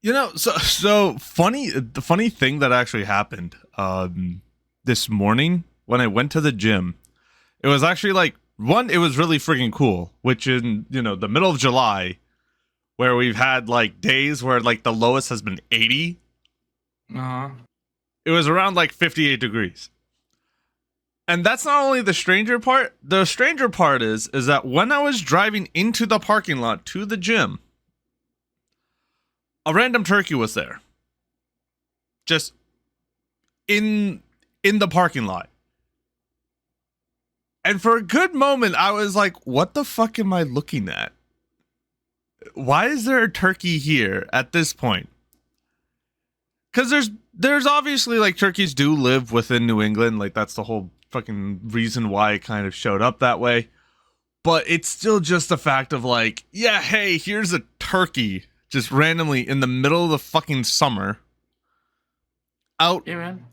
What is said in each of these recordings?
So funny. The funny thing that actually happened this morning when I went to the gym, it was actually like it was really freaking cool. Which in the middle of July, where we've had like days where like the lowest has been 80. It was around like 58 degrees. And that's not only the stranger part. The stranger part is that when I was driving into the parking lot to the gym, a random turkey was there. Just in the parking lot. And for a good moment, I was like, what the fuck am I looking at? Why is there a turkey here at this point? Because there's obviously like turkeys do live within New England. Like that's the whole fucking reason why it kind of showed up that way. But it's still just the fact of like, yeah, hey, here's a turkey just randomly in the middle of the fucking summer out. Yeah, man.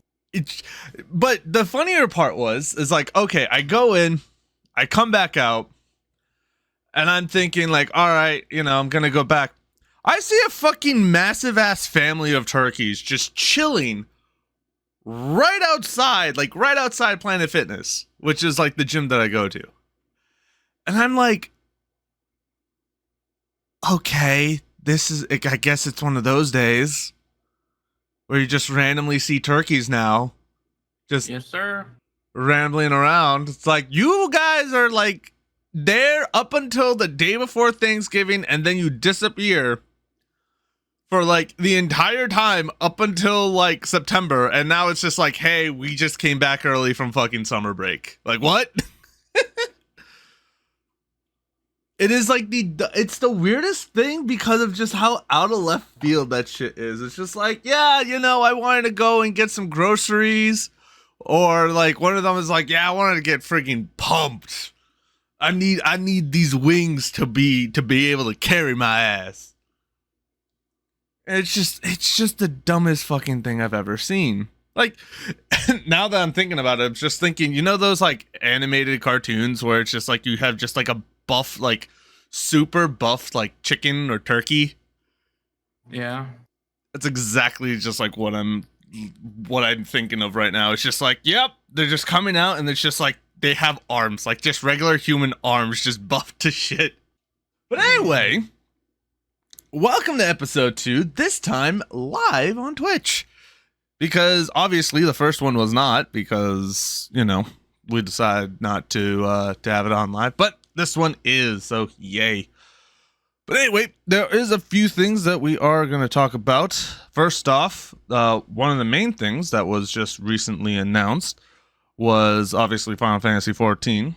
But the funnier part is like, okay, I go in, I come back out, and I'm thinking like, all right, I'm gonna go back. I see a fucking massive ass family of turkeys just chilling right outside Planet Fitness, which is like the gym that I go to. And I'm like, okay, I guess it's one of those days where you just randomly see turkeys now. Just yes, sir. Rambling around. It's like you guys are like there up until the day before Thanksgiving, and then you disappear for like the entire time up until like September, and now it's just like, hey, we just came back early from fucking summer break. Like what? It is like it's the weirdest thing because of just how out of left field that shit is. It's just like, yeah, I wanted to go and get some groceries, or like one of them is like, yeah, I wanted to get freaking pumped. I need these wings to be able to carry my ass. And it's just the dumbest fucking thing I've ever seen. Like, now that I'm thinking about it, I'm just thinking, those like animated cartoons where it's just like you have just like a buff, like super buffed like chicken or turkey. Yeah. It's exactly just like what I'm thinking of right now. It's just like, yep, they're just coming out and it's just like they have arms, like just regular human arms, just buffed to shit. But anyway, welcome to episode 2, this time live on Twitch. Because obviously the first one was not, because, we decided not to have it on live. But this one is, so yay. But anyway, there is a few things that we are going to talk about. First off, one of the main things that was just recently announced was obviously Final Fantasy 14.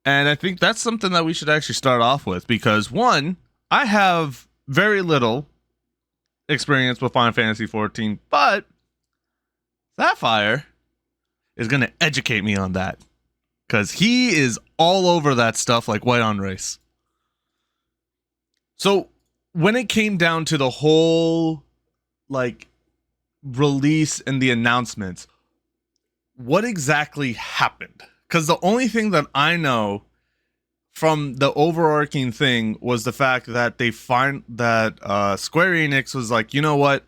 And I think that's something that we should actually start off with because, one, I have very little experience with Final Fantasy 14, but Sapphire is going to educate me on that because he is all over that stuff like white on rice. So when it came down to the whole like release and the announcements, what exactly happened? Because the only thing that I know from the overarching thing was the fact that they find that Square Enix was like, you know what?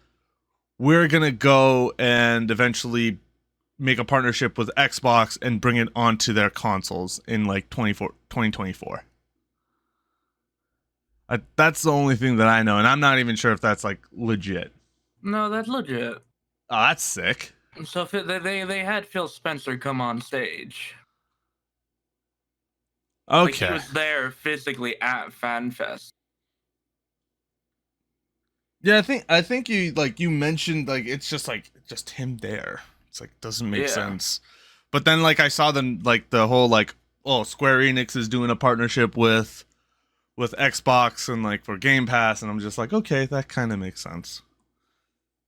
We're going to go and eventually make a partnership with Xbox and bring it onto their consoles in like 2024. That's the only thing that I know, and I'm not even sure if that's like legit. No, that's legit. Oh, that's sick. So they had Phil Spencer come on stage. Okay. Like he was there physically at FanFest. Yeah, I think you mentioned like it's just him there. It's like doesn't make sense. But then like I saw them like the whole like, oh, Square Enix is doing a partnership with Xbox and like for Game Pass, and I'm just like, okay, that kind of makes sense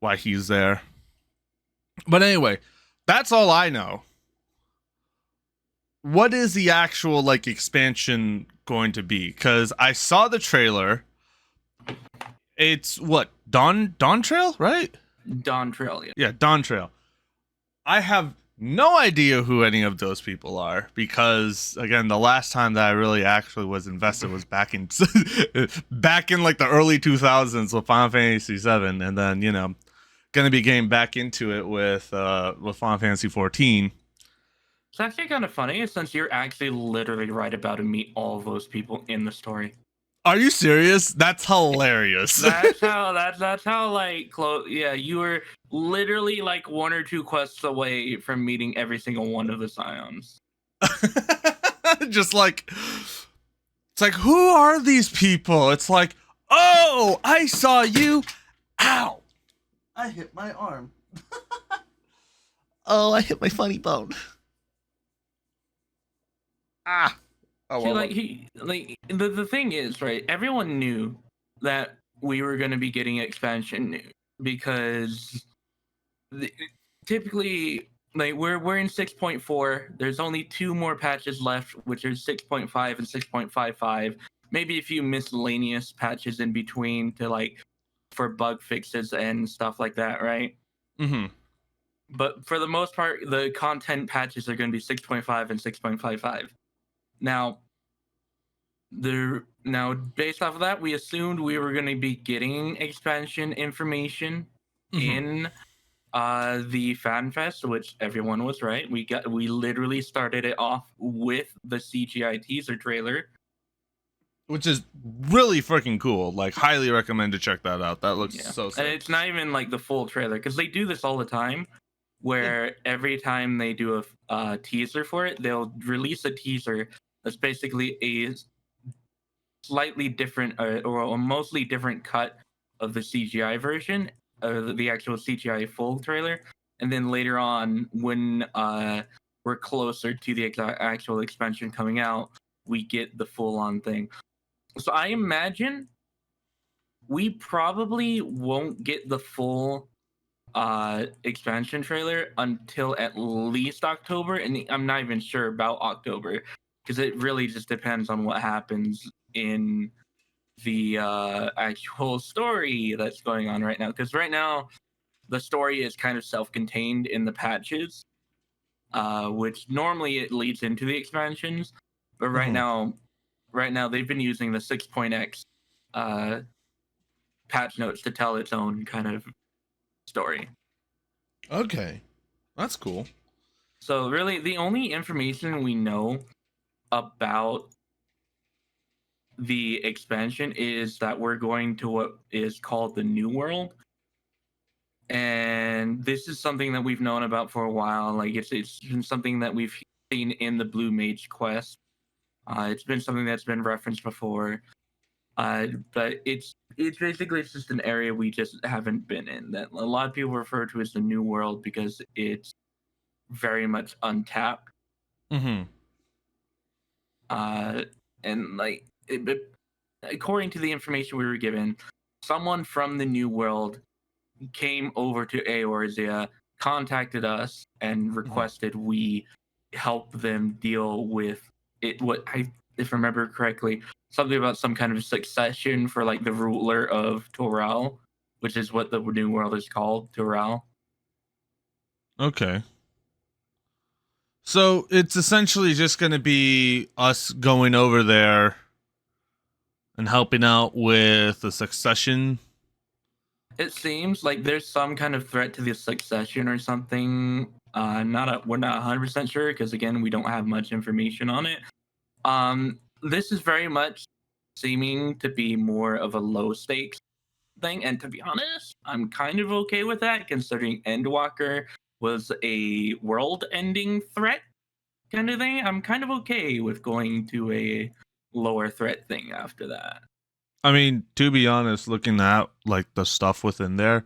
why he's there. But anyway, that's all I know. What is the actual like expansion going to be? Because I saw the trailer. It's what, Dawn Trail, right? Dawn Trail, yeah. Yeah, Dawn Trail. I have no idea who any of those people are because again, the last time that I really actually was invested was back in back in like the early 2000s with Final Fantasy 7, and then gonna be getting back into it with Final Fantasy 14. It's actually kind of funny since you're actually literally right about to meet all of those people in the story. Are you serious? That's hilarious. That's how like close. Yeah, you were literally like 1 or 2 quests away from meeting every single one of the Scions. Just like it's like, who are these people? It's like, oh, I saw you. Ow! I hit my arm. Oh, I hit my funny bone. Ah. Oh, See, well, the thing is, right? Everyone knew that we were going to be getting expansion because typically, like we're in 6.4. There's only 2 more patches left, which are 6.5 and 6.55. Maybe a few miscellaneous patches in between to like for bug fixes and stuff like that, right? Mm-hmm. But for the most part, the content patches are going to be 6.5 and 6.55. Now, based off of that, we assumed we were going to be getting expansion information in the fan fest, which everyone was right. We literally started it off with the CGI teaser trailer, which is really freaking cool. Like, highly recommend to check that out. That looks so sick. And it's not even like the full trailer because they do this all the time. Where every time they do a teaser for it, they'll release a teaser that's basically a slightly different or a mostly different cut of the CGI version, the actual CGI full trailer, and then later on, when we're closer to the actual expansion coming out, we get the full-on thing. So I imagine we probably won't get the full expansion trailer until at least October, and I'm not even sure about October because it really just depends on what happens in the actual story that's going on right now. Because right now the story is kind of self-contained in the patches, which normally it leads into the expansions, but right now they've been using the 6.x patch notes to tell its own kind of story. Okay, that's cool. So really, the only information we know about the expansion is that we're going to what is called the New World, and this is something that we've known about for a while. Like it's been something that we've seen in the Blue Mage quest. It's been something that's been referenced before, but it's basically it's just an area we just haven't been in. That a lot of people refer to as the New World because it's very much untapped. Mm-hmm. And like, according to the information we were given, someone from the New World came over to Eorzea, contacted us, and requested we help them deal with it. If I remember correctly, something about some kind of succession for like the ruler of Toral, which is what the New World is called, Toral. Okay. So it's essentially just going to be us going over there and helping out with the succession. It seems like there's some kind of threat to the succession or something. We're not 100% sure because again we don't have much information on it. This is very much seeming to be more of a low stakes thing, and to be honest, I'm kind of okay with that considering Endwalker was a world-ending threat kind of thing. I'm kind of okay with going to a lower threat thing after that. I mean, to be honest, looking at like the stuff within there,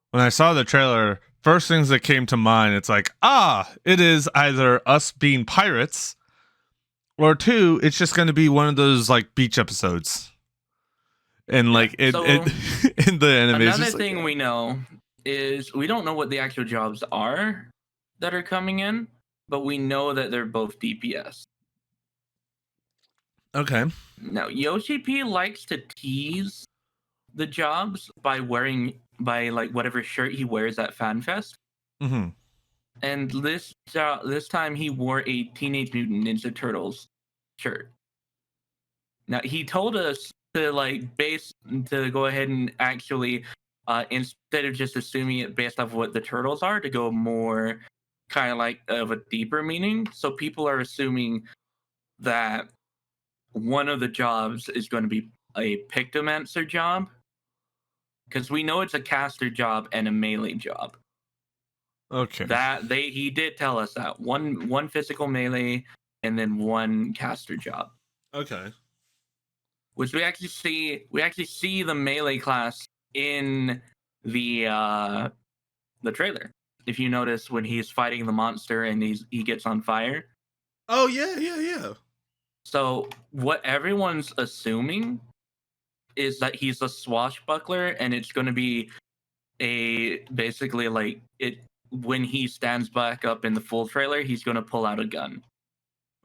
when I saw the trailer, first things that came to mind, it's like, it is either us being pirates, or 2, it's just going to be one of those like beach episodes. And like in the anime, another thing we know is we don't know what the actual jobs are that are coming in, but we know that they're both DPS. Okay. Now, Yoshi P likes to tease the jobs by like whatever shirt he wears at FanFest. Mm-hmm. And this time he wore a Teenage Mutant Ninja Turtles shirt. Now he told us to to go ahead and actually instead of just assuming it based off what the turtles are, to go more kind of like of a deeper meaning. So people are assuming that one of the jobs is going to be a Pictomancer job, because we know it's a caster job and a melee job. Okay. He did tell us that one physical melee and then one caster job. Okay. Which we actually see the melee class in the trailer. If you notice when he's fighting the monster and he gets on fire. Oh yeah. So what everyone's assuming is that he's a swashbuckler, and it's going to be basically like it when he stands back up in the full trailer, he's going to pull out a gun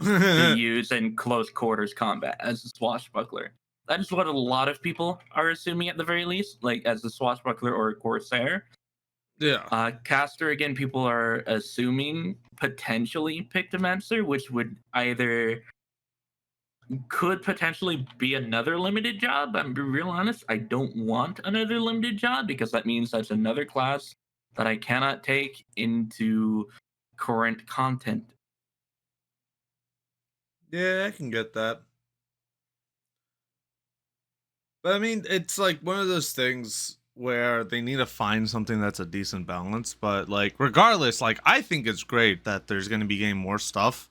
to use in close quarters combat as a swashbuckler. That is what a lot of people are assuming at the very least, like as a swashbuckler or a corsair. Yeah. Caster, again, people are assuming potentially Pictomancer, which could potentially be another limited job. I'm being real honest. I don't want another limited job, because that means that's another class that I cannot take into current content. Yeah, I can get that. But I mean, it's like one of those things where they need to find something that's a decent balance. But like, regardless, like I think it's great that there's going to be getting more stuff,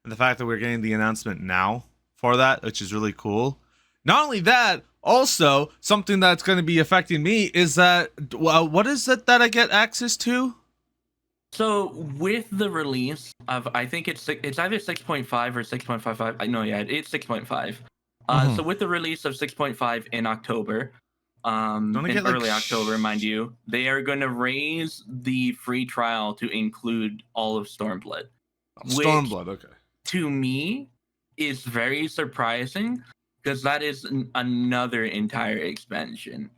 and the fact that we're getting the announcement now for that, which is really cool. Not only that, also something that's going to be affecting me is that what is it that I get access to? So with the release of, I think it's either 6.5 or 6.55. I know, yeah, it's 6.5. So with the release of 6.5 in October, in early October, mind you, they are going to raise the free trial to include all of Stormblood. Stormblood, okay. To me, is very surprising, because that is another entire expansion.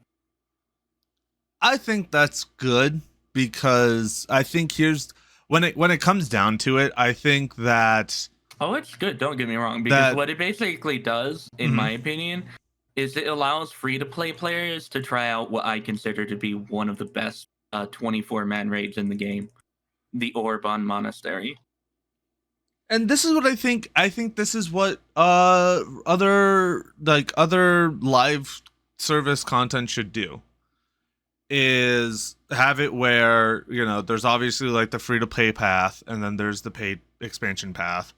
I think that's good, because I think when it comes down to it, I think that it's good. Don't get me wrong, because what it basically does, in my opinion, is it allows free-to-play players to try out what I consider to be one of the best 24-man raids in the game, the Orban Monastery. And this is what I think. I think this is what other live service content should do, is have it where, there's obviously like the free to play path, and then there's the paid expansion path,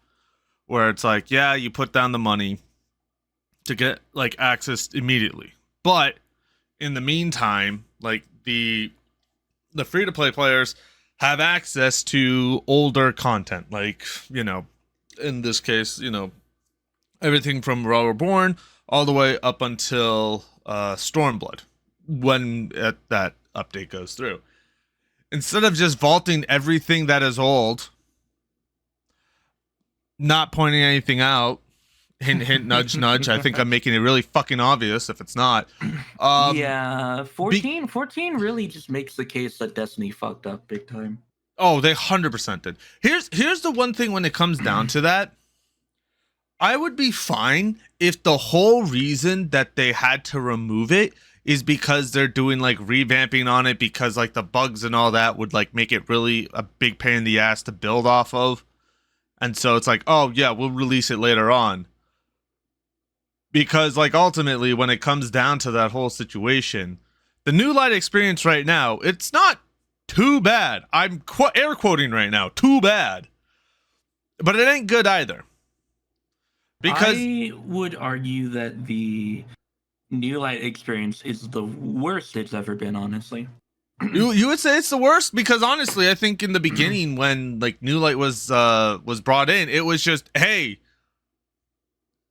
where it's like, yeah, you put down the money to get like access immediately, but in the meantime, like the free to play players have access to older content, like, in this case, everything from Raw Reborn all the way up until Stormblood, when that update goes through. Instead of just vaulting everything that is old, not pointing anything out, hint, hint, nudge, nudge. I think I'm making it really fucking obvious if it's not. 14 really just makes the case that Destiny fucked up big time. Oh, they 100% did. Here's the one thing when it comes down to that. I would be fine if the whole reason that they had to remove it is because they're doing like revamping on it, because like the bugs and all that would like make it really a big pain in the ass to build off of. And so it's like, oh yeah, we'll release it later on. Because like ultimately when it comes down to that whole situation, the New Light experience right now, it's not too bad. I'm air quoting right now, too bad. But it ain't good either. Because I would argue that the New Light experience is the worst it's ever been, honestly. You would say it's the worst? Because honestly, I think in the beginning when like New Light was brought in, it was just, hey,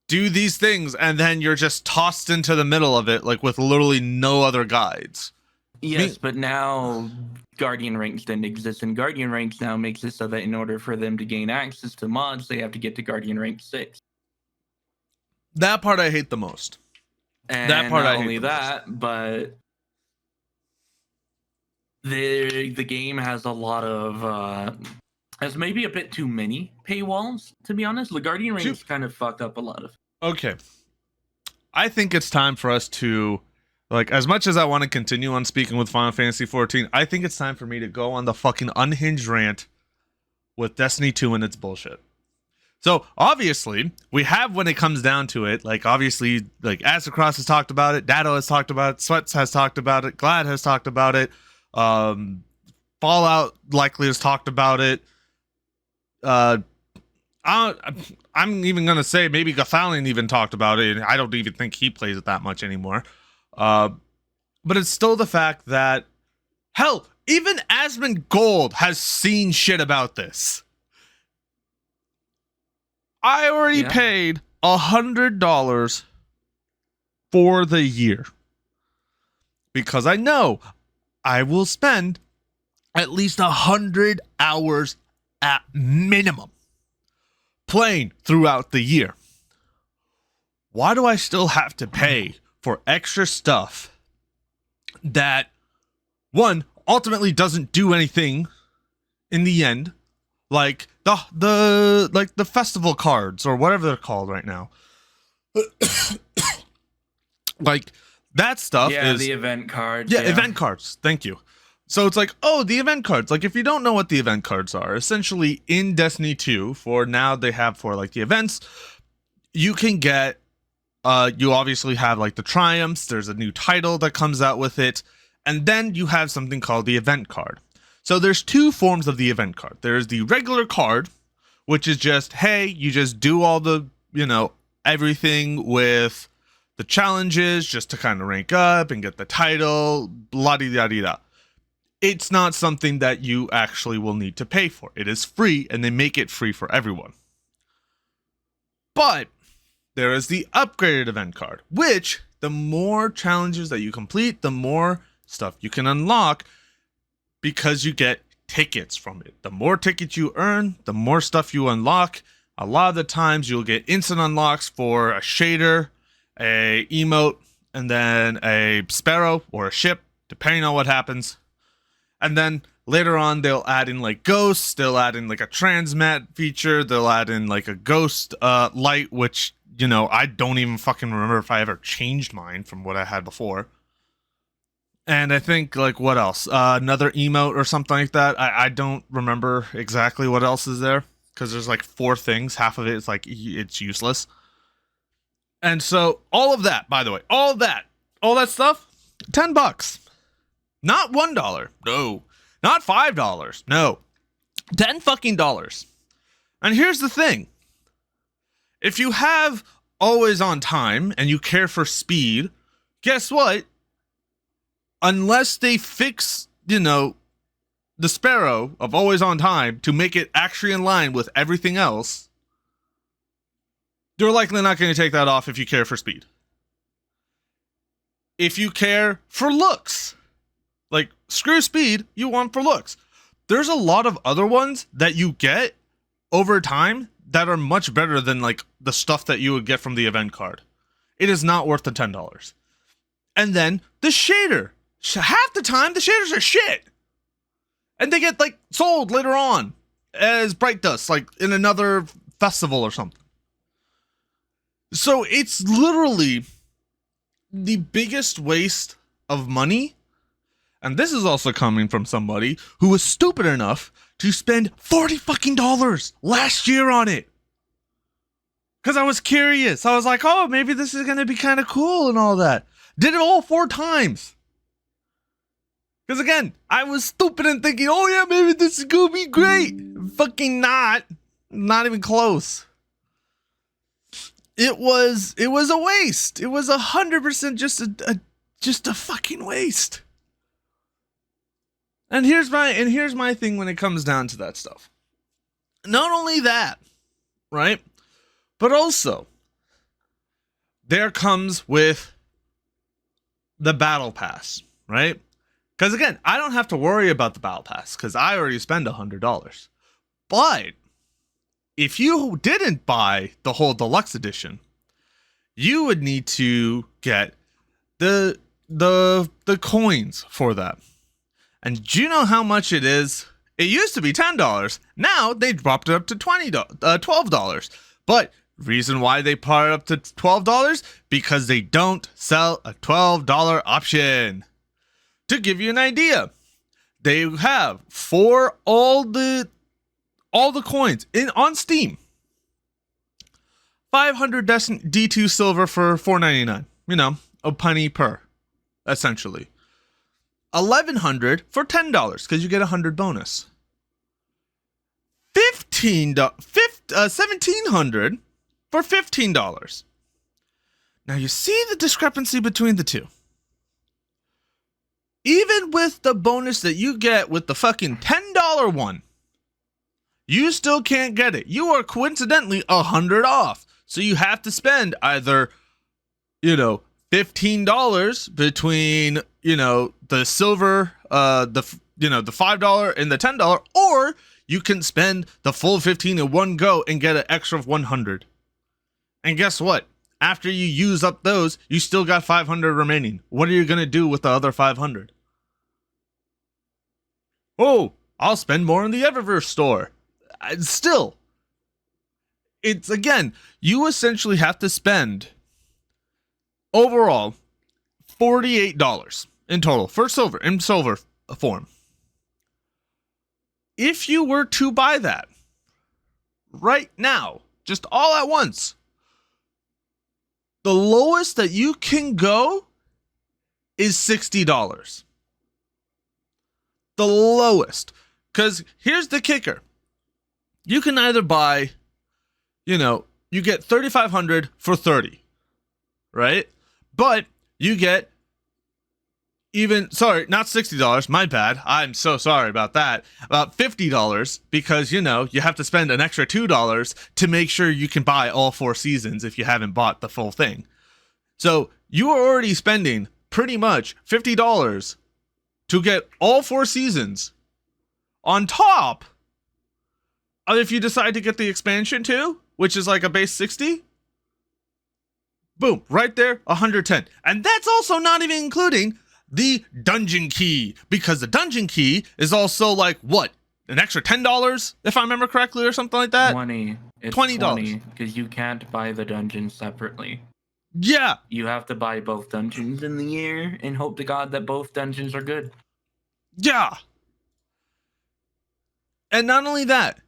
do these things, and then you're just tossed into the middle of it, like with literally no other guides. Yes, but now Guardian ranks didn't exist, and Guardian ranks now makes it so that in order for them to gain access to mods, they have to get to Guardian rank 6. That part I hate the most. And that part not I only hate that, most. But the game has a lot of has maybe a bit too many paywalls, to be honest. The Guardian Rings kind of fucked up a lot of. Okay. I think it's time for us to, like, as much as I want to continue on speaking with Final Fantasy 14, I think it's time for me to go on the fucking unhinged rant with Destiny 2 and its bullshit. So, obviously, we have, when it comes down to it, like, obviously, like, Aztecross has talked about it, Datto has talked about it, Sweats has talked about it, Glad has talked about it, Fallout likely has talked about it, I'm even gonna say maybe Gathalion even talked about it, and I don't even think he plays it that much anymore. But it's still the fact that, hell, even Asmongold has seen shit about this. I already paid $100 for the year because I know I will spend at least 100 hours at minimum playing throughout the year. Why do I still have to pay for extra stuff that, one, ultimately doesn't do anything in the end, like the festival cards or whatever they're called right now? Like, that stuff is the event cards. Yeah, event cards. Thank you. So it's like, oh, the event cards. Like, if you don't know what the event cards are, essentially in Destiny 2, for now they have for like the events, you can get, you obviously have like the triumphs. There's a new title that comes out with it. And then you have something called the event card. So there's two forms of the event card. There's the regular card, which is just, hey, you just do all the, everything with the challenges just to kind of rank up and get the title, blah-de-da-de-da. It's not something that you actually will need to pay for. It is free, and they make it free for everyone. But there is the upgraded event card, which the more challenges that you complete, the more stuff you can unlock because you get tickets from it. The more tickets you earn, the more stuff you unlock. A lot of the times you'll get instant unlocks for a shader, a emote, and then a sparrow or a ship, depending on what happens. And then later on, they'll add in like ghosts. They'll add in like a transmat feature. They'll add in like a ghost light, which, I don't even fucking remember if I ever changed mine from what I had before. And I think, like, what else? Another emote or something like that. I don't remember exactly what else is there because there's like 4 things. Half of it is like, it's useless. And so all of that, by the way, all that stuff, $10. Not $1. No. Not $5. No. $10 fucking dollars. And here's the thing. If you have always on time and you care for speed, guess what? Unless they fix, the sparrow of always on time to make it actually in line with everything else, they're likely not going to take that off if you care for speed. If you care for looks, like, screw speed, you want for looks. There's a lot of other ones that you get over time that are much better than, like, the stuff that you would get from the event card. It is not worth the $10. And then the shader. Half the time, the shaders are shit. And they get, like, sold later on as Bright Dust, like, in another festival or something. So it's literally the biggest waste of money. And this is also coming from somebody who was stupid enough to spend $40 fucking last year on it. Because I was curious. I was like, oh, maybe this is going to be kind of cool and all that. Did it all 4 times. Because again, I was stupid and thinking, oh yeah, maybe this is going to be great. Fucking not. Not even close. It was a waste. It was 100% just a fucking waste. And here's my thing when it comes down to that stuff. Not only that, right? But also, there comes with the battle pass, right? Because again, I don't have to worry about the battle pass because I already spend $100. But if you didn't buy the whole deluxe edition, you would need to get the coins for that. And do you know how much it is? It used to be $10. Now they dropped it up to $12. But reason why they brought it up to $12? Because they don't sell a $12 option. To give you an idea, they have for all the coins on Steam. 500 D2 silver for $4.99. You know, a penny per, essentially. 1,100 for $10 because you get 100 bonus. 1,700 for $15. Now you see the discrepancy between the two. Even with the bonus that you get with the fucking $10 one, you still can't get it. You are coincidentally 100 off. So you have to spend either, $15 between, the silver, the $5 and the $10, or you can spend the full 15 in one go and get an extra of 100. And guess what? After you use up those, you still got 500 remaining. What are you going to do with the other 500? Oh, I'll spend more in the Eververse store. Still, it's again, you essentially have to spend overall $48 in total for silver, in silver form. If you were to buy that right now, just all at once, the lowest that you can go is $60. The lowest. Because here's the kicker. You can either buy, you get 3,500 for 30, right? But you get not $60, my bad. I'm so sorry about that. About $50 because, you have to spend an extra $2 to make sure you can buy all 4 seasons if you haven't bought the full thing. So you are already spending pretty much $50 to get all 4 seasons on top of if you decide to get the expansion too, which is like a base 60. Boom, right there, 110. And that's also not even including the dungeon key, because the dungeon key is also like what? An extra $10 if I remember correctly or something like that? 20. It's $20 because you can't buy the dungeons separately. Yeah. You have to buy both dungeons in the year and hope to God that both dungeons are good. Yeah. And not only that,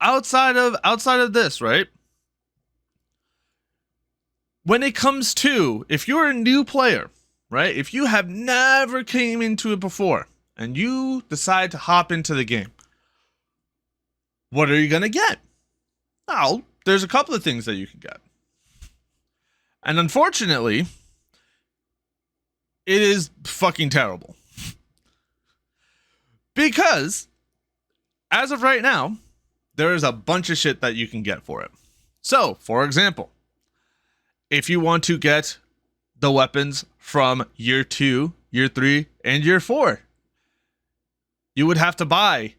outside of this, right? When it comes to, if you're a new player, right? If you have never came into it before and you decide to hop into the game, what are you going to get? Well, there's a couple of things that you can get. And unfortunately, it is fucking terrible. Because, as of right now, there is a bunch of shit that you can get for it. So, for example, if you want to get the weapons from year 2, year 3, and year 4, you would have to buy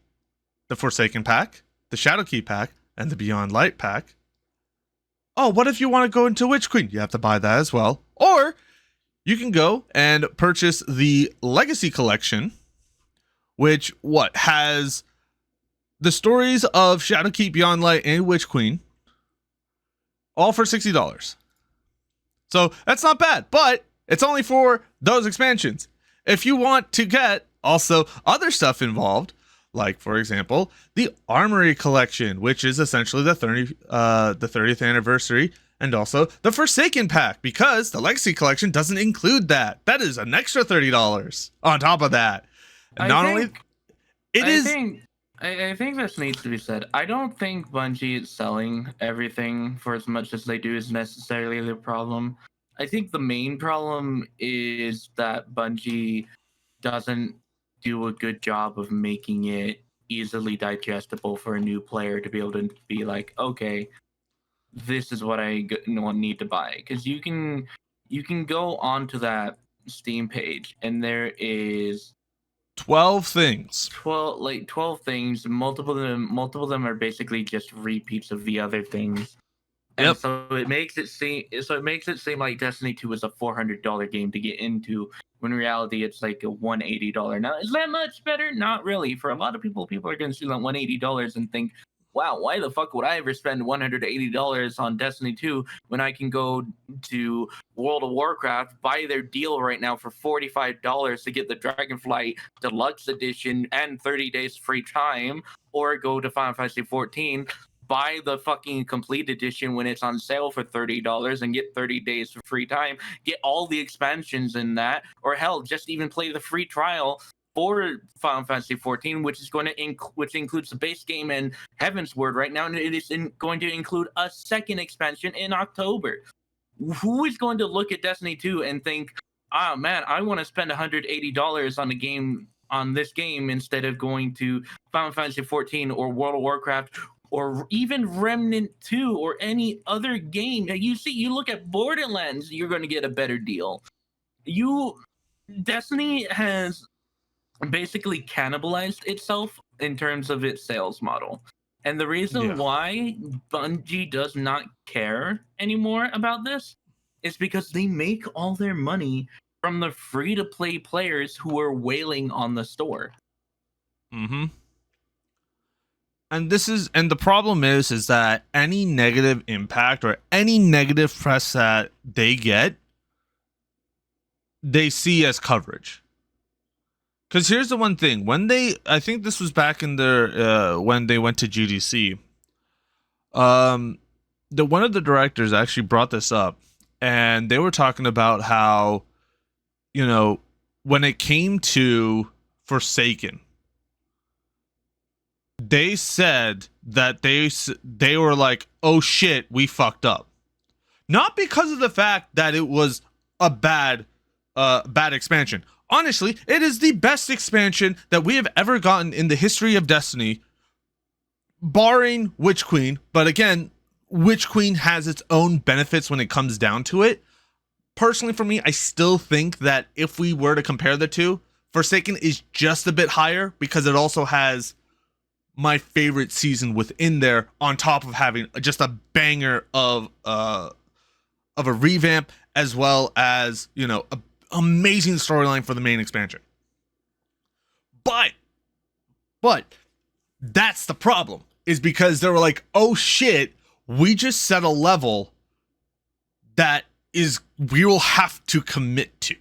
the Forsaken pack, the Shadow Key pack, and the Beyond Light pack. Oh, what if you want to go into Witch Queen? You have to buy that as well. Or you can go and purchase the Legacy Collection, which has the stories of Shadowkeep, Beyond Light, and Witch Queen, all for $60. So that's not bad, but it's only for those expansions. If you want to get also other stuff involved, like for example, the Armory Collection, which is essentially the 30th anniversary, and also the Forsaken pack, because the Legacy Collection doesn't include that. That is an extra $30 on top of that. And I think this needs to be said. I don't think Bungie selling everything for as much as they do is necessarily the problem. I think the main problem is that Bungie doesn't do a good job of making it easily digestible for a new player to be able to be like, okay, this is what I need to buy. Because you can go onto that Steam page and there is 12 things. 12 things. Multiple of them are basically just repeats of the other things. And Yep. so it makes it seem like Destiny 2 is a $400 game to get into, when in reality it's like a $180. Now, is that much better? Not really. For a lot of people are going to see that $180 and think, wow, why the fuck would I ever spend $180 on Destiny 2 when I can go to World of Warcraft, buy their deal right now for $45 to get the Dragonflight Deluxe Edition and 30 days free time, or go to Final Fantasy 14, buy the fucking complete edition when it's on sale for $30 and get 30 days for free time, get all the expansions in that, or hell, just even play the free trial for Final Fantasy 14, which is going to which includes the base game and Heaven's Word right now, and it is going to include a second expansion in October. Who is going to look at Destiny 2 and think, "Ah, man, I want to spend $180 on a game on this game instead of going to Final Fantasy 14 or World of Warcraft or even Remnant 2 or any other game." You look at Borderlands, you're going to get a better deal. Destiny has basically cannibalized itself in terms of its sales model. And the reason why Bungie does not care anymore about this is because they make all their money from the free-to-play players who are wailing on the store. Mm-hmm. And the problem is that any negative impact or any negative press that they get, they see as coverage. Because here's the one thing: I think this was back in their when they went to GDC. One of the directors actually brought this up, and they were talking about how, when it came to Forsaken, they said that they were like, "Oh shit, we fucked up," not because of the fact that it was a bad expansion. Honestly, it is the best expansion that we have ever gotten in the history of Destiny, barring Witch Queen. But again, Witch Queen has its own benefits when it comes down to it. Personally, for me, I still think that if we were to compare the two, Forsaken is just a bit higher because it also has my favorite season within there, on top of having just a banger of a revamp, as well as, a amazing storyline for the main expansion. But that's the problem, is because they were like, "Oh shit, we just set a level that we will have to commit to."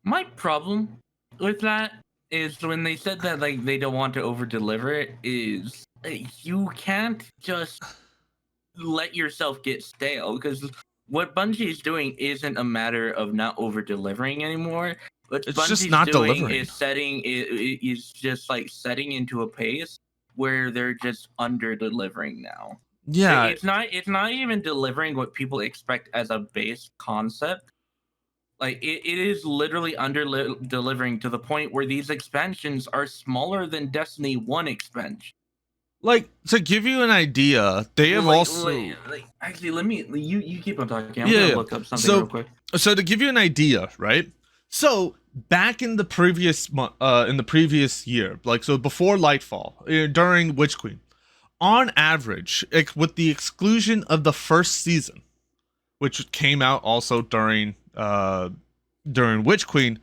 My problem with that is when they said that they don't want to over deliver it, is you can't just let yourself get stale, because what Bungie is doing isn't a matter of not over delivering anymore. What It's Bungie's just not doing delivering. is just setting into a pace where they're just under delivering now. Yeah, It's not even delivering what people expect as a base concept. It is literally under delivering to the point where these expansions are smaller than Destiny 1 expansion. Like, to give you an idea, they have actually, let me you keep on talking. I'm gonna look up something real quick. So to give you an idea, right? So back in the previous year, so before Lightfall, during Witch Queen, on average, with the exclusion of the first season, which came out also during Witch Queen,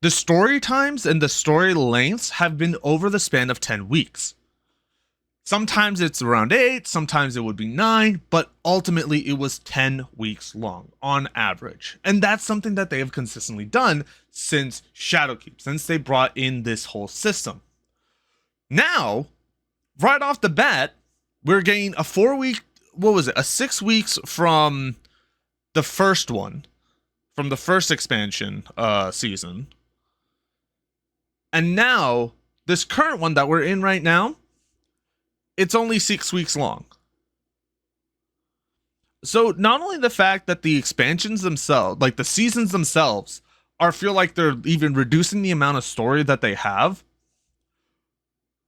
the story times and the story lengths have been over the span of 10 weeks. Sometimes it's around 8, sometimes it would be 9, but ultimately it was 10 weeks long on average. And that's something that they have consistently done since Shadowkeep, since they brought in this whole system. Now, right off the bat, we're getting a 6 weeks from the first one, from the first expansion season. And now, this current one that we're in right now, it's only 6 weeks long. So not only the fact that the expansions themselves, like the seasons themselves, feel like they're even reducing the amount of story that they have,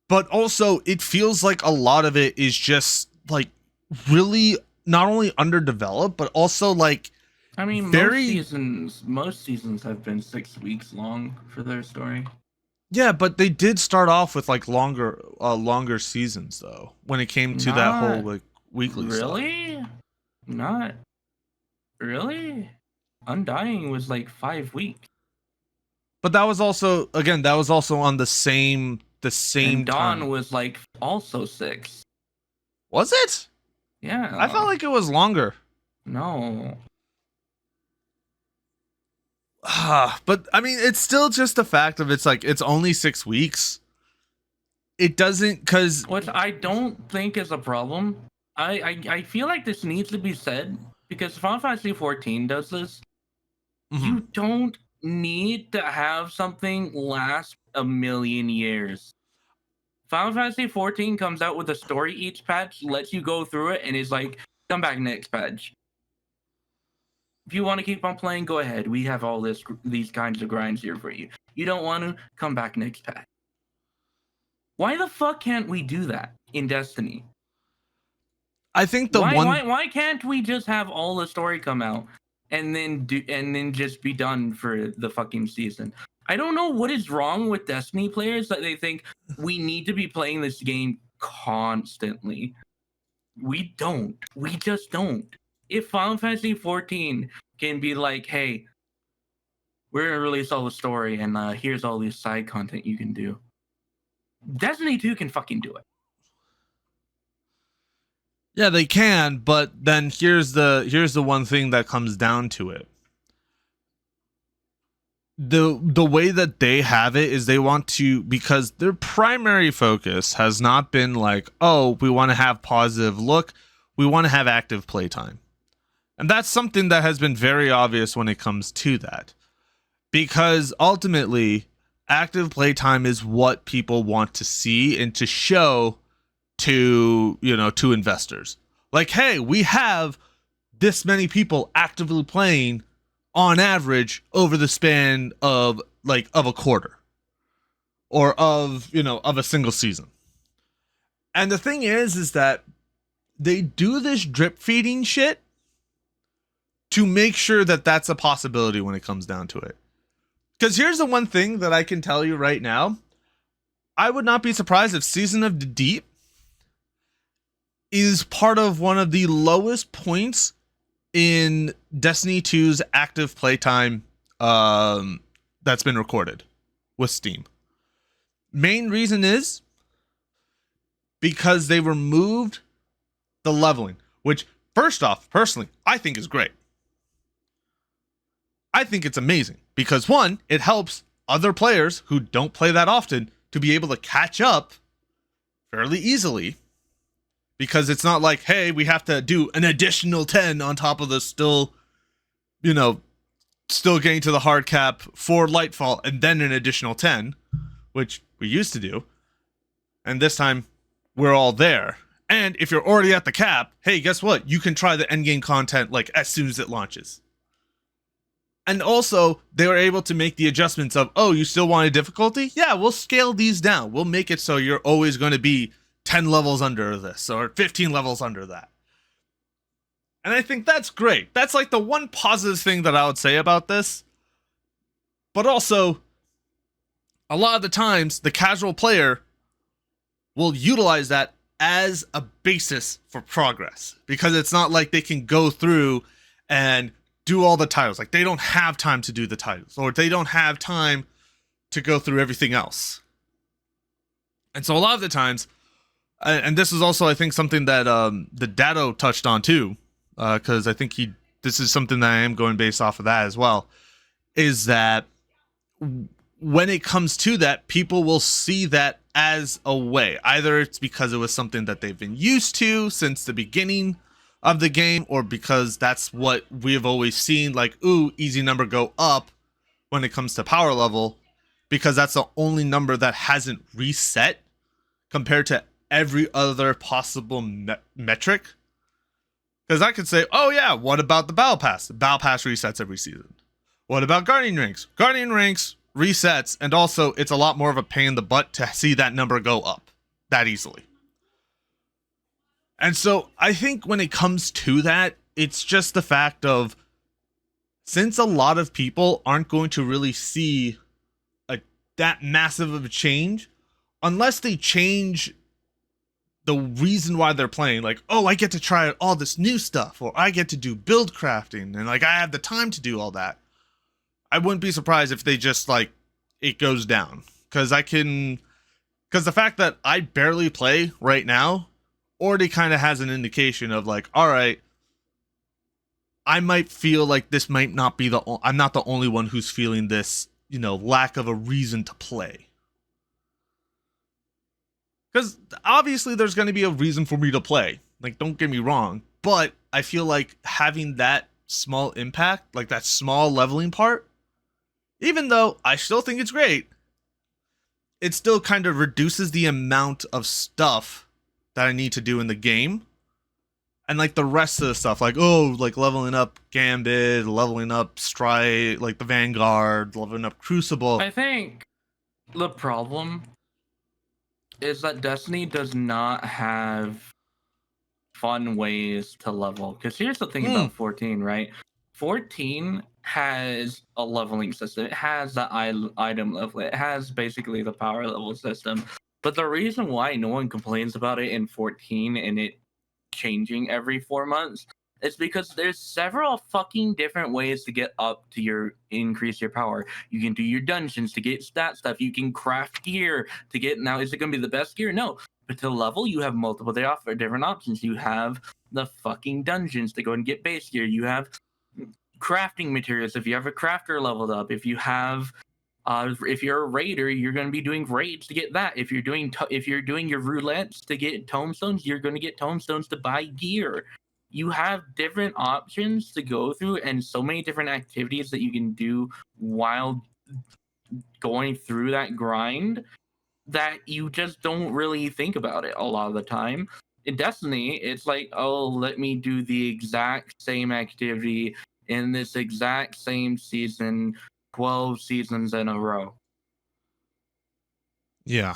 but also it feels like a lot of it is just really not only underdeveloped, but also most seasons have been 6 weeks long for their story. Yeah, but they did start off with longer seasons though. When it came to that whole weekly stuff. Really? Not really. Undying was like 5 weeks. But that was also on the same And Dawn time. was like also 6. Was it? Yeah. I felt like it was longer. No. But I mean, it's still just the fact of it's only 6 weeks. It doesn't, because Which I don't think is a problem. I feel like this needs to be said because Final Fantasy 14 does this. You don't need to have something last a million years. Final Fantasy 14 comes out with a story each patch, lets you go through it, and is like, come back next patch. If you want to keep on playing, go ahead. We have all these kinds of grinds here for you. You don't want to, come back next patch. Why the fuck can't we do that in Destiny? I think why can't we just have all the story come out and then just be done for the fucking season? I don't know what is wrong with Destiny players that they think we need to be playing this game constantly. We don't. We just don't. If Final Fantasy 14 can be like, hey, we're gonna release all the story and here's all this side content you can do. Destiny 2 can fucking do it. Yeah, they can, but then here's the one thing that comes down to it. The way that they have it is they want to, because their primary focus has not been like, oh, we want to have positive look, we want to have active playtime. And that's something that has been very obvious when it comes to that. Because ultimately, active playtime is what people want to see and to show to investors. Like, hey, we have this many people actively playing on average over the span of a quarter or of a single season. And the thing is that they do this drip feeding shit to make sure that that's a possibility when it comes down to it. Because here's the one thing that I can tell you right now. I would not be surprised if Season of the Deep is part of one of the lowest points in Destiny 2's active playtime that's been recorded with Steam. Main reason is because they removed the leveling, which, first off, personally, I think is great. I think it's amazing because, one, it helps other players who don't play that often to be able to catch up fairly easily, because it's not like, hey, we have to do an additional 10 on top of the still getting to the hard cap for Lightfall and then an additional 10, which we used to do. And this time we're all there. And if you're already at the cap, hey, guess what? You can try the endgame content like as soon as it launches. And also, they were able to make the adjustments of, oh, you still want a difficulty? Yeah, we'll scale these down. We'll make it so you're always going to be 10 levels under this or 15 levels under that. And I think that's great. That's like the one positive thing that I would say about this. But also, a lot of the times, the casual player will utilize that as a basis for progress, because it's not like they can go through and do all the titles. Like, they don't have time to do the titles, or they don't have time to go through everything else. And so a lot of the times, and this is also, I think, something that the Datto touched on too, because I think this is something that I am going based off of that as well, is that when it comes to that, people will see that as a way. Either it's because it was something that they've been used to since the beginning of the game, or because that's what we have always seen, like, ooh, easy number go up when it comes to power level, because that's the only number that hasn't reset compared to every other possible metric. Because I could say, oh yeah, what about the Battle Pass? The Battle Pass resets every season. What about Guardian Ranks? Guardian Ranks resets, and also it's a lot more of a pain in the butt to see that number go up that easily. And so I think when it comes to that, it's just the fact of, since a lot of people aren't going to really see that massive of a change, unless they change the reason why they're playing, like, oh, I get to try all this new stuff, or I get to do build crafting, and like I have the time to do all that. I wouldn't be surprised if they just like it goes down because the fact that I barely play right now already kind of has an indication of like, all right, I might feel like this might not be I'm not the only one who's feeling this, lack of a reason to play. Because obviously there's going to be a reason for me to play. Like, don't get me wrong. But I feel like having that small impact, like that small leveling part, even though I still think it's great, it still kind of reduces the amount of stuff that I need to do in the game. And like the rest of the stuff, like, oh, like leveling up Gambit, leveling up Strike, like the Vanguard, leveling up Crucible. I think the problem is that Destiny does not have fun ways to level. Because here's the thing about 14, right? 14 has a leveling system. It has the item level. It has basically the power level system. But the reason why no one complains about it in 14 and it changing every 4 months is because there's several fucking different ways to get up to increase your power. You can do your dungeons to get stat stuff. You can craft gear to get. Now, is it going to be the best gear? No. But to level, you have multiple. They offer different options. You have the fucking dungeons to go and get base gear. You have crafting materials. If you have a crafter leveled up, if you have, if you're a raider, you're going to be doing raids to get that. If you're doing your roulettes to get tomestones, you're going to get tomestones to buy gear. You have different options to go through, and so many different activities that you can do while going through that grind that you just don't really think about it a lot of the time. In Destiny, it's like, oh, let me do the exact same activity in this exact same season 12 seasons in a row. Yeah,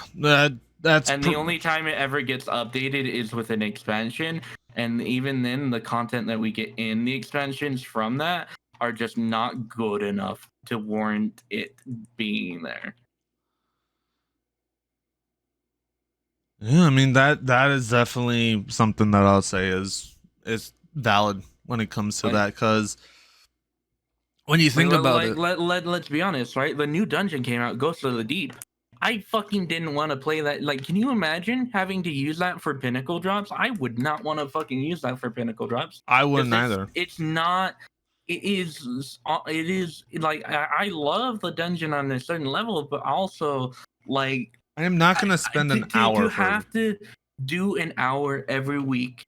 that's and the only time it ever gets updated is with an expansion, and even then the content that we get in the expansions from that are just not good enough to warrant it being there. Yeah, I mean that is definitely something that I'll say is valid when it comes to that, because when you think about it, let's be honest, right? The new dungeon came out, Ghost of the Deep. I fucking didn't want to play that. Like, can you imagine having to use that for pinnacle drops? I would not want to fucking use that for pinnacle drops. I wouldn't either. It's not. It is like I love the dungeon on a certain level, but also like I am not going to spend an hour. You have to do an hour every week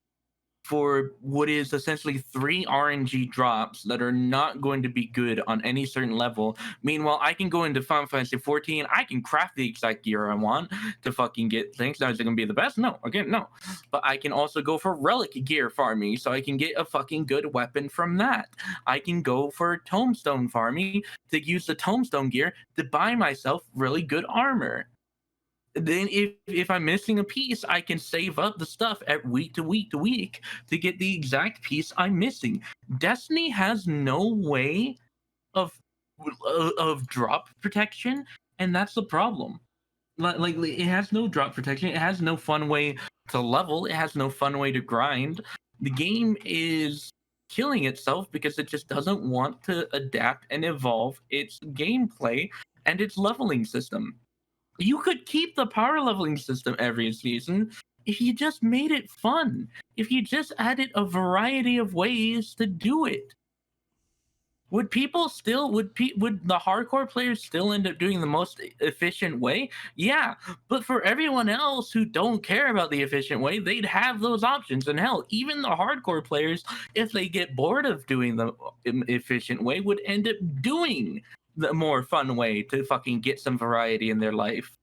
for what is essentially 3 RNG drops that are not going to be good on any certain level. Meanwhile, I can go into Final Fantasy 14. I can craft the exact gear I want to fucking get things. Now, is it going to be the best? No. Again, no. But I can also go for relic gear farming, so I can get a fucking good weapon from that. I can go for tombstone farming to use the tombstone gear to buy myself really good armor. Then if I'm missing a piece, I can save up the stuff at week to week to week to get the exact piece I'm missing. Destiny has no way of drop protection, and that's the problem. Like it has no drop protection. It has no fun way to level. It has no fun way to grind. The game is killing itself because it just doesn't want to adapt and evolve its gameplay and its leveling system. You could keep the power leveling system every season if you just made it fun. If you just added a variety of ways to do it. Would the hardcore players still end up doing the most efficient way? Yeah, but for everyone else who don't care about the efficient way, they'd have those options. And hell, even the hardcore players, if they get bored of doing the efficient way, would end up doing the more fun way to fucking get some variety in their life.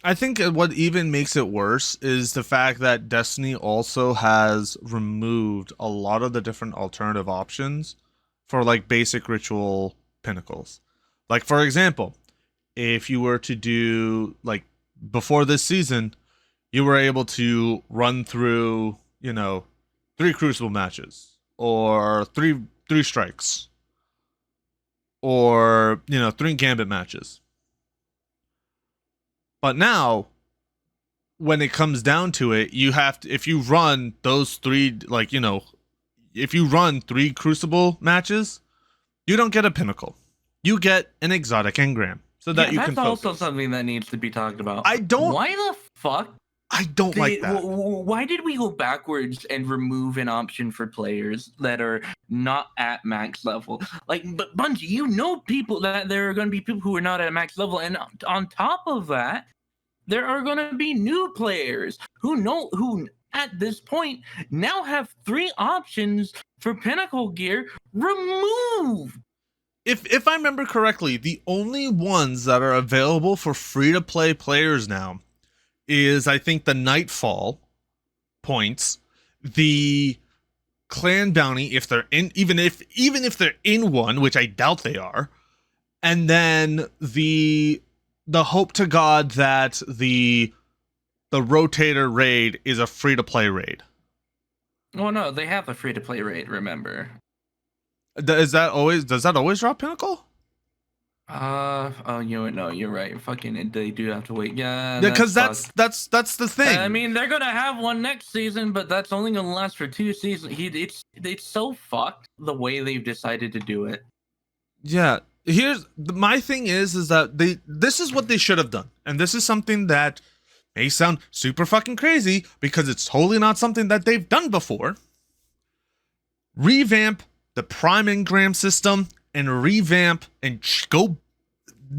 I think what even makes it worse is the fact that Destiny also has removed a lot of the different alternative options for like basic ritual pinnacles. Like, for example, if you were to do like before this season, you were able to run through, 3 Crucible matches or three strikes or 3 Gambit matches. But now when it comes down to it, you have to, if you run those three, like, if you run 3 Crucible matches, you don't get a pinnacle. You get an exotic engram so that you can focus. That's also something that needs to be talked about. I don't. Why the fuck? I don't like that. Why did we go backwards and remove an option for players that are not at max level? Like, but Bungie, you know people that there are going to be people who are not at max level, and on top of that, there are going to be new players who at this point now have 3 options for pinnacle gear removed. If I remember correctly, the only ones that are available for free-to-play players now is, I think, the Nightfall points, the Clan Bounty, if they're in, even if they're in one, which I doubt they are, and then the hope to God that the Rotator raid is a free-to-play raid. Oh no, they have a free-to-play raid, remember. Does that always drop pinnacle? Oh, no, you're right. Fucking, they do have to wait. Yeah, because that's the thing. I mean, they're gonna have one next season, but that's only gonna last for 2 seasons. It's so fucked the way they've decided to do it. Yeah, my thing is that this is what they should have done, and this is something that may sound super fucking crazy because it's totally not something that they've done before. Revamp the Prime Engram system and revamp and go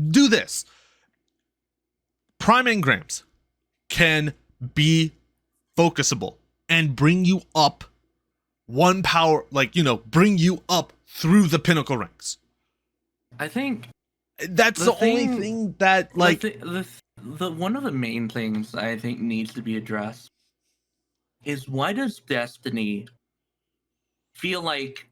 do this. Prime Engrams can be focusable and bring you up one power, like, bring you up through the pinnacle ranks. I think that's the only thing that, like, the one of the main things I think needs to be addressed is, why does Destiny feel like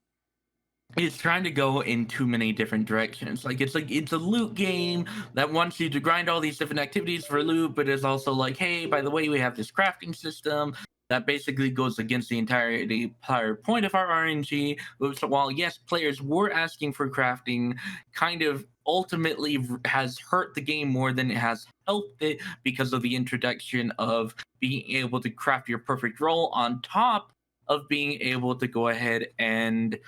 it's trying to go in too many different directions? It's a loot game that wants you to grind all these different activities for loot, but it's also like, hey, by the way, we have this crafting system that basically goes against the entire point of our RNG. So while yes, players were asking for crafting, kind of ultimately has hurt the game more than it has helped it, because of the introduction of being able to craft your perfect role on top of being able to go ahead and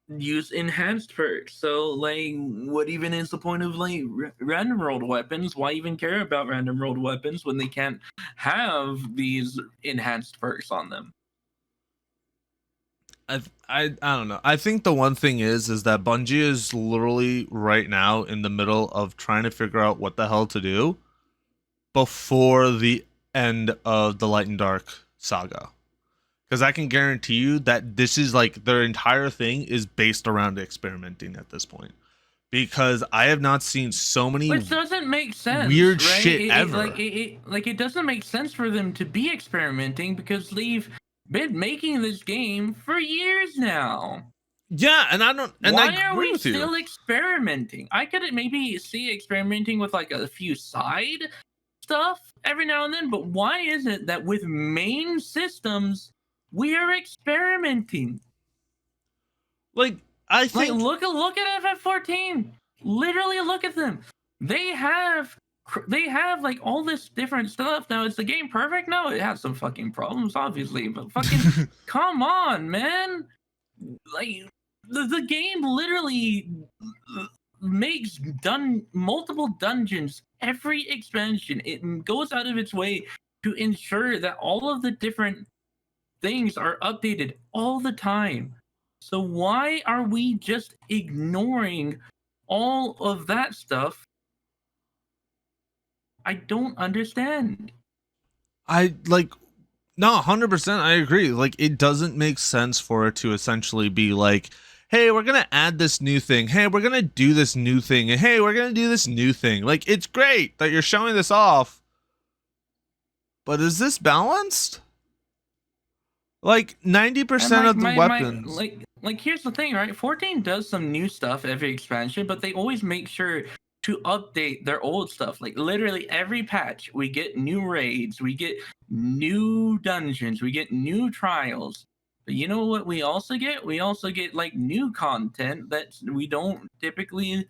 use enhanced perks. So, like, what even is the point of, like, random rolled weapons? Why even care about random rolled weapons when they can't have these enhanced perks on them? I don't know. I think the one thing is that Bungie is literally right now in the middle of trying to figure out what the hell to do before the end of the Light and Dark saga. Because I can guarantee you that this is, like, their entire thing is based around experimenting at this point. Because I have not seen so many, which doesn't make sense, weird right? shit ever. It doesn't make sense for them to be experimenting, because they've been making this game for years now. Yeah, and I don't. And why are we still experimenting? I could maybe see experimenting with, like, a few side stuff every now and then, but why is it that with main systems we are experimenting? Like, I think, like, look at FF14. Literally, look at them. They have like all this different stuff. Now, is the game perfect? No, it has some fucking problems, obviously, but fucking come on, man. Like, the game literally makes multiple dungeons every expansion. It goes out of its way to ensure that all of the different things are updated all the time. So why are we just ignoring all of that stuff? I don't understand. No, 100%, I agree. Like, it doesn't make sense for it to essentially be like, hey, we're going to add this new thing. Hey, we're going to do this new thing. And hey, we're going to do this new thing. Like, it's great that you're showing this off. But is this balanced? Like, 90% of the weapons. Like, here's the thing, right? 14 does some new stuff every expansion, but they always make sure to update their old stuff. Like, literally every patch, we get new raids, we get new dungeons, we get new trials. But you know what we also get? We also get, like, new content that we don't typically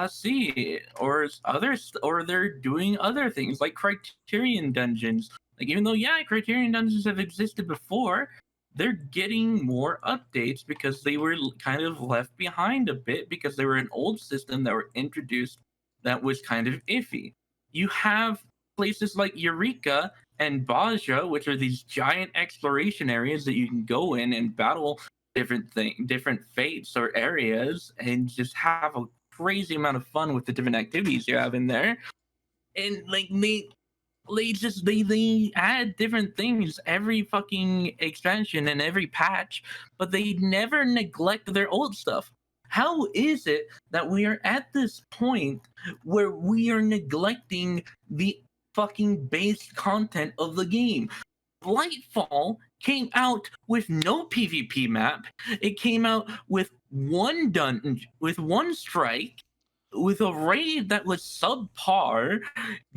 see, or others, or they're doing other things like Criterion Dungeons. Like, even though, yeah, Criterion Dungeons have existed before, they're getting more updates because they were kind of left behind a bit because they were an old system that were introduced that was kind of iffy. You have places like Eureka and Baja, which are these giant exploration areas that you can go in and battle different fates or areas, and just have a crazy amount of fun with the different activities you have in there. And like they add different things every fucking expansion and every patch, but they never neglect their old stuff. How is it that we are at this point where we are neglecting the fucking base content of the game? Lightfall came out with no PvP map. It came out with one dungeon, with one strike, with a raid that was subpar,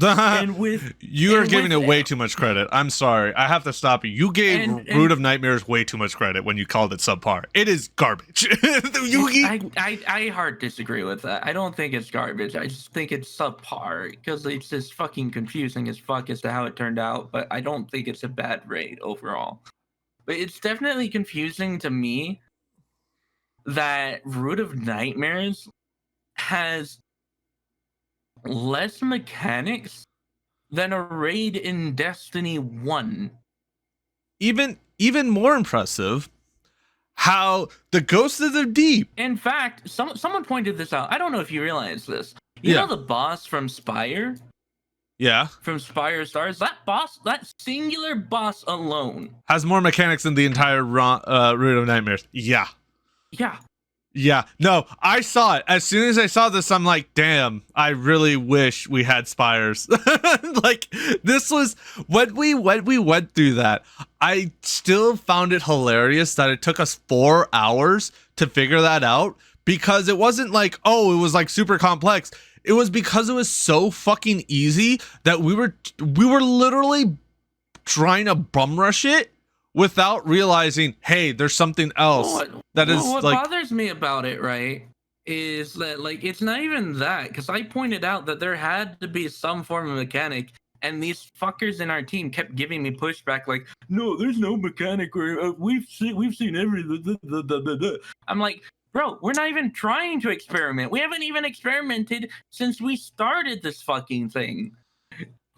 and with You are and giving with- it way too much credit. I'm sorry. I have to stop you. You gave Root of Nightmares way too much credit when you called it subpar. It is garbage. I hard disagree with that. I don't think it's garbage. I just think it's subpar because it's just fucking confusing as fuck as to how it turned out. But I don't think it's a bad raid overall. But it's definitely confusing to me that Root of Nightmares has less mechanics than a raid in Destiny 1. Even more impressive, how the Ghost of the Deep. In fact, someone pointed this out. I don't know if you realize this. You know the boss from Spire? Yeah. From Spire Stars? That singular boss alone Has more mechanics than the entire Root of Nightmares. Yeah. Yeah. Yeah, no, I saw it. As soon as I saw this, I'm like, damn, I really wish we had Spires. Like, this was, when we went through that, I still found it hilarious that it took us 4 hours to figure that out, because it wasn't like, oh, it was like super complex. It was because it was so fucking easy that we were literally trying to bum rush it without realizing, hey, there's something else what bothers me about it, right, is that, like, it's not even that, because I pointed out that there had to be some form of mechanic, and these fuckers in our team kept giving me pushback, like, no, there's no mechanic, where we've seen everything. I'm like, bro, we're not even trying to experiment. We haven't even experimented since we started this fucking thing.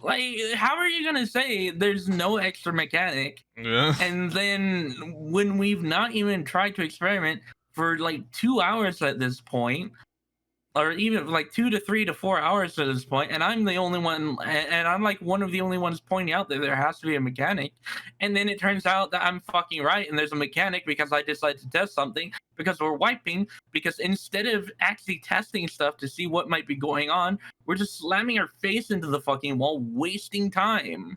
Like, how are you gonna say there's no extra mechanic? Yeah. And then when we've not even tried to experiment for like 2 hours at this point, or even like 2 to 3 to 4 hours at this point, and I'm the only one, and I'm like one of the only ones pointing out that there has to be a mechanic, and then it turns out that I'm fucking right, and there's a mechanic because I decided to test something, because we're wiping, because instead of actually testing stuff to see what might be going on, we're just slamming our face into the fucking wall, wasting time.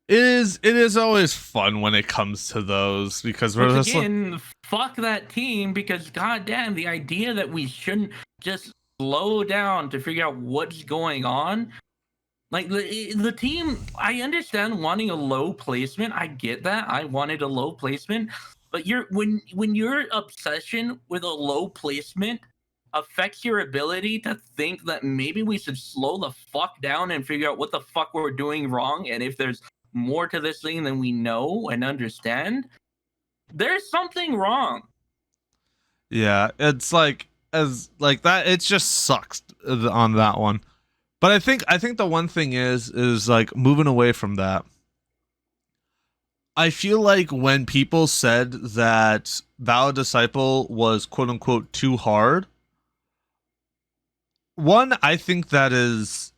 It is always fun when it comes to those, because we're Once just again, fuck that team, because goddamn, the idea that we shouldn't just slow down to figure out what's going on. Like, the team, I understand wanting a low placement. I get that. I wanted a low placement, but when your obsession with a low placement affects your ability to think that maybe we should slow the fuck down and figure out what the fuck we're doing wrong, and if there's more to this thing than we know and understand, there's something wrong. Yeah, it's like, as like that, it just sucks on that one. But I think the one thing is like, moving away from that, I feel like when people said that Valid Disciple was quote unquote too hard, one, I think that is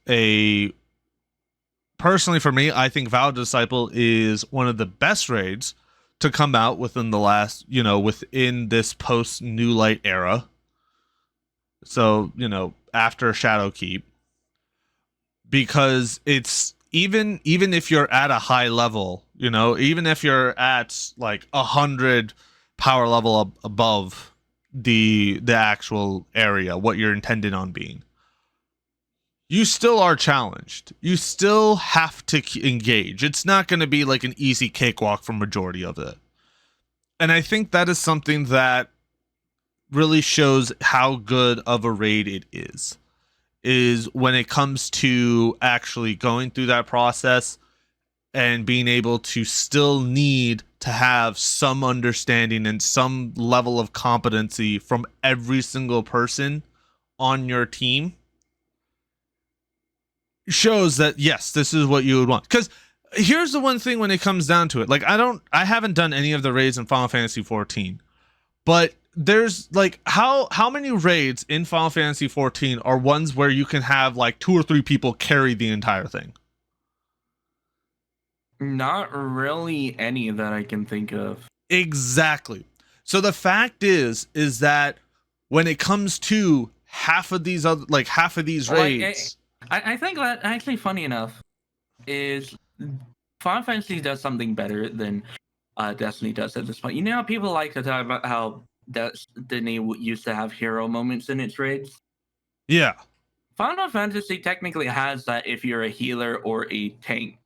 personally for me, I think Valid Disciple is one of the best raids to come out within the last, within this post New Light era. So, after Shadowkeep, because it's even if you're at a high level, even if you're at like 100 power level above the actual area, what you're intended on being, you still are challenged. You still have to engage. It's not going to be like an easy cakewalk for majority of it. And I think that is something that really shows how good of a raid it is when it comes to actually going through that process and being able to still need to have some understanding and some level of competency from every single person on your team shows that yes, this is what you would want. Because here's the one thing when it comes down to it, like I haven't done any of the raids in Final Fantasy 14, but there's like how many raids in Final Fantasy 14 are ones where you can have like 2 or 3 people carry the entire thing? Not really any that I can think of. Exactly. So the fact is that when it comes to half of these raids, I think that actually, funny enough, is Final Fantasy does something better than Destiny does at this point. You know how people like to talk about how Destiny used to have hero moments in its raids? yeah. Final Fantasy technically has that if you're a healer or a tank.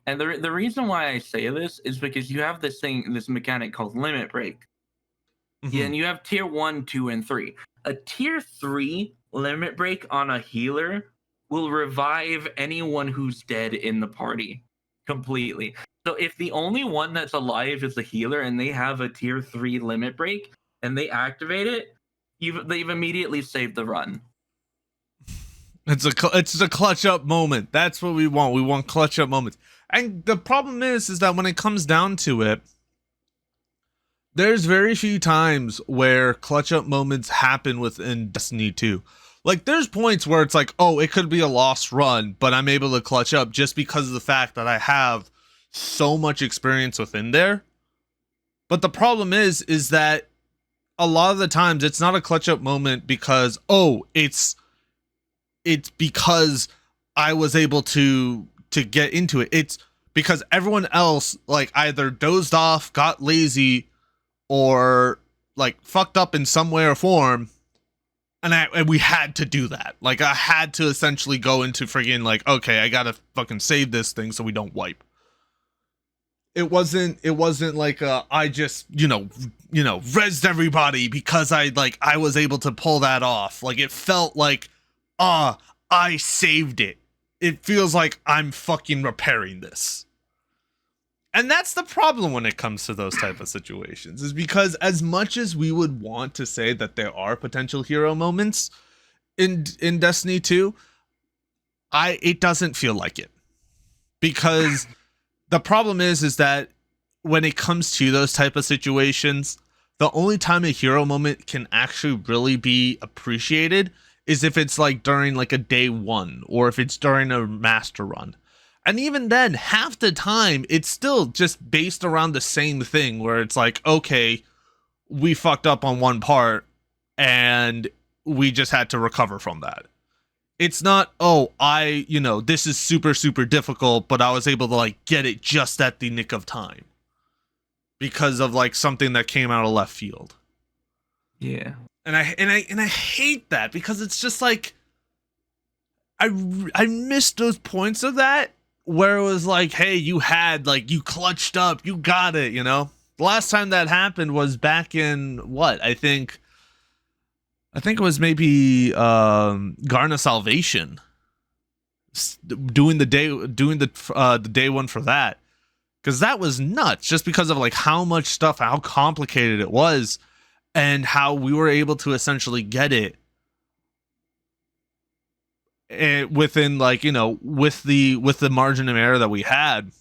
And the reason why I say this is because you have this mechanic called limit break. Yeah, and you have tier 1, 2, and 3. A tier 3 limit break on a healer will revive anyone who's dead in the party completely. So if the only one that's alive is the healer and they have a tier 3 limit break and they activate it, they've immediately saved the run. It's a clutch up moment. That's what we want. We want clutch up moments. And the problem is that when it comes down to it, there's very few times where clutch up moments happen within Destiny 2. Like there's points where it's like, oh, it could be a lost run, but I'm able to clutch up just because of the fact that I have so much experience within there. But the problem is that a lot of the times it's not a clutch up moment because, oh, it's because I was able to get into it. It's because everyone else like either dozed off, got lazy, or like fucked up in some way or form, and we had to do that. Like I had to essentially go into friggin' like, okay, I gotta fucking save this thing so we don't wipe. It wasn't like I just rezzed everybody because I was able to pull that off. Like it felt like I saved it. It feels like I'm fucking repairing this. And that's the problem when it comes to those type of situations, is because as much as we would want to say that there are potential hero moments in Destiny 2, it doesn't feel like it. Because the problem is that when it comes to those type of situations, the only time a hero moment can actually really be appreciated is if it's like during like a day 1 or if it's during a master run. And even then, half the time, it's still just based around the same thing where it's like, okay, we fucked up on one part and we just had to recover from that. It's not, oh, this is super, super difficult, but I was able to like get it just at the nick of time because of like something that came out of left field. Yeah. And I hate that because it's just like, I missed those points of that where it was like, hey, you clutched up, you got it, The last time that happened was back in what? I think it was maybe Garna Salvation doing the day 1 for that. Because that was nuts just because of like how much stuff, how complicated it was and how we were able to essentially get it within like with the margin of error that we had,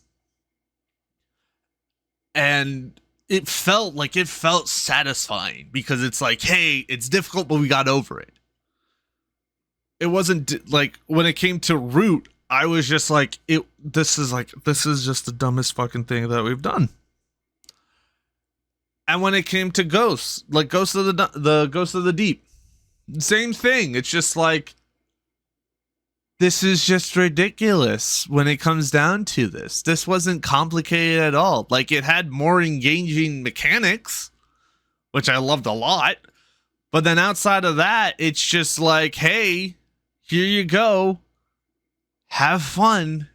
and it felt satisfying because it's like, hey, it's difficult but we got over it. It wasn't like when it came to Root, I was just like, this is just the dumbest fucking thing that we've done. And when it came to Ghosts, like Ghost of the Deep, same thing. It's just like, this is just ridiculous when it comes down to this. This wasn't complicated at all. Like, it had more engaging mechanics, which I loved a lot. But then outside of that, it's just like, hey, here you go. Have fun.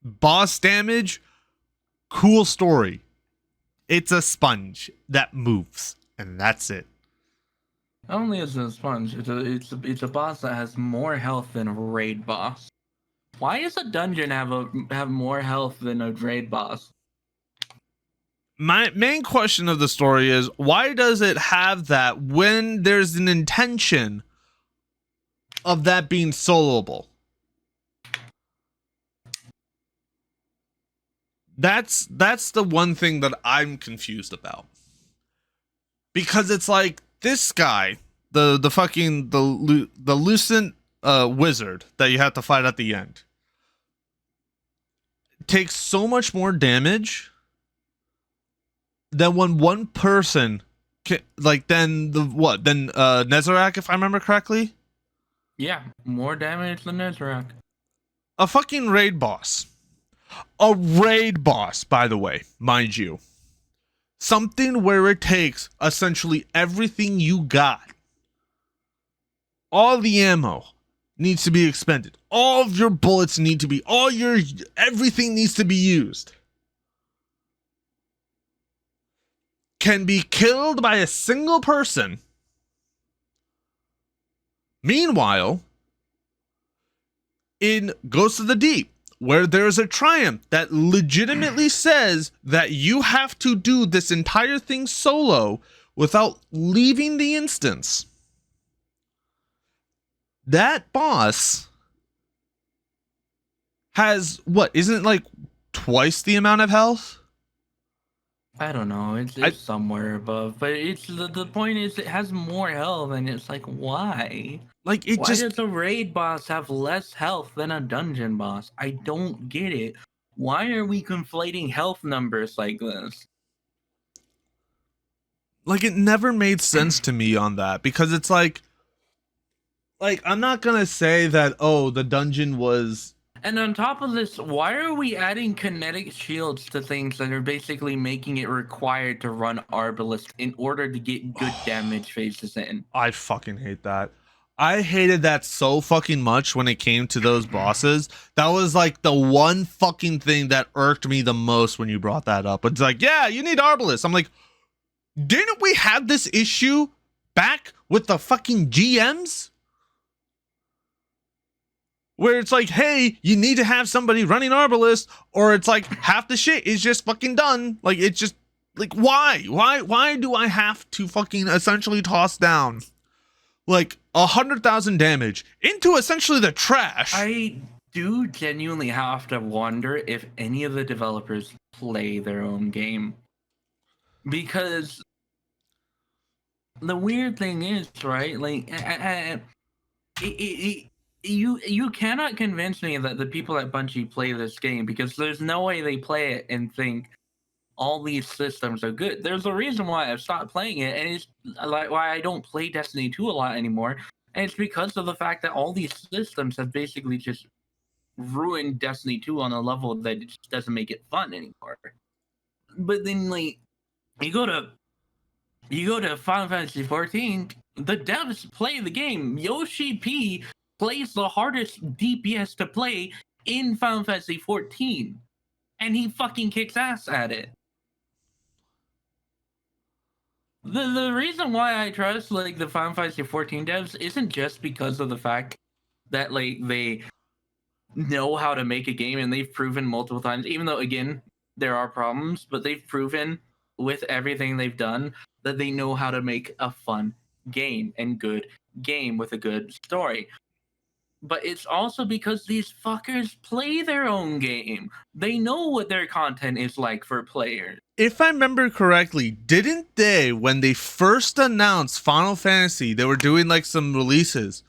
Boss damage. Cool story. It's a sponge that moves. And that's it. Not only is it a sponge, it's a boss that has more health than a raid boss. Why does a dungeon have more health than a raid boss? My main question of the story is, why does it have that when there's an intention of that being soloable? That's the one thing that I'm confused about. Because it's like this guy, the fucking the lucent wizard that you have to fight at the end, takes so much more damage than when one person can, like, then Nezarec, if I remember correctly. Yeah, more damage than Nezarec. A fucking raid boss. A raid boss, by the way, mind you. Something where it takes essentially everything you got. All the ammo needs to be expended. All of your bullets need to be, everything needs to be used. Can be killed by a single person. Meanwhile, in Ghost of the Deep, where there's a triumph that legitimately says that you have to do this entire thing solo without leaving the instance, that boss has, what, isn't it like twice the amount of health? I don't know. It's somewhere above, but it's the point is it has more health, and it's like, why? Like, Why does a raid boss have less health than a dungeon boss? I don't get it. Why are we conflating health numbers like this? Like, it never made sense to me on that, because it's like I'm not gonna say that, oh, the dungeon was. And on top of this, why are we adding kinetic shields to things that are basically making it required to run Arbalest in order to get good damage phases in? I fucking hate that. I hated that so fucking much when it came to those bosses. That was like the one fucking thing that irked me the most when you brought that up. It's like, yeah, you need Arbalest. I'm like, didn't we have this issue back with the fucking GMs? Where it's like, hey, you need to have somebody running Arbalest, or it's like half the shit is just fucking done. Like, it's just like, why do I have to fucking essentially toss down like 100,000 damage into essentially the trash? I do genuinely have to wonder if any of the developers play their own game, because the weird thing is, right, like you cannot convince me that the people at Bungie play this game, because there's no way they play it and think all these systems are good. There's a reason why I've stopped playing it, and it's like why I don't play Destiny 2 a lot anymore. And it's because of the fact that all these systems have basically just ruined Destiny 2 on a level that it just doesn't make it fun anymore. But then, like, you go to Final Fantasy 14, the devs play the game. Yoshi P plays the hardest DPS to play in Final Fantasy 14, and he fucking kicks ass at it. The reason why I trust like the Final Fantasy 14 devs isn't just because of the fact that like they know how to make a game, and they've proven multiple times, even though again there are problems, but they've proven with everything they've done that they know how to make a fun game and good game with a good story. But it's also because these fuckers play their own game. They know what their content is like for players. If I remember correctly, didn't they, when they first announced Final Fantasy, they were doing like some releases,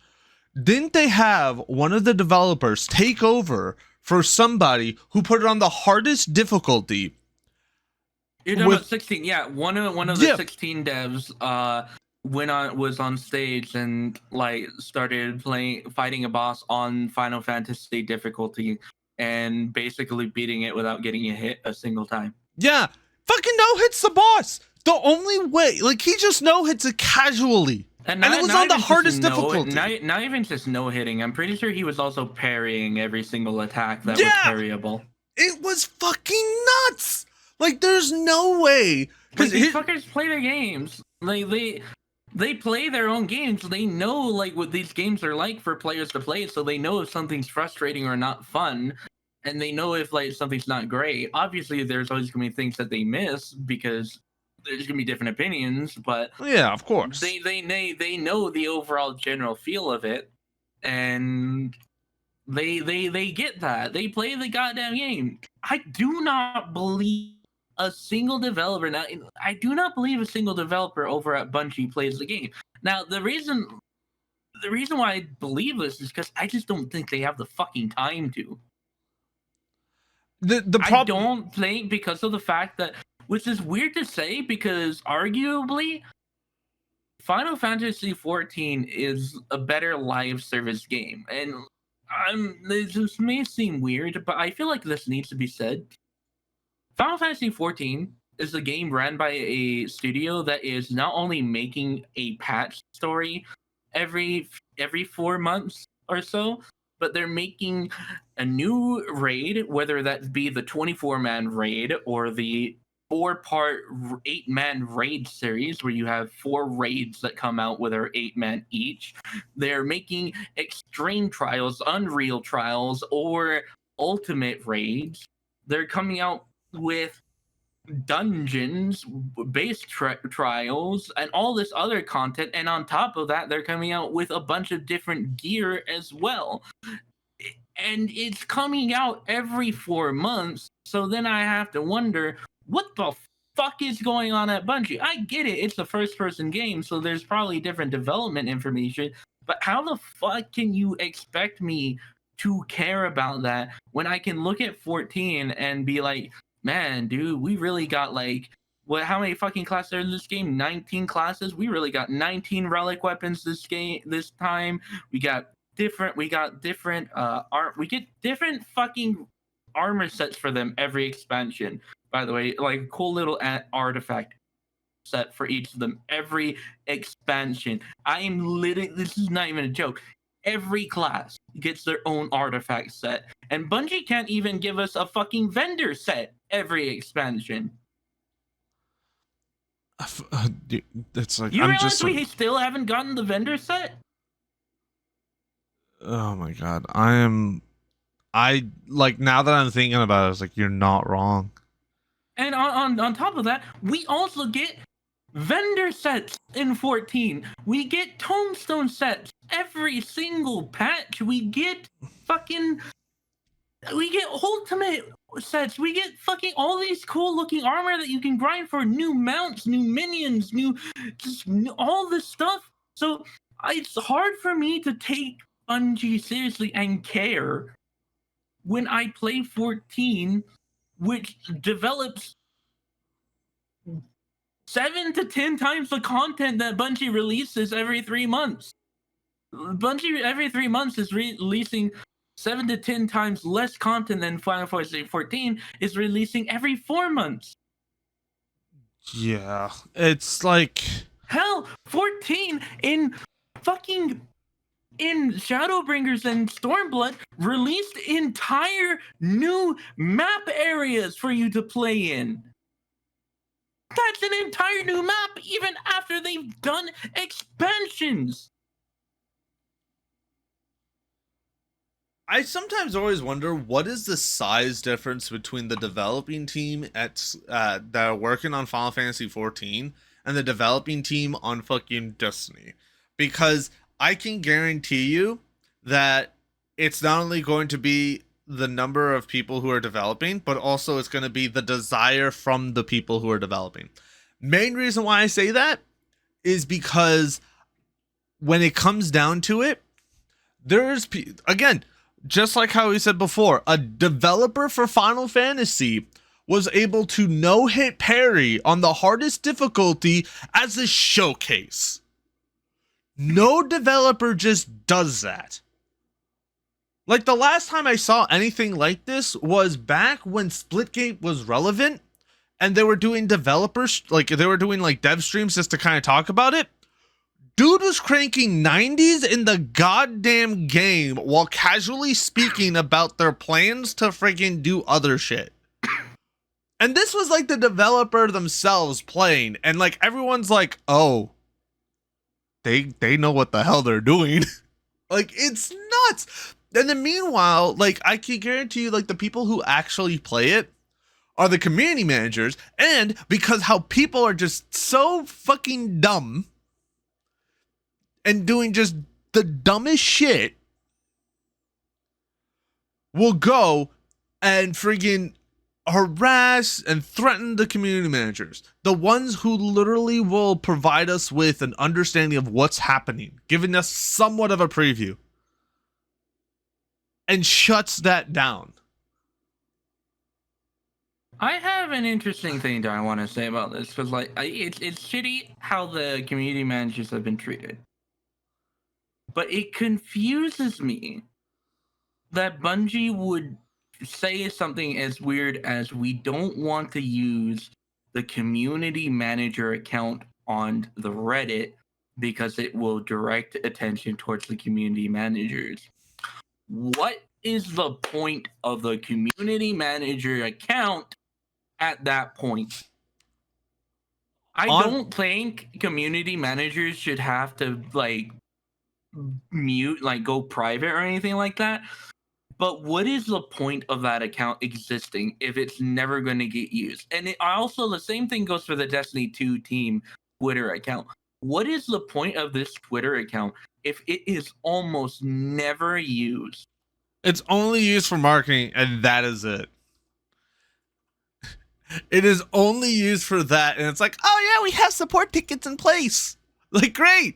didn't they have one of the developers take over for somebody who put it on the hardest difficulty? You're talking about 16, yeah. One of the 16 devs was on stage and like started fighting a boss on Final Fantasy difficulty and basically beating it without getting a hit a single time. Yeah, fucking no hits the boss. The only way, like, he just no hits it casually, and it was on the hardest difficulty. Not even just no hitting. I'm pretty sure he was also parrying every single attack that was parryable. It was fucking nuts. Like, there's no way, because these fuckers play their games. Like they play their own games. They know like what these games are like for players to play, so they know if something's frustrating or not fun, and they know if like something's not great. Obviously, there's always gonna be things that they miss because there's gonna be different opinions, but Yeah, of course. they know the overall general feel of it, and they get that. They play the goddamn game. I do not believe a single developer now. I do not believe a single developer over at Bungie plays the game. Now, the reason why I believe this is because I just don't think they have the fucking time to. The I problem. don't think because of the fact that, which is weird to say, because arguably Final Fantasy XIV is a better live service game, and this may seem weird, but I feel like this needs to be said. Final Fantasy XIV is a game ran by a studio that is not only making a patch story every 4 months or so, but they're making a new raid, whether that be the 24-man raid or the 4-part 8-man raid series where you have 4 raids that come out with our 8-man each. They're making extreme trials, unreal trials, or ultimate raids. They're coming out with dungeons, base trials, and all this other content. And on top of that, they're coming out with a bunch of different gear as well. And it's coming out every 4 months. So then I have to wonder, what the fuck is going on at Bungie? I get it. It's a first-person game, so there's probably different development information. But how the fuck can you expect me to care about that when I can look at 14 and be like, man, dude, we really got like, what? How many fucking classes are in this game? 19 classes. We really got 19 relic weapons this time. We get different we get different fucking armor sets for them every expansion. By the way, like a cool little artifact set for each of them every expansion. I am literally, this is not even a joke. Every class gets their own artifact set, and Bungie can't even give us a fucking vendor set every expansion. That's like, You I'm realize just. we still haven't gotten the vendor set? Oh my god, I like, now that I'm thinking about it, I was like, you're not wrong. And on top of that, we also get vendor sets in 14. We get tombstone sets every single patch. We get ultimate sets. We get fucking all these cool looking armor that you can grind for, new mounts, new minions, all this stuff. So it's hard for me to take Bungie seriously and care when I play 14, which develops 7 to 10 times the content that Bungie releases every 3 months. Bungie every 3 months is releasing 7 to 10 times less content than Final Fantasy 14 is releasing every 4 months. Yeah, it's like, hell, 14 in Shadowbringers and Stormblood released entire new map areas for you to play in. That's an entire new map, even after they've done expansions. I sometimes always wonder, what is the size difference between the developing team at that are working on Final Fantasy 14 and the developing team on fucking Destiny? Because I can guarantee you that it's not only going to be the number of people who are developing, but also it's going to be the desire from the people who are developing. Main reason why I say that is because when it comes down to it, there's, again, just like how we said before, a developer for Final Fantasy was able to no-hit parry on the hardest difficulty as a showcase. No developer just does that. Like, the last time I saw anything like this was back when Splitgate was relevant and they were doing developers, like they were doing like dev streams just to kind of talk about it. Dude was cranking 90s in the goddamn game while casually speaking about their plans to freaking do other shit. And this was like the developer themselves playing, and like everyone's like, oh, they know what the hell they're doing. Like, it's nuts. And then meanwhile, like, I can guarantee you, like, the people who actually play it are the community managers, and because how people are just so fucking dumb and doing just the dumbest shit, will go and friggin' harass and threaten the community managers, the ones who literally will provide us with an understanding of what's happening, giving us somewhat of a preview, and shuts that down. I have an interesting thing that I want to say about this, because like it's shitty how the community managers have been treated, but it confuses me that Bungie would say something as weird as, we don't want to use the community manager account on the Reddit because it will direct attention towards the community managers. What is the point of the community manager account at that point? I don't think community managers should have to like mute, like go private or anything like that. But what is the point of that account existing if it's never going to get used? And also, the same thing goes for the Destiny 2 team Twitter account. What is the point of this Twitter account if it is almost never used? It's only used for marketing, and that is it. It is only used for that, and it's like, oh yeah, we have support tickets in place. Like, great.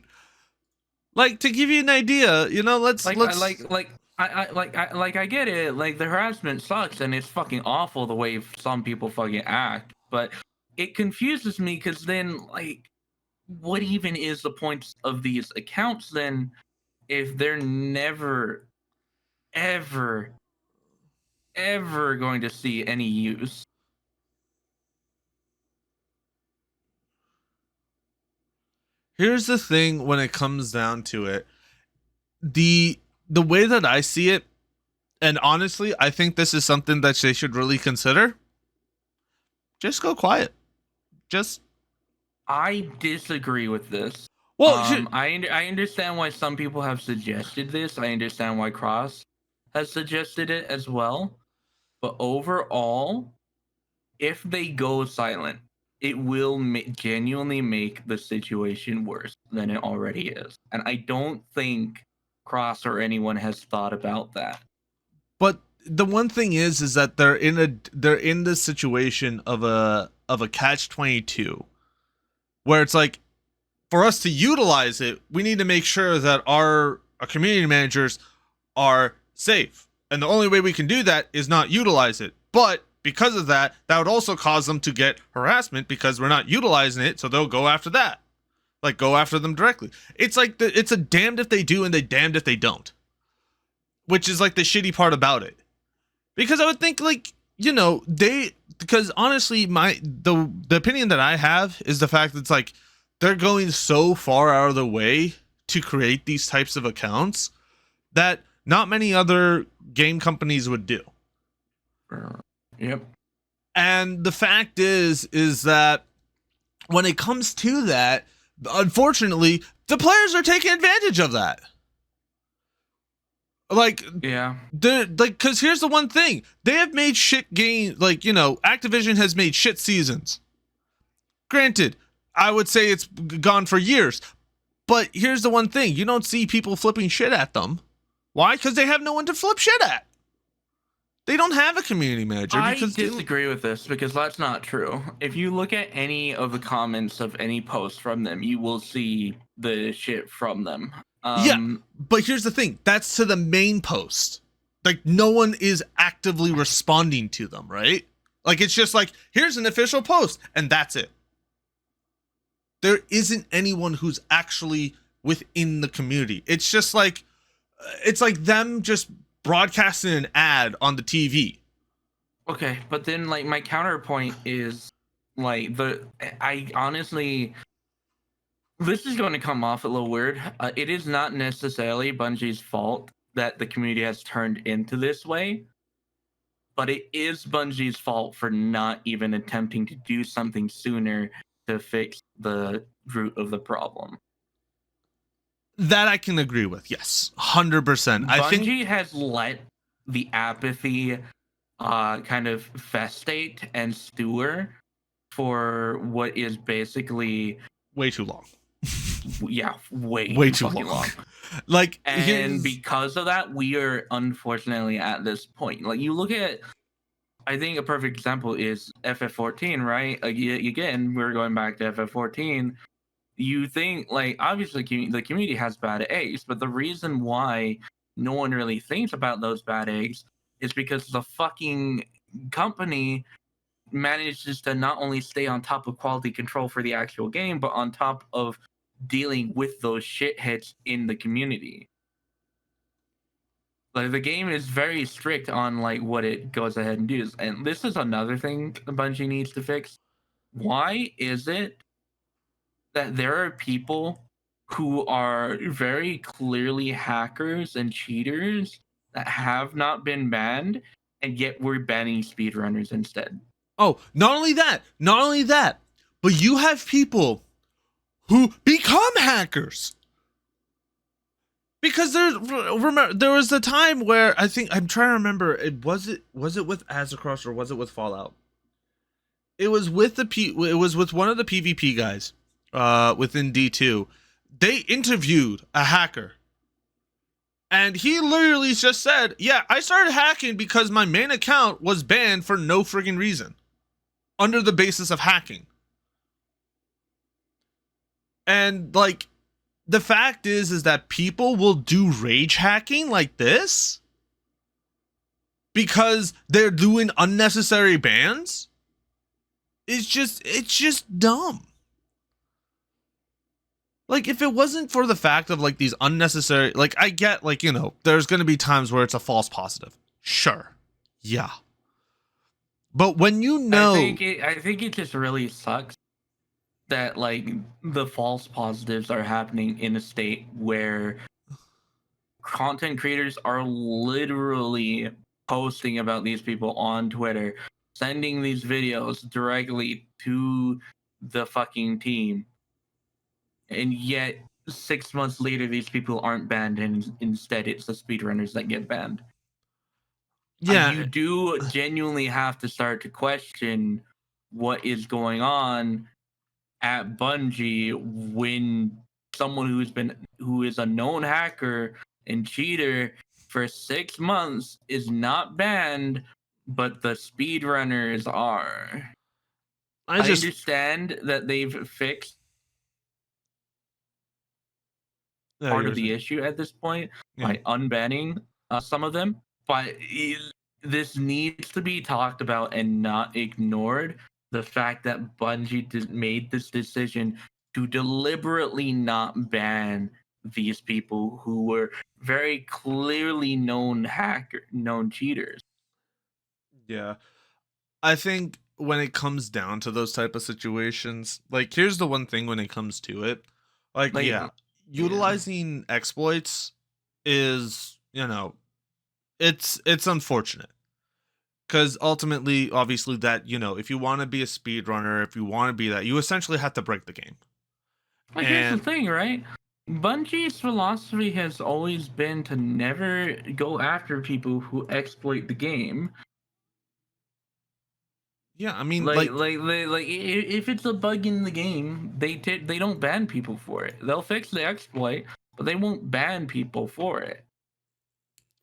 Like, to give you an idea, you know, let's I get it. Like, the harassment sucks and it's fucking awful the way some people fucking act. But it confuses me because then, like, what even is the point of these accounts then if they're never, ever, ever going to see any use? Here's the thing when it comes down to it. The way that I see it, and honestly, I think this is something that they should really consider. Just go quiet. I disagree with this. Well, I understand why some people have suggested this. I understand why Cross has suggested it as well. But overall, if they go silent, it will genuinely make the situation worse than it already is. And I don't think Cross or anyone has thought about that. But the one thing is that they're in the situation of a catch-22, where it's like, for us to utilize it, we need to make sure that our community managers are safe. And the only way we can do that is not utilize it. But because of that, that would also cause them to get harassment because we're not utilizing it, so they'll go after that. Like, go after them directly. It's like it's a damned if they do and they damned if they don't. Which is like the shitty part about it. Because I would think, like, you know, because honestly, the opinion that I have is the fact that it's like they're going so far out of the way to create these types of accounts that not many other game companies would do. Yep. And the fact is that when it comes to that, unfortunately, the players are taking advantage of that. Like, yeah, because here's the one thing: they have made shit games. Like, you know, Activision has made shit seasons. Granted, I would say it's gone for years, but here's the one thing: you don't see people flipping shit at them. Why? Because they have no one to flip shit at. They don't have a community manager. I disagree with this because that's not true. If you look at any of the comments of any post from them, you will see the shit from them. Yeah, but here's the thing. That's to the main post. Like, no one is actively responding to them, right? Like, it's just like, here's an official post, and that's it. There isn't anyone who's actually within the community. It's just like, it's like them just broadcasting an ad on the TV. Okay, but then, like, my counterpoint is, like, I honestly, this is going to come off a little weird. It is not necessarily Bungie's fault that the community has turned into this way, but it is Bungie's fault for not even attempting to do something sooner to fix the root of the problem. That I can agree with. Yes, 100%. I think Bungie has let the apathy kind of festate and stew for what is basically way too long. way Way too too fucking long. Like, And because of that, we are unfortunately at this point. Like, you look at, I think a perfect example is FF14, right? Again, we're going back to FF14. You think, like, obviously the community has bad eggs, but the reason why no one really thinks about those bad eggs is because the fucking company manages to not only stay on top of quality control for the actual game, but on top of dealing with those shitheads in the community. Like, the game is very strict on like what it goes ahead and does, and this is another thing Bungie needs to fix. Why is it that there are people who are very clearly hackers and cheaters that have not been banned, and yet we're banning speedrunners instead? oh, not only that, but you have people who become hackers. Because there was a time where I think I'm trying to remember, was it with Azzacross or was it with Fallout? It was with one of the PvP guys within D2. They interviewed a hacker. And he literally just said, "Yeah, I started hacking because my main account was banned for no friggin' reason, under the basis of hacking." And like, the fact is that people will do rage hacking like this because they're doing unnecessary bans. It's just dumb. Like, if it wasn't for the fact of like these unnecessary, like, I get, like, you know, there's going to be times where it's a false positive. Sure. Yeah. But when you know, I think it just really sucks that like the false positives are happening in a state where content creators are literally posting about these people on Twitter, sending these videos directly to the fucking team, and yet 6 months later these people aren't banned, and instead it's the speedrunners that get banned. yeah, You do genuinely have to start to question what is going on at Bungie when someone who is a known hacker and cheater for 6 months is not banned, but the speedrunners are. I understand that they've fixed part of the issue at this point by unbanning some of them, but this needs to be talked about and not ignored. The fact that Bungie made this decision to deliberately not ban these people who were very clearly known cheaters. Yeah. I think when it comes down to those type of situations, like, here's the one thing when it comes to it. Like, yeah, utilizing exploits is, you know, it's unfortunate. Because ultimately, obviously, that, you know, if you want to be a speedrunner, if you want to be that, you essentially have to break the game. But here's the thing, right? Bungie's philosophy has always been to never go after people who exploit the game. Yeah, I mean, like if it's a bug in the game, they don't ban people for it. They'll fix the exploit, but they won't ban people for it.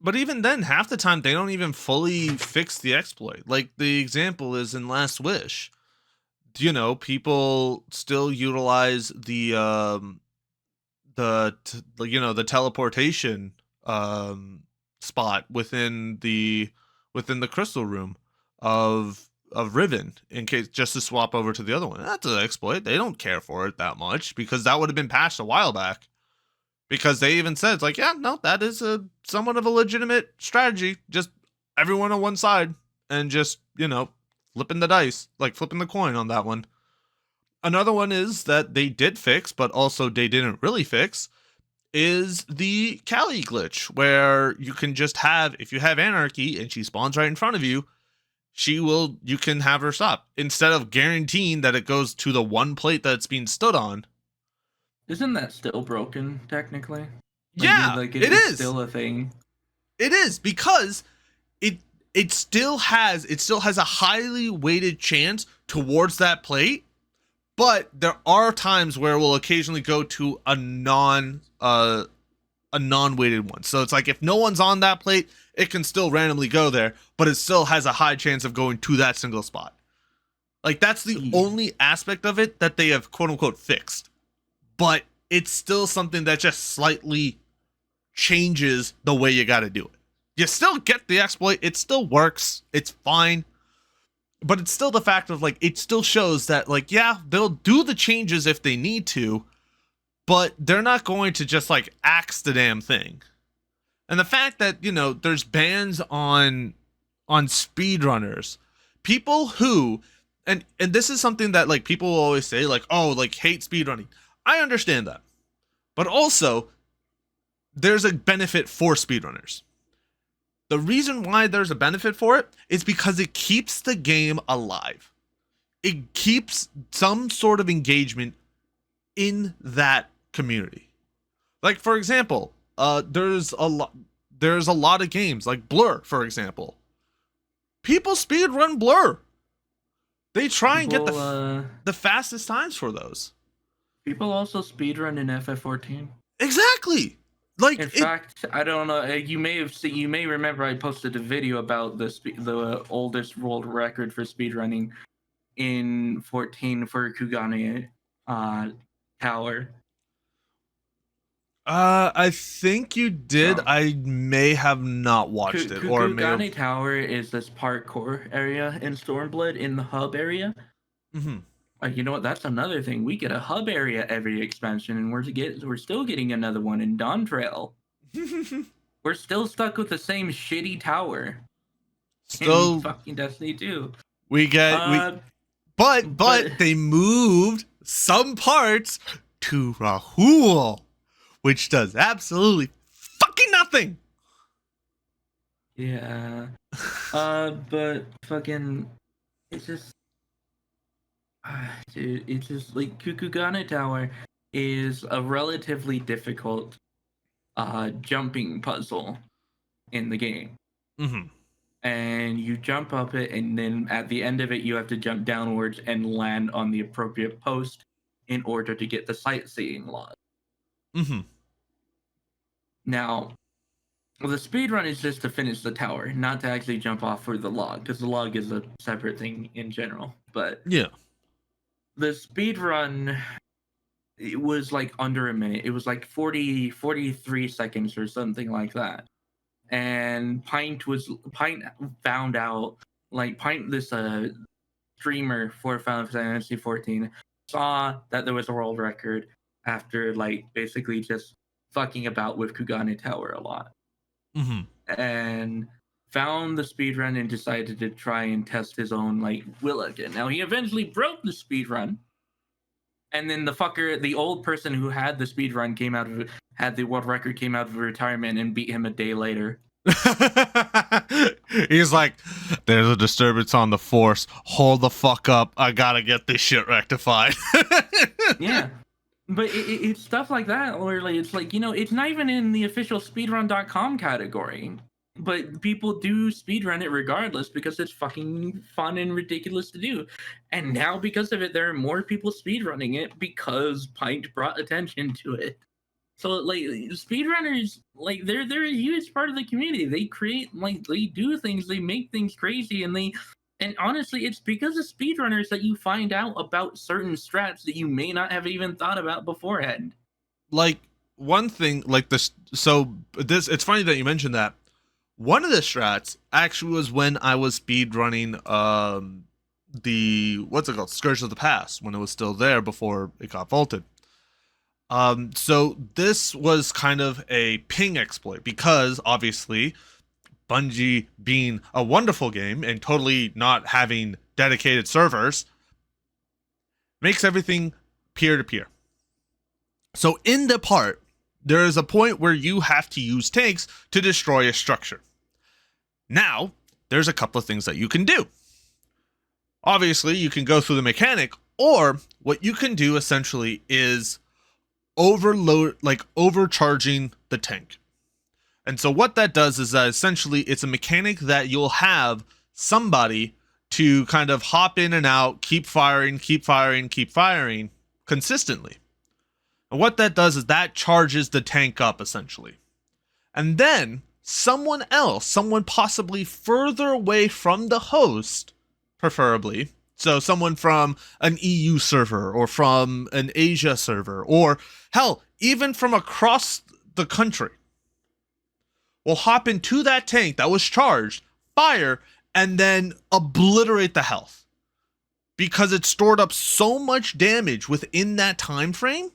But even then, half the time they don't even fully fix the exploit. Like, the example is in Last Wish. You know, people still utilize the teleportation spot within the crystal room of Riven, in case, just to swap over to the other one. That's an exploit. They don't care for it that much because that would have been patched a while back. Because they even said, it's like, yeah, no, that is a somewhat of a legitimate strategy. Just everyone on one side and just, you know, flipping the dice, like flipping the coin on that one. Another one is that they did fix, but also they didn't really fix, is the Callie glitch, where you can just have, if you have Anarchy and she spawns right in front of you, you can have her stop. Instead of guaranteeing that it goes to the one plate that it's being stood on, Isn't that still broken technically? Yeah, it it's is. still a thing. It is, because it still has a highly weighted chance towards that plate, but there are times where we'll occasionally go to a non-weighted one. So it's like if no one's on that plate, it can still randomly go there, but it still has a high chance of going to that single spot. Like, that's the only aspect of it that they have quote unquote fixed. But it's still something that just slightly changes the way you got to do it. You still get the exploit, it still works, it's fine. But it's still the fact of, like, it still shows that, like, yeah, they'll do the changes if they need to, but they're not going to just, like, axe the damn thing. And the fact that, you know, there's bans on speedrunners, people who, and this is something that, like, people will always say, like, oh, like, hate speedrunning. I understand that. But also, there's a benefit for speedrunners. The reason why there's a benefit for it is because it keeps the game alive. It keeps some sort of engagement in that community. Like, for example, there's a lot of games like Blur, for example. People speedrun Blur. They try and get the fastest times for those. People also speedrun in FF14. Exactly. Like, in fact, I don't know. You may remember I posted a video about the oldest world record for speedrunning in 14 for Kugane Tower. I think you did. I may have not watched it, or Kugane Tower is this parkour area in Stormblood in the hub area. Mm-hmm. You know what? That's another thing. We get a hub area every expansion, and we're still getting another one in Dawn Trail. We're still stuck with the same shitty tower. Still in fucking Destiny 2. But they moved some parts to Rahul, which does absolutely fucking nothing. Yeah. But fucking, it's just. Dude, it's just like Kukugane Tower is a relatively difficult jumping puzzle in the game. Mm-hmm. And you jump up it, and then at the end of it, you have to jump downwards and land on the appropriate post in order to get the sightseeing log. Mm-hmm. Now, the speedrun is just to finish the tower, not to actually jump off for the log, because the log is a separate thing in general. But yeah. The speed run, it was like under a minute. It was like 43 seconds or something like that. And Pint found out, like, this streamer for Final Fantasy 14 saw that there was a world record after, like, basically just fucking about with Kugane Tower a lot. Mm-hmm. And found the speedrun and decided to try and test his own, like, will again. Now, he eventually broke the speedrun, and then the old person who had the speedrun had the world record, came out of retirement and beat him a day later. He's like, there's a disturbance on the force. Hold the fuck up. I gotta get this shit rectified. Yeah. But it's stuff like that where, like, it's like, you know, it's not even in the official speedrun.com category. But people do speedrun it regardless because it's fucking fun and ridiculous to do. And now because of it, there are more people speedrunning it because Pint brought attention to it. So, like, speedrunners, like, they're a huge part of the community. They create, like, they do things, they make things crazy, and honestly, it's because of speedrunners that you find out about certain strats that you may not have even thought about beforehand. Like, one thing, like this, it's funny that you mentioned that. One of the strats actually was when I was speedrunning the, what's it called, Scourge of the Past, when it was still there before it got vaulted. So this was kind of a ping exploit because obviously Bungie being a wonderful game and totally not having dedicated servers makes everything peer-to-peer. So in the part, there is a point where you have to use tanks to destroy a structure. Now, there's a couple of things that you can do. Obviously, you can go through the mechanic, or what you can do essentially is overcharging the tank. And so what that does is that essentially it's a mechanic that you'll have somebody to kind of hop in and out, keep firing consistently. And what that does is that charges the tank up essentially. And then someone else, someone possibly further away from the host, preferably, so someone from an EU server or from an Asia server, or hell, even from across the country, will hop into that tank that was charged, fire, and then obliterate the health. Because it stored up so much damage within that time frame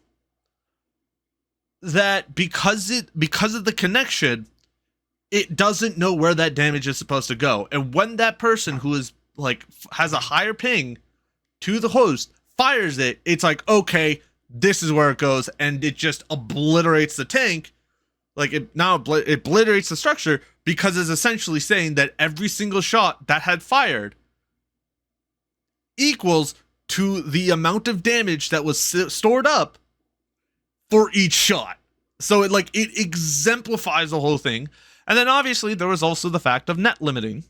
that because of the connection, it doesn't know where that damage is supposed to go. And when that person who is like has a higher ping to the host fires it, it's like, okay, this is where it goes, and it just obliterates the tank. Like it obliterates the structure, because it's essentially saying that every single shot that had fired equals to the amount of damage that was stored up for each shot. So it exemplifies the whole thing. And then obviously there was also the fact of net limiting,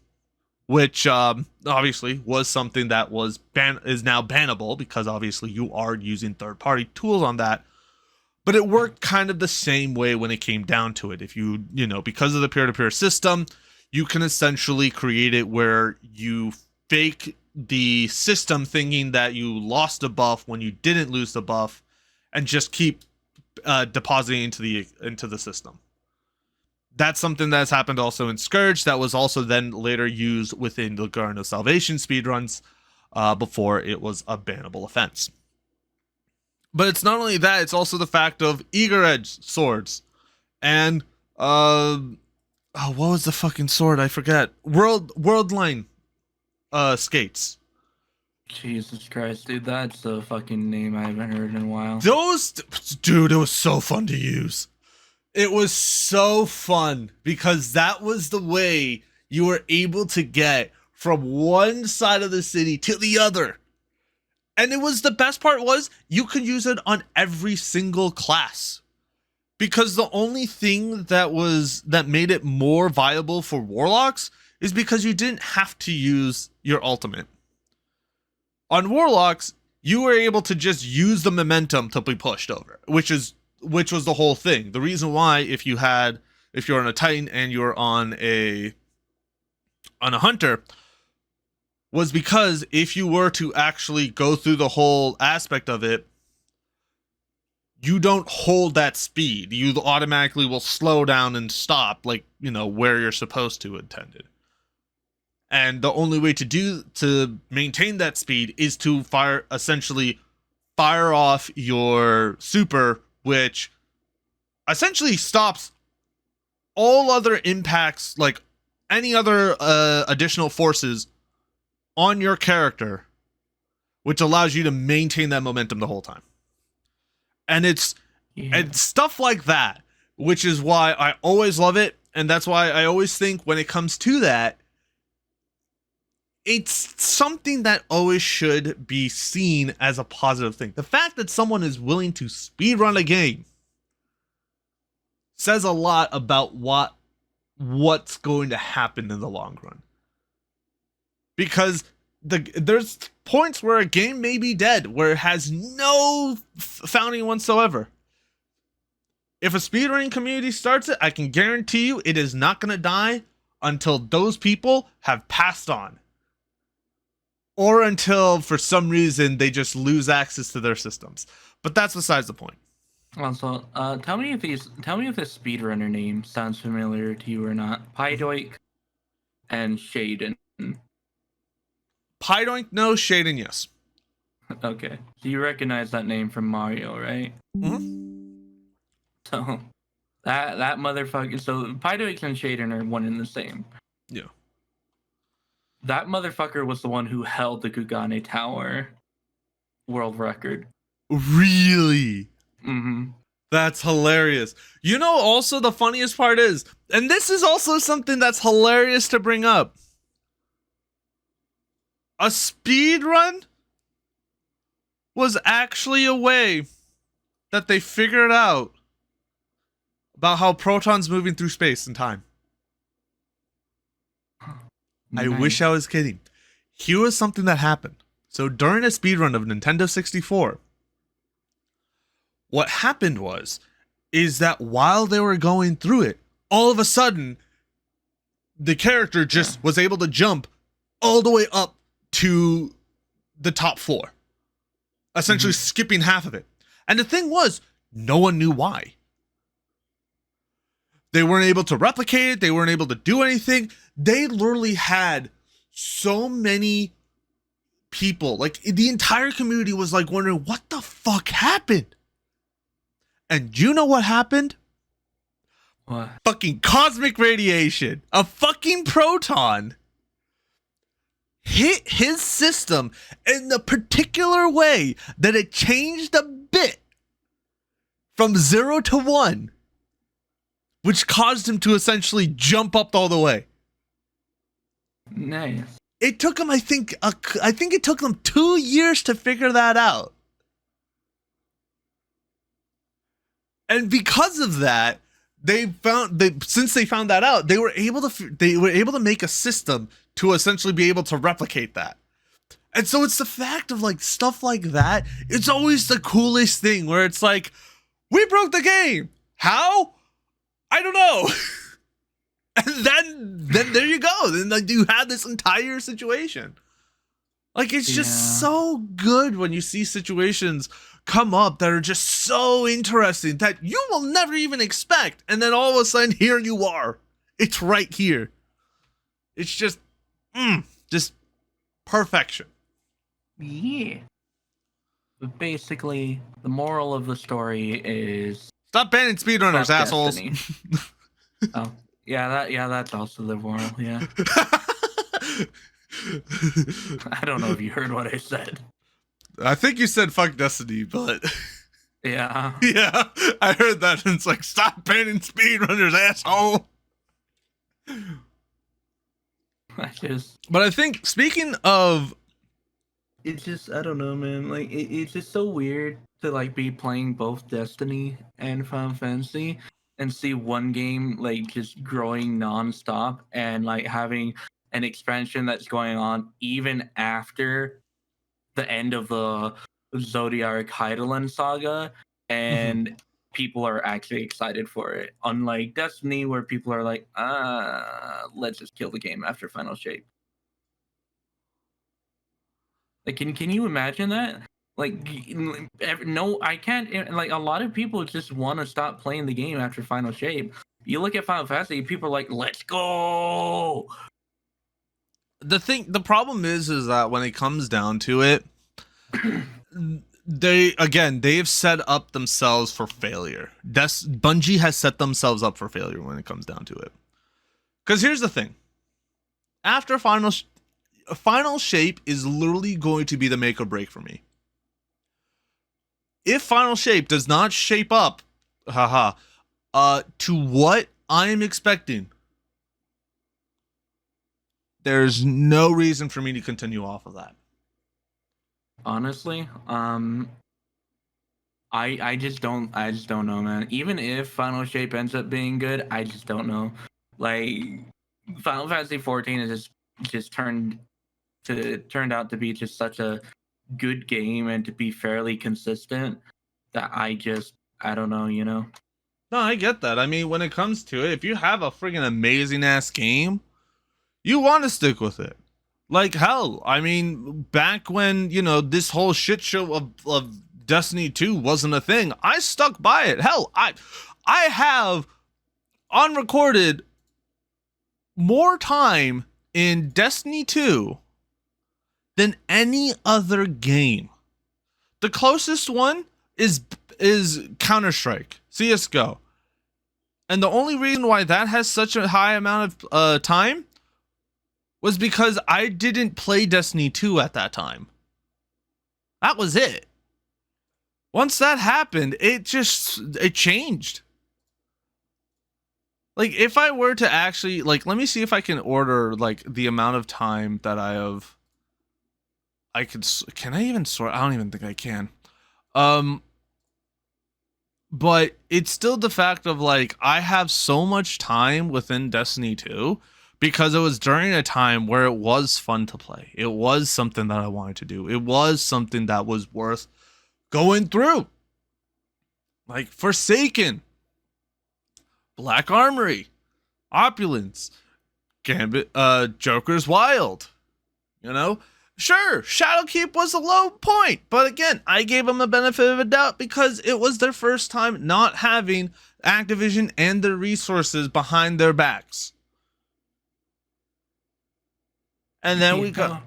which obviously was something that is now bannable, because obviously you are using third-party tools on that. But it worked kind of the same way when it came down to it. If you because of the peer-to-peer system, you can essentially create it where you fake the system thinking that you lost a buff when you didn't lose the buff, and just keep depositing into the system. That's something that's happened also in Scourge, that was also then later used within the Garden of Salvation speedruns before it was a bannable offense. But it's not only that, it's also the fact of eager edge swords and what was the fucking sword? I forget. Worldline skates. Jesus Christ, dude, that's a fucking name I haven't heard in a while. Dude, it was so fun to use. It was so fun because that was the way you were able to get from one side of the city to the other. And the best part was you could use it on every single class. Because the only thing that made it more viable for Warlocks is because you didn't have to use your ultimate. On Warlocks, you were able to just use the momentum to be pushed over, which was the whole thing. The reason why, if you're on a Titan and you're on a Hunter, was because if you were to actually go through the whole aspect of it, you don't hold that speed. You automatically will slow down and stop, where you're supposed to intended. And the only way to maintain that speed is to fire off your super, which essentially stops all other impacts, like any other additional forces on your character, which allows you to maintain that momentum the whole time. And it's stuff like that, which is why I always love it. And that's why I always think when it comes to that, it's something that always should be seen as a positive thing. The fact that someone is willing to speedrun a game says a lot about what's going to happen in the long run. Because there's points where a game may be dead, where it has no founding whatsoever. If a speedrunning community starts it, I can guarantee you it is not going to die until those people have passed on. Or until, for some reason, they just lose access to their systems. But that's besides the point. Also, tell me if this speedrunner name sounds familiar to you or not. Pydoik and Shaden. Pydoink, no. Shaden, yes. Okay. So you recognize that name from Mario, right? Mm-hmm. So, that motherfucker... So, Pydoik and Shaden are one and the same. Yeah. That motherfucker was the one who held the Gugane Tower world record. Really? Mm-hmm. That's hilarious. Also the funniest part is, and this is also something that's hilarious to bring up, a speed run was actually a way that they figured out about how protons moving through space and time. I wish I was kidding. Here was something that happened. So during a speedrun of Nintendo 64, what happened is that while they were going through it, all of a sudden, the character just was able to jump all the way up to the top floor, essentially skipping half of it. And the thing was, no one knew why. They weren't able to replicate it. They weren't able to do anything. They literally had so many people, like the entire community was like wondering what the fuck happened. And you know what happened? What? Fucking cosmic radiation. A fucking proton hit his system in the particular way that it changed a bit from 0 to 1, which caused him to essentially jump up all the way. Nice. It took him, I think it took them 2 years to figure that out. And because of that, since they found that out, they were able to make a system to essentially be able to replicate that. And so it's the fact of like stuff like that. It's always the coolest thing where it's like, we broke the game. How? I don't know. And then there you go. Then like you have this entire situation. Like it's just so good when you see situations come up that are just so interesting that you will never even expect. And then all of a sudden, here you are. It's right here. It's just perfection. Yeah. But basically, the moral of the story is stop banning speedrunners, assholes. Oh, yeah, that's also the moral, yeah. I don't know if you heard what I said. I think you said fuck Destiny, but yeah. Yeah, I heard that and it's like, stop banning speedrunners, asshole. But I think, speaking of, it's just, I don't know, man, like it's just so weird to like be playing both Destiny and Final Fantasy and see one game like just growing nonstop and like having an expansion that's going on even after the end of the Zodiac Heideland saga, and people are actually excited for it. Unlike Destiny, where people are like, let's just kill the game after Final Shape. Like, can you imagine that? Like, no, I can't. Like, a lot of people just want to stop playing the game after Final Shape. You look at Final Fantasy, people are like, let's go. The problem is that when it comes down to it, they've set up themselves for failure. Bungie has set themselves up for failure when it comes down to it. Because here's the thing: after Final Shape is literally going to be the make or break for me. If Final Shape does not shape up, to what I am expecting, there's no reason for me to continue off of that. Honestly, I just don't know, man. Even if Final Shape ends up being good, I just don't know. Like, Final Fantasy 14 is just turned out to be just such a good game and to be fairly consistent that I don't know, you know. No, I get that. I mean, when it comes to it, if you have a friggin' amazing ass game, you want to stick with it. Like, hell, I mean, back when, this whole shit show of Destiny 2 wasn't a thing, I stuck by it. Hell, I have, unrecorded, more time in Destiny 2 than any other game. The closest one is Counter-Strike, CSGO. And the only reason why that has such a high amount of time was because I didn't play Destiny 2 at that time. That was it. Once that happened, it changed. Like, if I were to actually, like, let me see if I can order, like, the amount of time that can I even sort? I don't even think I can. But it's still the fact of like, I have so much time within Destiny 2 because it was during a time where it was fun to play. It was something that I wanted to do. It was something that was worth going through. Like Forsaken, Black Armory, Opulence, Gambit, Joker's Wild. You know, sure, Shadowkeep was a low point, but again, I gave them the benefit of a doubt because it was their first time not having Activision and their resources behind their backs. And then we got.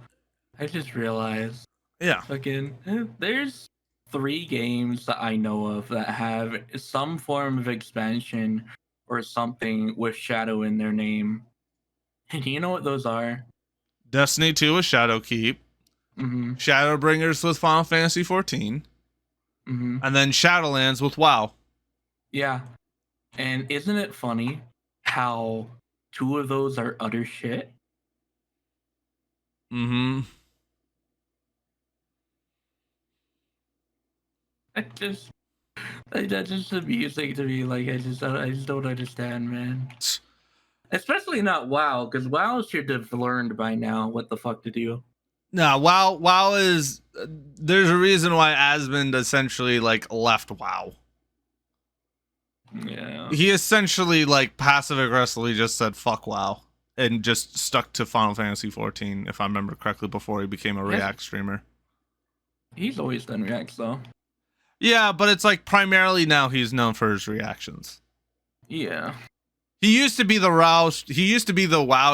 I just realized. Yeah. Fucking. There's 3 games that I know of that have some form of expansion or something with Shadow in their name. And do you know what those are? Destiny 2 with Shadowkeep. Mm-hmm. Shadowbringers with Final Fantasy 14. Mm-hmm. And then Shadowlands with WoW. Yeah. And isn't it funny how 2 of those are utter shit? Mm-hmm. That's just amusing to me. Like I just don't understand, man. Especially not WoW, because WoW should have learned by now what the fuck to do. No, WoW is. There's a reason why Asmund essentially like left WoW. Yeah. He essentially like passive aggressively just said fuck WoW and just stuck to Final Fantasy 14, if I remember correctly, before he became a React streamer. He's always done Reacts though. Yeah, but it's like primarily now he's known for his reactions. Yeah. He used to be the WoW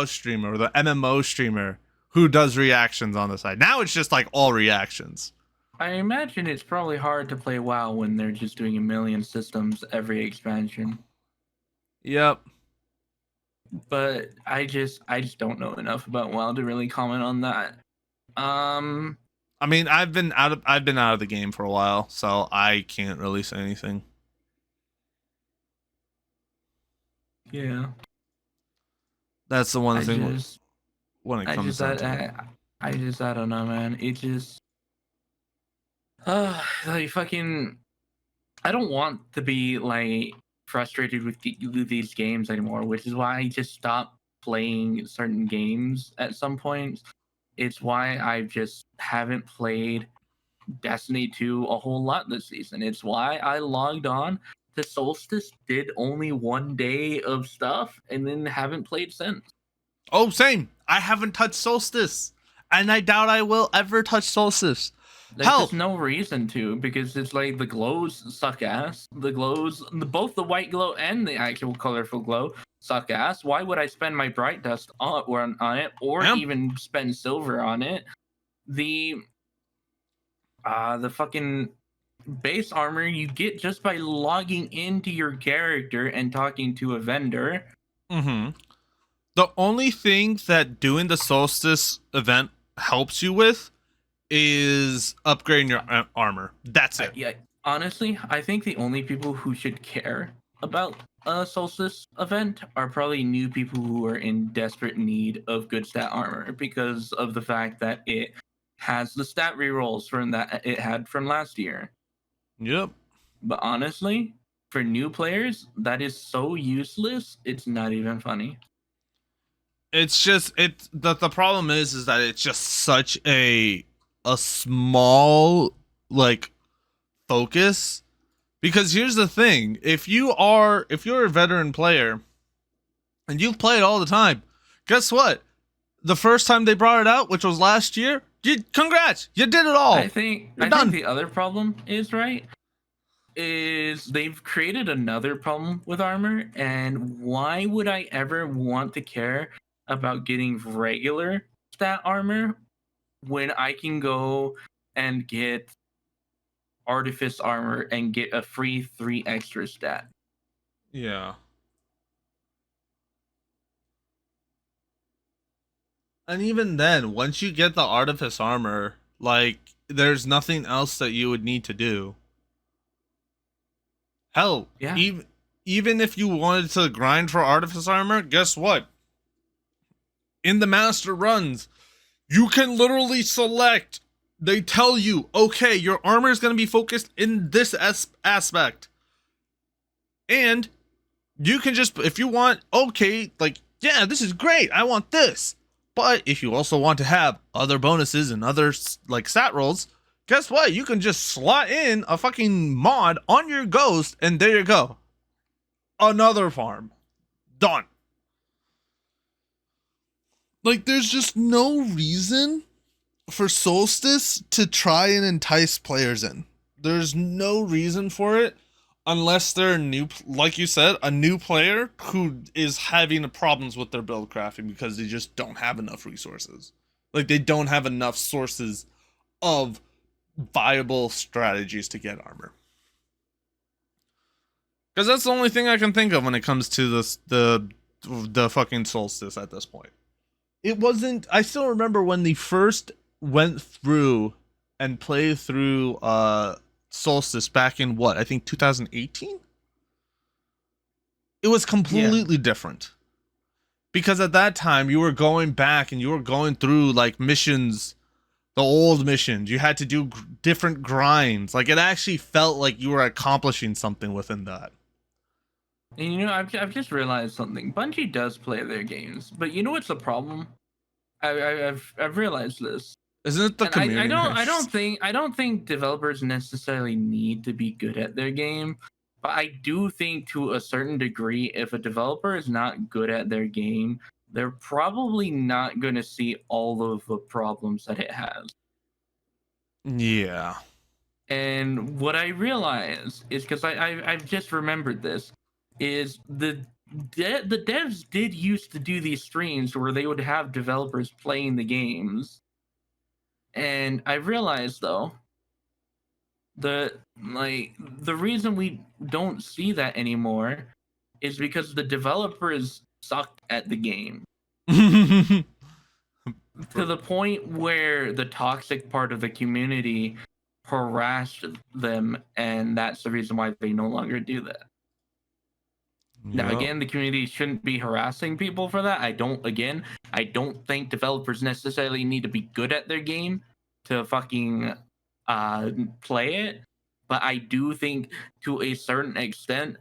streamer, or the MMO streamer who does reactions on the side. Now it's just like all reactions. I imagine it's probably hard to play WoW when they're just doing a million systems every expansion. Yep. But I just don't know enough about WoW to really comment on that. I mean, I've been out of the game for a while, so I can't really say anything. Yeah. That's the one thing when it comes down to it. I don't know, man. It just like fucking I don't want to be like frustrated with these games anymore, which is why I just stopped playing certain games at some points. It's why I just haven't played Destiny 2 a whole lot this season. It's why I logged on to Solstice, did only 1 day of stuff, and then haven't played since. Oh, same. I haven't touched Solstice, and I doubt I will ever touch Solstice. There's just no reason to, because it's like the glows suck ass. The glows, both the white glow and the actual colorful glow suck ass. Why would I spend my bright dust on it, or even spend silver on it? The fucking base armor you get just by logging into your character and talking to a vendor. Mm-hmm. The only thing that doing the Solstice event helps you with is upgrading your armor. That's it. Yeah, honestly, I think the only people who should care about a Solstice event are probably new people who are in desperate need of good stat armor because of the fact that it has the stat rerolls from that it had from last year. Yep. But honestly, for new players, that is so useless, it's not even funny. It's just the problem is that it's just such a small like focus, because here's the thing, if you're a veteran player and you've played all the time, guess what? The first time they brought it out, which was last year, congrats, you did it all. I think the other problem is they've created another problem with armor, and why would I ever want to care about getting regular stat armor when I can go and get artifice armor and get a free 3 extra stat? Yeah. And even then, once you get the artifice armor, like, there's nothing else that you would need to do. Hell, yeah. even if you wanted to grind for artifice armor, guess what? In the master runs, you can literally select. They tell you, okay, your armor is going to be focused in this aspect. And you can just, if you want, okay, like, yeah, this is great, I want this. But if you also want to have other bonuses and other like stat rolls, guess what? You can just slot in a fucking mod on your ghost, and there you go. Another farm. Done. Like, there's just no reason for Solstice to try and entice players in. There's no reason for it unless they're new, like you said, a new player who is having problems with their build crafting because they just don't have enough resources. Like, they don't have enough sources of viable strategies to get armor. Because that's the only thing I can think of when it comes to this, the fucking Solstice at this point. It wasn't, I still remember when they first went through and played through Solstice back in what, I think 2018? It was completely different. Because at that time you were going back and you were going through like missions, the old missions. You had to do different grinds. Like, it actually felt like you were accomplishing something within that. And you know, I've just realized something. Bungie does play their games, but you know what's the problem? I've realized this. Isn't it the And community? I don't think developers necessarily need to be good at their game, but I do think to a certain degree, if a developer is not good at their game, they're probably not going to see all of the problems that it has. Yeah. And what I realized is, because I've just remembered this, is the devs did used to do these streams where they would have developers playing the games. And I realized though, the reason we don't see that anymore is because the developers sucked at the game. To the point where the toxic part of the community harassed them, and that's the reason why they no longer do that. Now, again, the community shouldn't be harassing people for that. I don't think developers necessarily need to be good at their game to fucking play it. But I do think to a certain extent,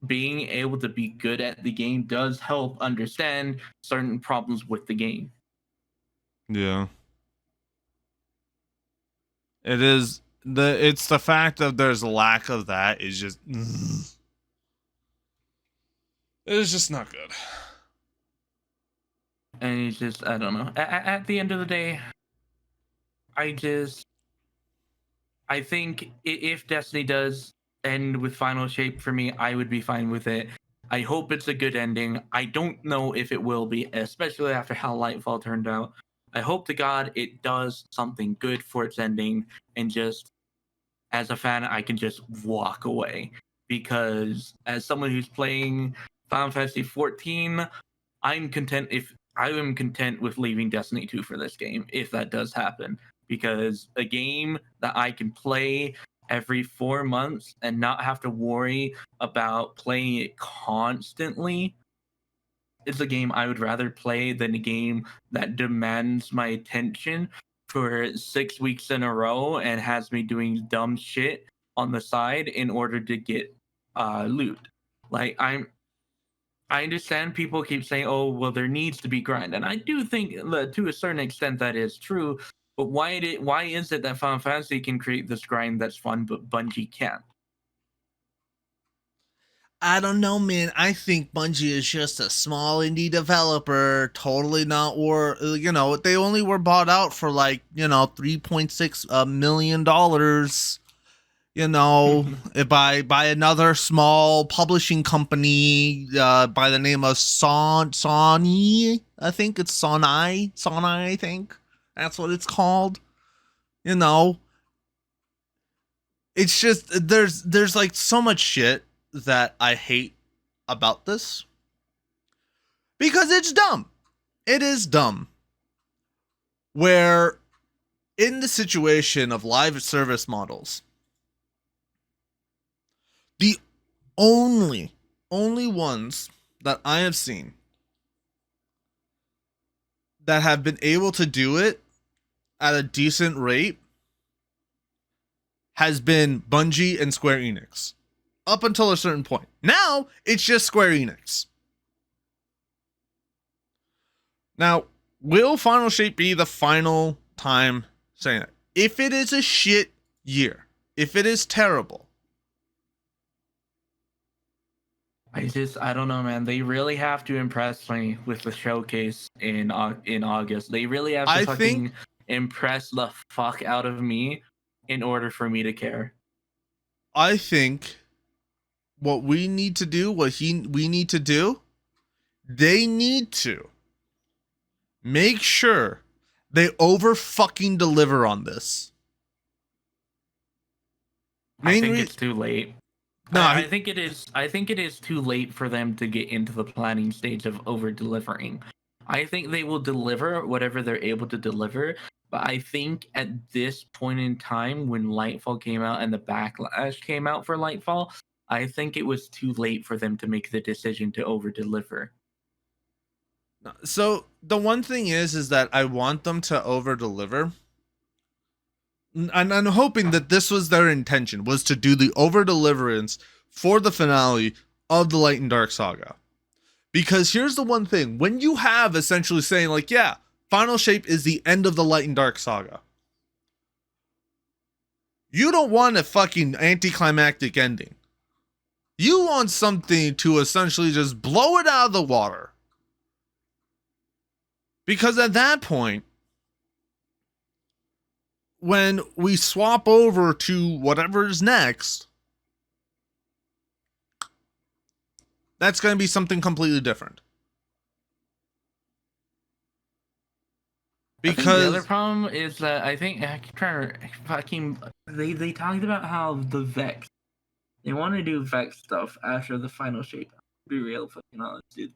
being able to be good at the game does help understand certain problems with the game. Yeah. It's the fact that there's a lack of that is just, it's just not good. And it's just, I don't know. At the end of the day, I think if Destiny does end with Final Shape for me, I would be fine with it. I hope it's a good ending. I don't know if it will be, especially after how Lightfall turned out. I hope to God it does something good for its ending, and just as a fan, I can just walk away. Because as someone who's playing Final Fantasy 14, I am content with leaving Destiny 2 for this game, if that does happen. Because a game that I can play every 4 months and not have to worry about playing it constantly is a game I would rather play than a game that demands my attention for 6 weeks in a row and has me doing dumb shit on the side in order to get loot. Like, I understand people keep saying, "Oh, well, there needs to be grind," and I do think that to a certain extent that is true. But why is it that Final Fantasy can create this grind that's fun, but Bungie can't? I don't know, man. I think Bungie is just a small indie developer, totally not they only were bought out for like, $3.6 million, by another small publishing company by the name of Sony. I think it's Sonai, I think. That's what it's called. It's just there's like so much shit that I hate about this because it's dumb. It is dumb. Where in the situation of live service models, the only ones that I have seen that have been able to do it at a decent rate has been Bungie and Square Enix. up until a certain point. Now it's just Square Enix. Now, will Final Shape be the final time saying that? If it is a shit year, if it is terrible, I don't know, man. They really have to impress me with the showcase in August. They really have to I fucking think impress the fuck out of me in order for me to care. I think what we need to do, we need to do, they need to make sure they over fucking deliver on this. I think it's too late. No, I think it is. I think it is too late for them to get into the planning stage of over delivering. I think they will deliver whatever they're able to deliver, but I think at this point in time, when Lightfall came out and the backlash came out for Lightfall, I think it was too late for them to make the decision to over deliver. So the one thing is that I want them to over deliver. And I'm hoping that this was their intention, was to do the over deliverance for the finale of the Light and Dark saga. Because here's the one thing, when you have essentially saying like, yeah, Final Shape is the end of the Light and Dark saga, you don't want a fucking anticlimactic ending. You want something to essentially just blow it out of the water. Because at that point, when we swap over to whatever's next, that's going to be something completely different. Because the other problem is that I think I keep trying to fucking they talked about how the Vex, they want to do Vex stuff after the Final Shape. Be real fucking honest, dude.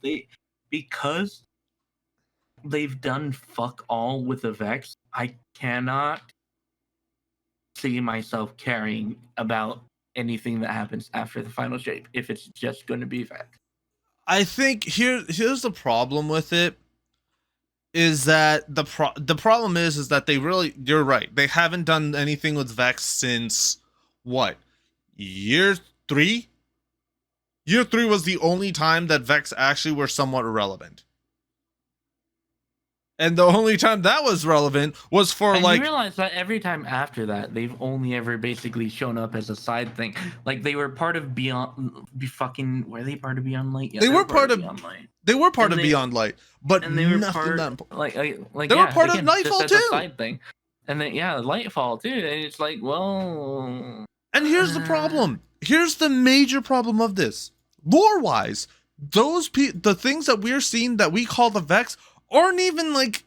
Because they've done fuck all with the Vex, I cannot see myself caring about anything that happens after the Final Shape if it's just going to be Vex. I think here's the problem with it, is that the problem is that they really, you're right, they haven't done anything with Vex since what, year 3? Year 3 was the only time that Vex actually were somewhat relevant. And the only time that was relevant was for and like. You realize that every time after that, they've only ever basically shown up as a side thing. Like they were part of were they part of Beyond Light? Yeah, they were part of Beyond Light. They were part of Beyond Light, but and they were nothing part, they were part of Nightfall just too. As a side thing. And then Lightfall too. And it's like, well. And here's the problem. Here's the major problem of this. Lore-wise, the things that we're seeing that we call the Vex aren't even like.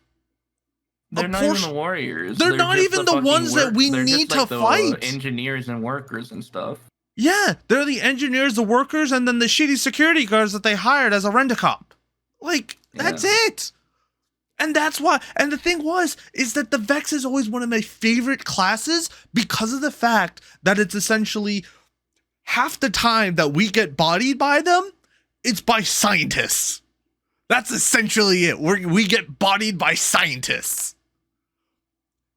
They're not even the warriors. They're not even the ones that we need to fight. Engineers and workers and stuff. Yeah, they're the engineers, the workers, and then the shitty security guards that they hired as a rent-a-cop. Like, that's it. And that's why. And the thing is that the Vex is always one of my favorite classes because of the fact that it's essentially half the time that we get bodied by them, it's by scientists. That's essentially it. We get bodied by scientists.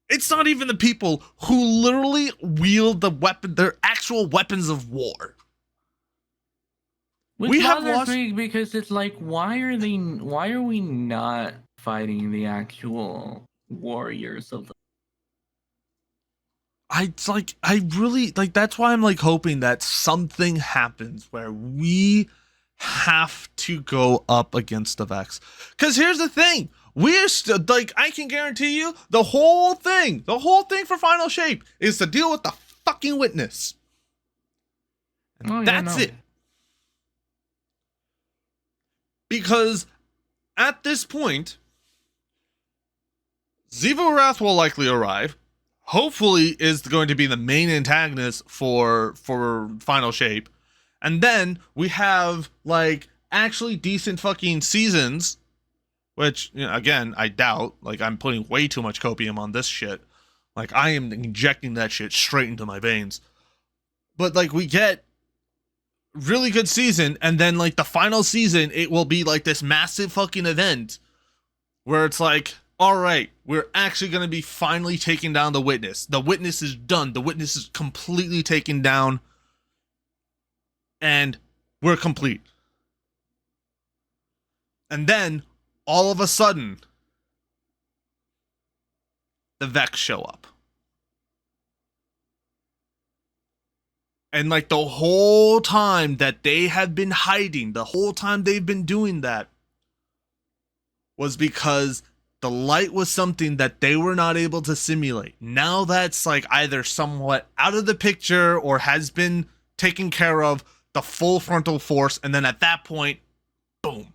It's not even the people who literally wield the weapon, their actual weapons of war. Which bothers me because it's like, why are we not fighting the actual warriors of the... That's why I'm like hoping that something happens where we have to go up against the Vex. Because here's the thing. We're still, like, I can guarantee you the whole thing for Final Shape is to deal with the fucking witness. And that's it. Because at this point, Xivu Wrath will likely arrive. Hopefully is going to be the main antagonist for Final Shape. And then we have like actually decent fucking seasons, which, you know, again, I doubt. Like, I'm putting way too much copium on this shit. Like, I am injecting that shit straight into my veins. But like, we get really good season, and then like the final season, it will be like this massive fucking event where it's like, all right, we're actually going to be finally taking down the witness. The witness is done. The witness is completely taken down. and we're complete. And then, all of a sudden, the Vex show up. And like the whole time that they have been hiding, the whole time they've been doing that, was because the light was something that they were not able to simulate. Now that's like either somewhat out of the picture or has been taken care of, the full frontal force, and then at that point, boom.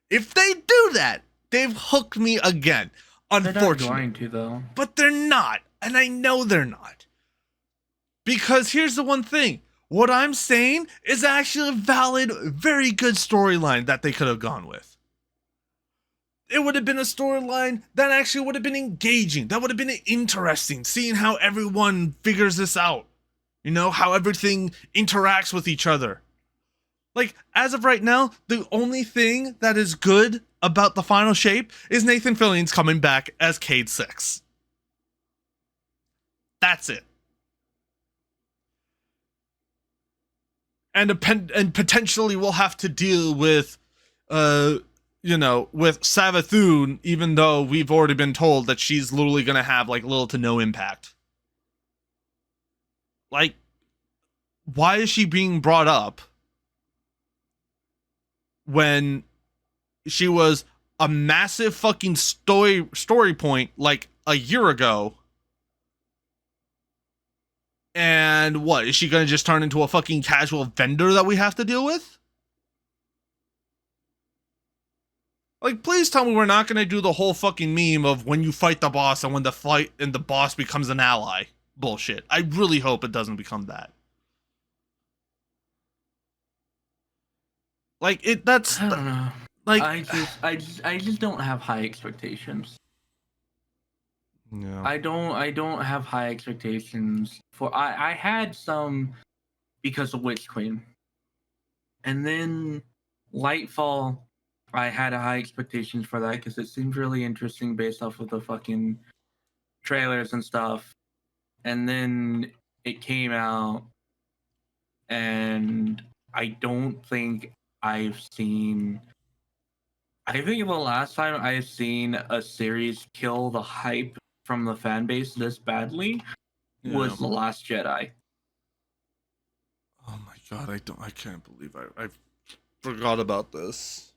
If they do that, they've hooked me again. Unfortunately. They're not going to, though. But they're not. And I know they're not. Because here's the one thing. What I'm saying is actually a valid, very good storyline that they could have gone with. It would have been a storyline that actually would have been engaging. That would have been interesting, seeing how everyone figures this out. You know, how everything interacts with each other. Like, as of right now, the only thing that is good about the final shape is Nathan Fillion's coming back as Cade 6. That's it. And potentially we'll have to deal with, with Savathun, even though we've already been told that she's literally going to have, like, little to no impact. Like, why is she being brought up when she was a massive fucking story point, like, a year ago? And what, is she gonna just turn into a fucking casual vendor that we have to deal with? Like, please tell me we're not gonna do the whole fucking meme of when you fight the boss and when the fight and the boss becomes an ally bullshit. I really hope it doesn't become that. Like, that's... I don't know. Like, I just don't have high expectations. Yeah. I don't have high expectations for. I had some because of Witch Queen, and then Lightfall. I had high expectations for that because it seemed really interesting based off of the fucking trailers and stuff. And then it came out, and I don't think I've seen. I think the last time I've seen a series kill the hype from the fan base this badly was The Last Jedi. Oh my god, I can't believe I forgot about this.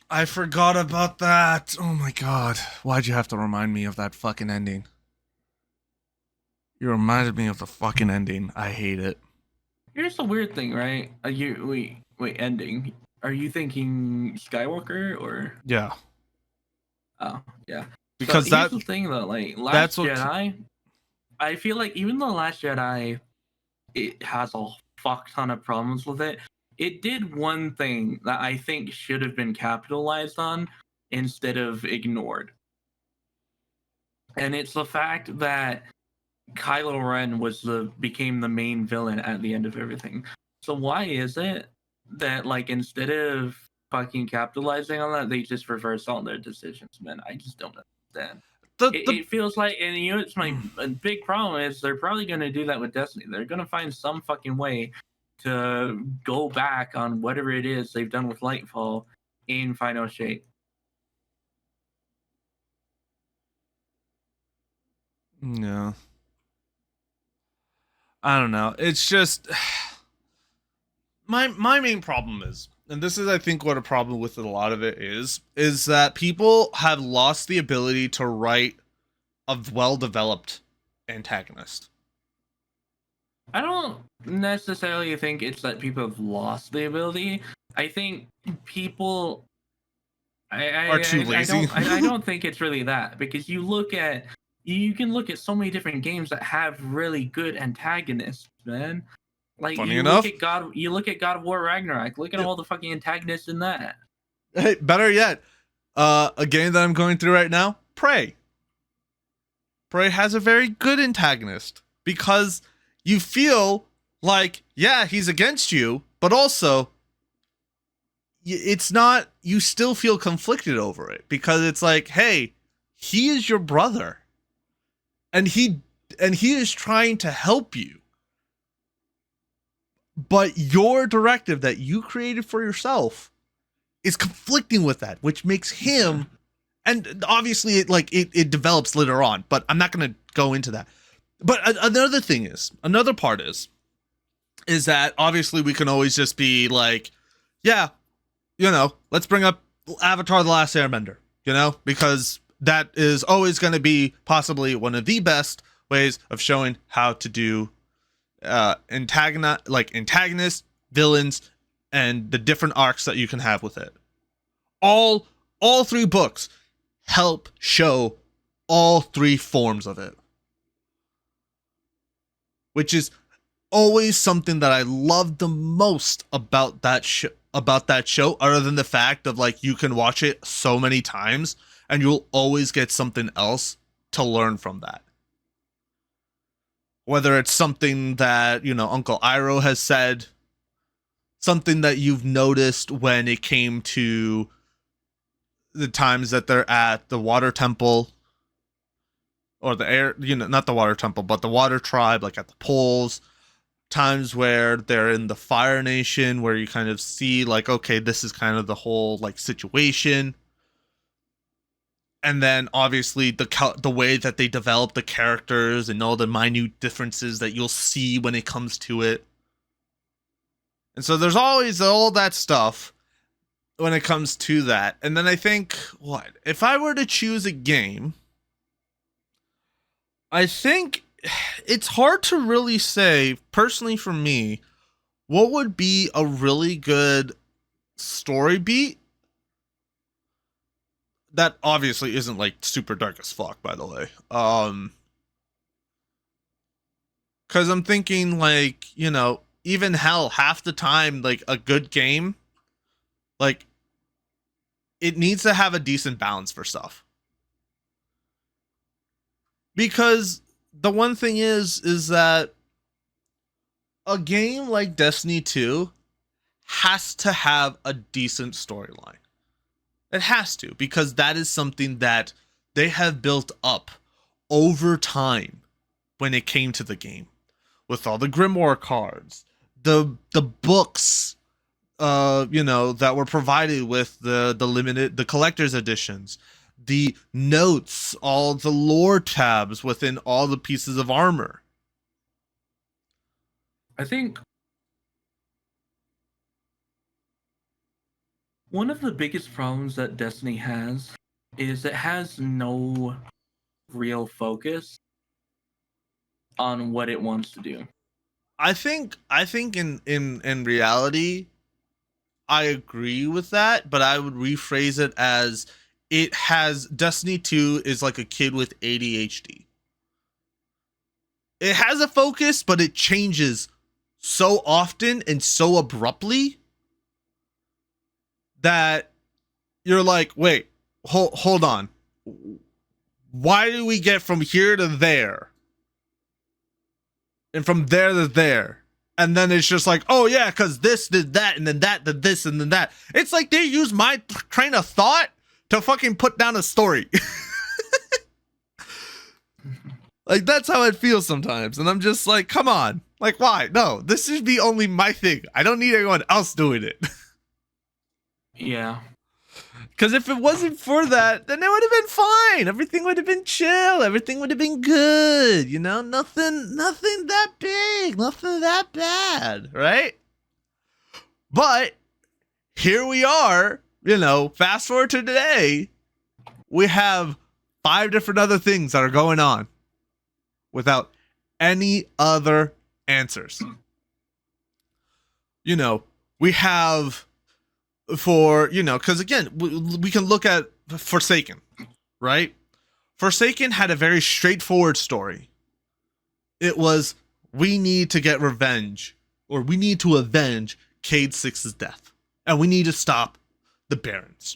I forgot about that. Oh my god. Why'd you have to remind me of that fucking ending? You reminded me of the fucking ending. I hate it. Here's the weird thing, right? Wait, ending. Are you thinking Skywalker or? Yeah. Oh, yeah. Because here's the thing, though. Like, Last Jedi, I feel like even The Last Jedi, it has a fuck ton of problems with it. It did one thing that I think should have been capitalized on instead of ignored. And it's the fact that Kylo Ren became the main villain at the end of everything. So why is it that, like, instead of fucking capitalizing on that, they just reverse all their decisions, man? I just don't understand. It feels like, and it's my big problem is they're probably going to do that with Destiny. They're going to find some fucking way to go back on whatever it is they've done with Lightfall in final shape. Yeah. I don't know. It's just my main problem is, and this is I think what a problem with a lot of it is that people have lost the ability to write a well-developed antagonist. I don't necessarily think it's that people have lost the ability. I think people are too lazy. I don't think it's really that, because you can look at so many different games that have really good antagonists, man. Like, you look at God of War Ragnarok. Look at all the fucking antagonists in that. Hey, better yet, a game that I'm going through right now, Prey. Prey has a very good antagonist because you feel like, yeah, he's against you, but also it's not, you still feel conflicted over it because it's like, hey, he is your brother and he is trying to help you. But your directive that you created for yourself is conflicting with that, which makes him, and obviously it develops later on, but I'm not going to go into that. But another part is that obviously we can always just be like, yeah, let's bring up Avatar: The Last Airbender, because that is always going to be possibly one of the best ways of showing how to do antagonists, villains, and the different arcs that you can have with it. All three books help show all three forms of it, which is always something that I love the most about that show. Other than the fact of you can watch it so many times and you'll always get something else to learn from that. Whether it's something that, Uncle Iroh has said, something that you've noticed when it came to the times that they're at the water temple, or the air, not the water temple, but the water tribe, at the poles, times where they're in the Fire Nation, where you kind of see okay, this is kind of the whole situation. And then obviously the way that they develop the characters and all the minute differences that you'll see when it comes to it. And so there's always all that stuff when it comes to that. And then I think, if I were to choose a game, I think it's hard to really say, personally for me, what would be a really good story beat that obviously isn't super dark as fuck, by the way. Because I'm thinking even hell, half the time, a good game, it needs to have a decent balance for stuff. Because the one thing is that a game like Destiny 2 has to have a decent storyline. It has to, because that is something that they have built up over time when it came to the game. With all the Grimoire cards, the books, that were provided with the collector's editions, the notes, all the lore tabs within all the pieces of armor. I think one of the biggest problems that Destiny has is it has no real focus on what it wants to do. I think in reality, I agree with that, but I would rephrase it as Destiny 2 is like a kid with ADHD. It has a focus, but it changes so often and so abruptly that you're like, wait, hold on. Why do we get from here to there? And from there to there? And then it's just oh yeah, because this did that, and then that did this, and then that. It's like they use my train of thought to fucking put down a story. That's how it feels sometimes. And I'm just come on. Why? No, this should be only my thing. I don't need anyone else doing it. Yeah. Because if it wasn't for that, then it would have been fine. Everything would have been chill. Everything would have been good. Nothing that big. Nothing that bad. Right? But here we are, fast forward to today. We have 5 different other things that are going on without any other answers. We have because again, we can look at Forsaken, right? Forsaken had a very straightforward story. It was, we need to get revenge, or we need to avenge Cayde 6's death, and we need to stop the Barons.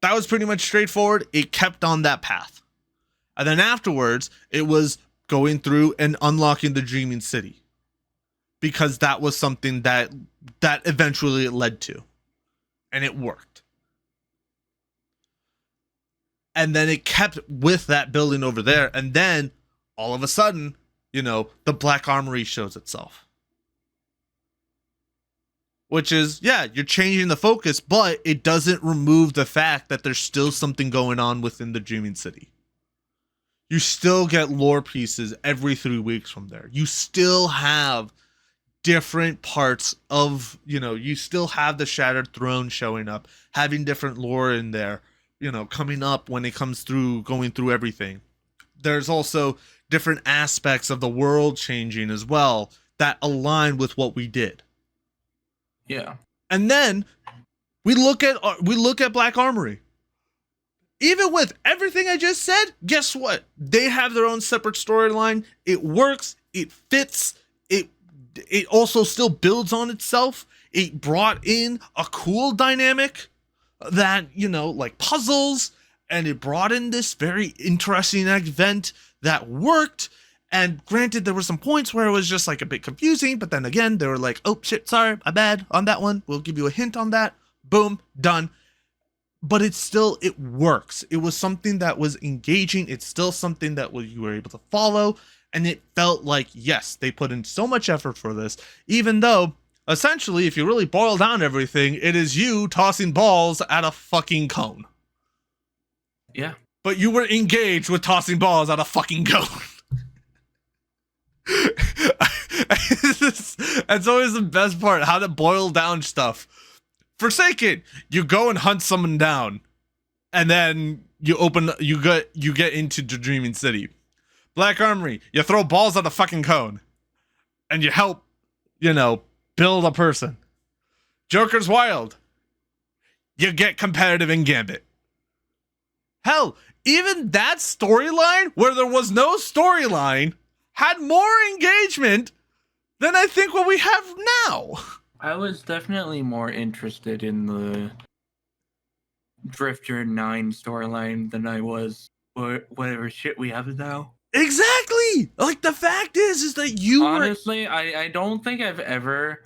That was pretty much straightforward. It kept on that path. And then afterwards, it was going through and unlocking the Dreaming City, because that was something that eventually it led to, and it worked. And then it kept with that building over there, and then all of a sudden, the Black Armory shows itself. which is, yeah, you're changing the focus, but it doesn't remove the fact that there's still something going on within the Dreaming City. You still get lore pieces every 3 weeks from there. You still have different parts of, you still have the Shattered Throne showing up, having different lore in there, coming up when it comes through, going through everything. There's also different aspects of the world changing as well that align with what we did. Yeah. And then we look at Black Armory. Even with everything I just said, guess what? They have their own separate storyline. It works. It fits. It also still builds on itself. It brought in a cool dynamic that, like puzzles, and it brought in this very interesting event that worked. And granted, there were some points where it was just like a bit confusing, but then again, they were like, oh shit, sorry, my bad on that one. We'll give you a hint on that. Boom, done. But it works. It was something that was engaging. It's still something that you were able to follow. And it felt like, yes, they put in so much effort for this, even though essentially, if you really boil down everything, it is you tossing balls at a fucking cone. Yeah. But you were engaged with tossing balls at a fucking cone. That's always the best part, how to boil down stuff. Forsaken, you go and hunt someone down, and then you get into the Dreaming City. Black Armory, you throw balls at a fucking cone, and you help, build a person. Joker's Wild, you get competitive in Gambit. Hell, even that storyline, where there was no storyline, had more engagement than I think what we have now. I was definitely more interested in the Drifter 9 storyline than I was whatever shit we have now. Exactly! Like, the fact is that honestly, I don't think I've ever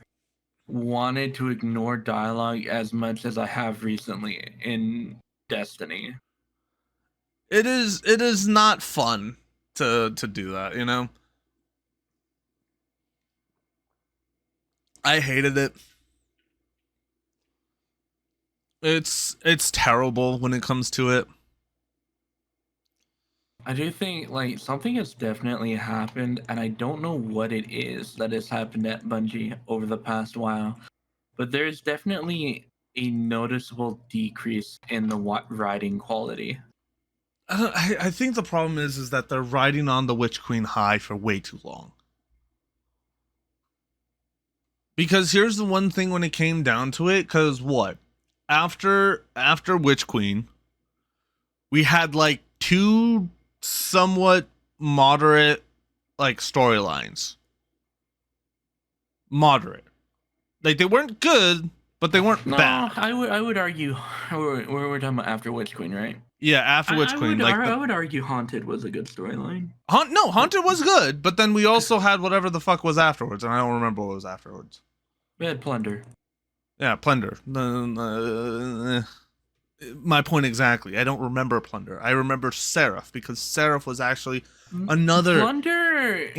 wanted to ignore dialogue as much as I have recently in Destiny. It is not fun to do that, I hated it. It's terrible when it comes to it. I do think like something has definitely happened, and I don't know what it is that has happened at Bungie over the past while, but there's definitely a noticeable decrease in the writing quality. I think the problem is that they're riding on the Witch Queen high for way too long. Because here's the one thing when it came down to it, because what? After Witch Queen, we had like 2 somewhat moderate like storylines. Moderate. Like, they weren't good, but they weren't bad. I would argue we're talking about after Witch Queen, right? Yeah, after Witch Queen. I would argue Haunted was a good storyline. Haunted was good, but then we also had whatever the fuck was afterwards, and I don't remember what was afterwards. We had Plunder. Yeah, Plunder. My point exactly. I don't remember Plunder. I remember Seraph, because Seraph was actually another... Plunder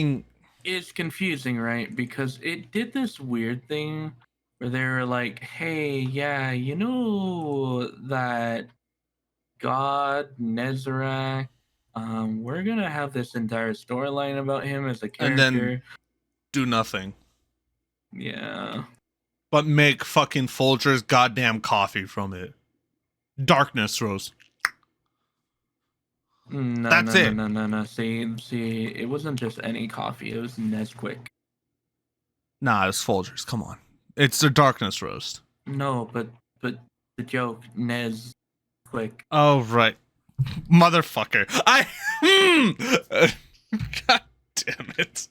is confusing, right? Because it did this weird thing where they were like, hey, yeah, you know that God, Nezarec, we're gonna have this entire storyline about him as a character. And then do nothing. Yeah. But make fucking Folger's goddamn coffee from it. Darkness Rose. That's it. No. See, it wasn't just any coffee. It was Nesquik. Nah, it's Folgers. Come on. It's the Darkness Roast. No, but the joke, Nesquik. Oh, right. Motherfucker. God damn it.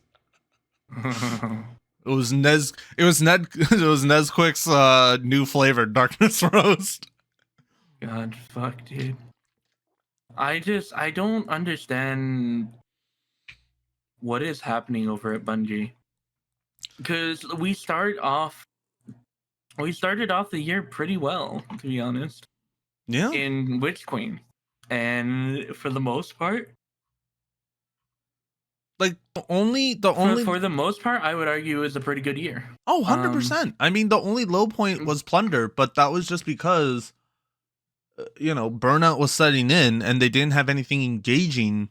It was Nesquik's new flavor, Darkness Roast. God, fuck, dude. I don't understand what is happening over at Bungie. Because we started off the year pretty well, to be honest. Yeah. In Witch Queen. And for the most part, Like the only For the most part, I would argue it was a pretty good year. Oh, 100%. I mean, the only low point was Plunder, but that was just because burnout was setting in and they didn't have anything engaging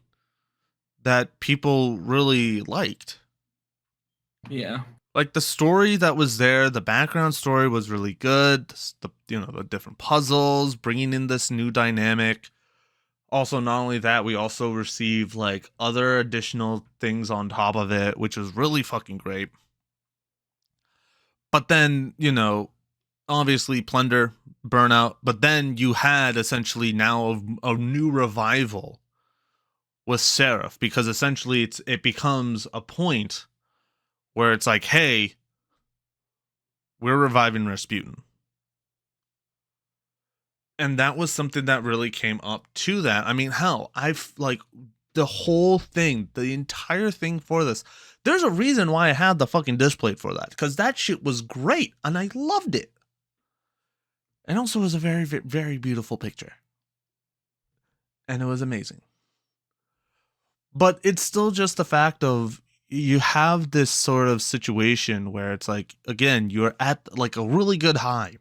that people really liked. Yeah. Like the story that was there, the background story was really good. The different puzzles, bringing in this new dynamic. Also, not only that, we also received like other additional things on top of it, which was really fucking great. But then, obviously Plunder, Burnout, but then you had essentially now a new revival with Seraph, because essentially it becomes a point where it's like, hey, we're reviving Rasputin. And that was something that really came up to that. I mean, hell, I've like the whole thing, the entire thing for this. There's a reason why I had the fucking display for that, because that shit was great and I loved it. And also it was a very, very, very beautiful picture. And it was amazing. But it's still just the fact of you have this sort of situation where it's like, again, you're at like a really good high.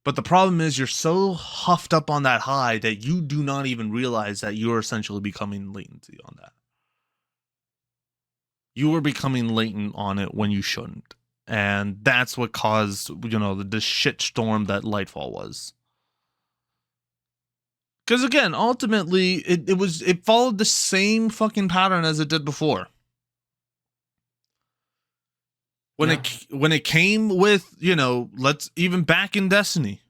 But the problem is you're so huffed up on that high that you do not even realize that you're essentially becoming latency on that. You were becoming latent on it when you shouldn't. And that's what caused, the shit storm that Lightfall was. Because again, ultimately, it followed the same fucking pattern as it did before. When it came with, let's even back in Destiny,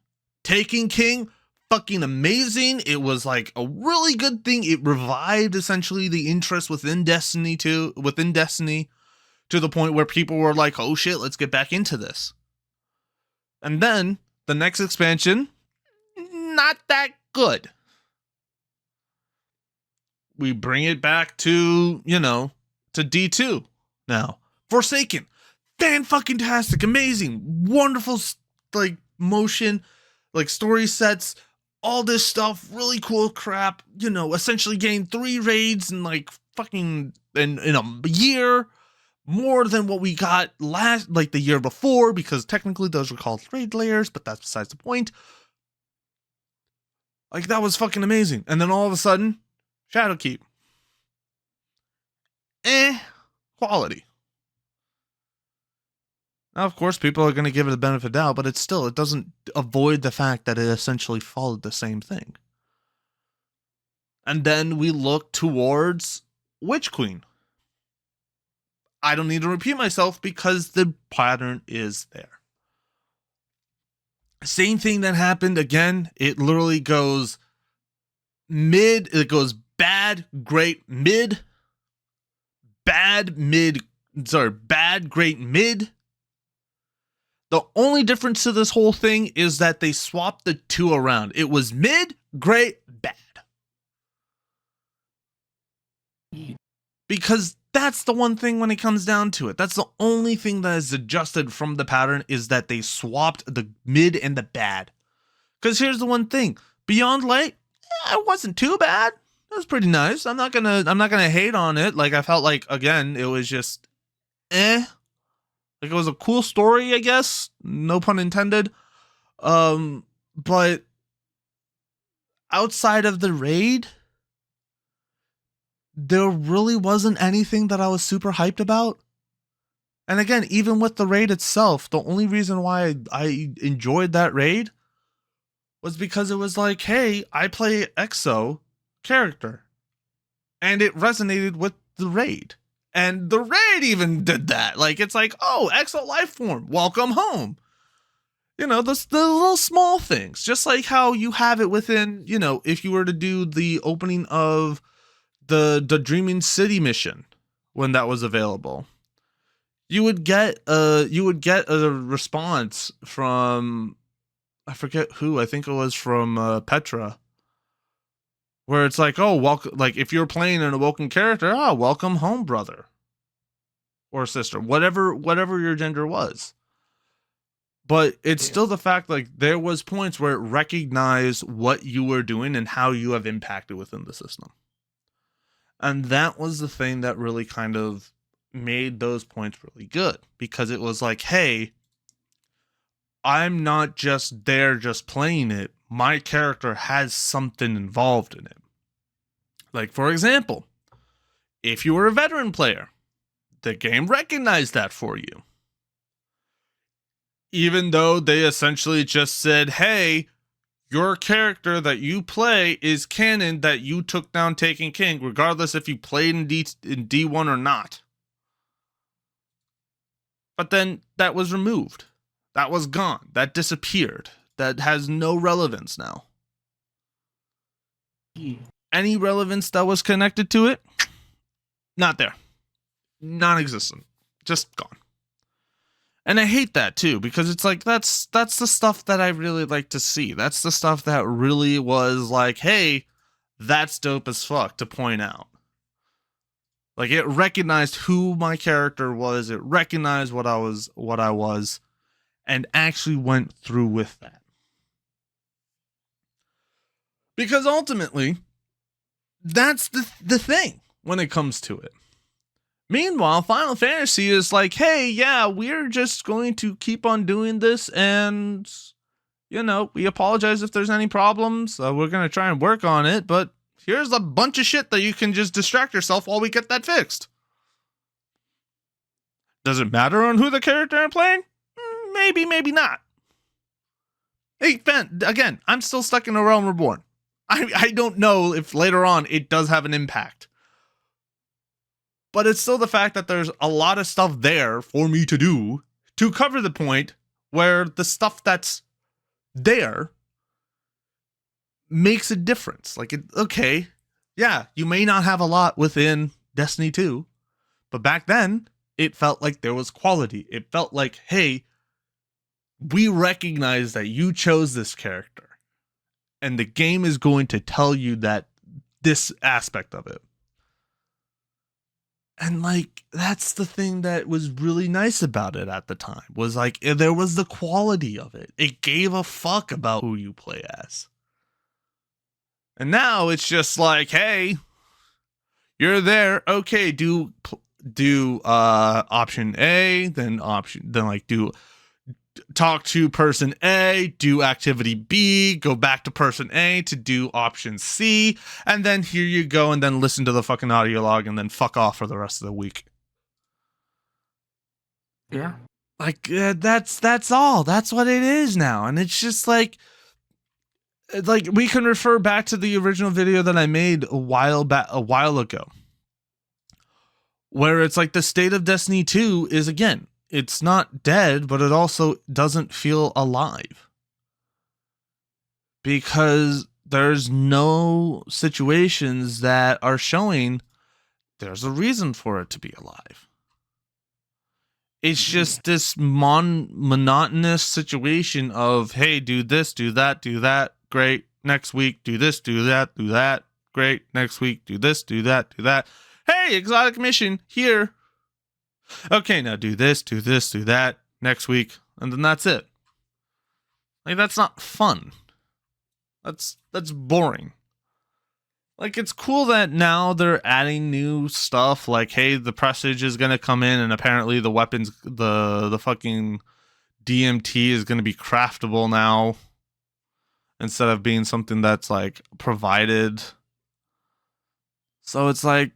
Taking King, fucking amazing. It was like a really good thing. It revived essentially the interest within Destiny to the point where people were like, oh shit, let's get back into this. And then the next expansion, not that good. We bring it back to, to D2 now. Forsaken. Fan-fucking-tastic, amazing, wonderful, like, motion, like, story sets, all this stuff, really cool crap, essentially getting 3 raids in, like, fucking, in a year, more than what we got the year before, because technically those were called raid layers, but that's besides the point. Like, that was fucking amazing. And then all of a sudden, Shadowkeep. Quality. Now, of course, people are going to give it the benefit of the doubt, but it doesn't avoid the fact that it essentially followed the same thing. And then we look towards Witch Queen. I don't need to repeat myself because the pattern is there. Same thing that happened again. It literally goes it goes bad, great, mid, bad, great, mid. The only difference to this whole thing is that they swapped the 2 around. It was mid, great, bad. Because that's the one thing when it comes down to it. That's the only thing that is adjusted from the pattern, is that they swapped the mid and the bad. Because here's the one thing. Beyond Light, it wasn't too bad. It was pretty nice. I'm not gonna hate on it. Like, I felt like, again, it was just like, it was a cool story, I guess. No pun intended. But outside of the raid, there really wasn't anything that I was super hyped about. And again, even with the raid itself, the only reason why I enjoyed that raid was because it was like, hey, I play EXO character. And it resonated with the raid. And the raid even did that. Like, it's like, oh, EXO Lifeform, welcome home. The little small things. Just like how you have it within, if you were to do the opening of the Dreaming City mission when that was available, you would get a response from, I forget who, I think it was from Petra, where it's like, oh, welcome, like, if you're playing an awoken character, welcome home, brother or sister, whatever your gender was. But it's still the fact, like, there was points where it recognized what you were doing and how you have impacted within the system. And that was the thing that really kind of made those points really good, because it was like, hey, I'm not just there just playing it. My character has something involved in it. Like, for example, if you were a veteran player, the game recognized that for you. Even though they essentially just said, hey, your character that you play is canon that you took down Taken King, regardless if you played in D1 or not. But then that was removed. That was gone. That disappeared. That has no relevance now. Any relevance that was connected to it, not there. Non-existent. Just gone. And I hate that too, because it's like, that's the stuff that I really like to see. That's the stuff that really was like, hey, that's dope as fuck to point out. Like, it recognized who my character was, it recognized what I was, and actually went through with that. Because ultimately, that's the thing when it comes to it. Meanwhile, Final Fantasy is like, hey, yeah, we're just going to keep on doing this, and, you know, we apologize if there's any problems. We're going to try and work on it, but here's a bunch of shit that you can just distract yourself while we get that fixed. Does it matter on who the character I'm playing? Maybe, maybe not. Hey, Ben, again, I'm still stuck in A Realm Reborn. I don't know if later on it does have an impact. But it's still the fact that there's a lot of stuff there for me to do to cover the point where the stuff that's there makes a difference. Like, okay, yeah, you may not have a lot within Destiny 2, but back then it felt like there was quality. It felt like, hey, we recognize that you chose this character, and the game is going to tell you that this aspect of it. And like, that's the thing that was really nice about it at the time, was like, there was the quality of it. It gave a fuck about who you play as. And now it's just like, hey, you're there. Okay, do option A, then do talk to person A, do activity B, go back to person A to do option C, and then here you go, and then listen to the fucking audio log, and then fuck off for the rest of the week. Yeah. Like, that's all. That's what it is now. And it's just like we can refer back to the original video that I made a while ago, where it's like the state of Destiny 2 is, again, it's not dead, but it also doesn't feel alive. Because there's no situations that are showing there's a reason for it to be alive. It's just this monotonous situation of, hey, do this, do that, great. Next week, do this, do that, great. Next week, do this, do that. Hey, exotic mission, here. Okay, now do this, do that, next week, and then that's it. Like, that's not fun. That's boring. Like, it's cool that now they're adding new stuff, like, hey, the presage is gonna come in, and apparently the weapons, the fucking DMT is gonna be craftable now, instead of being something that's, like, provided. So it's like,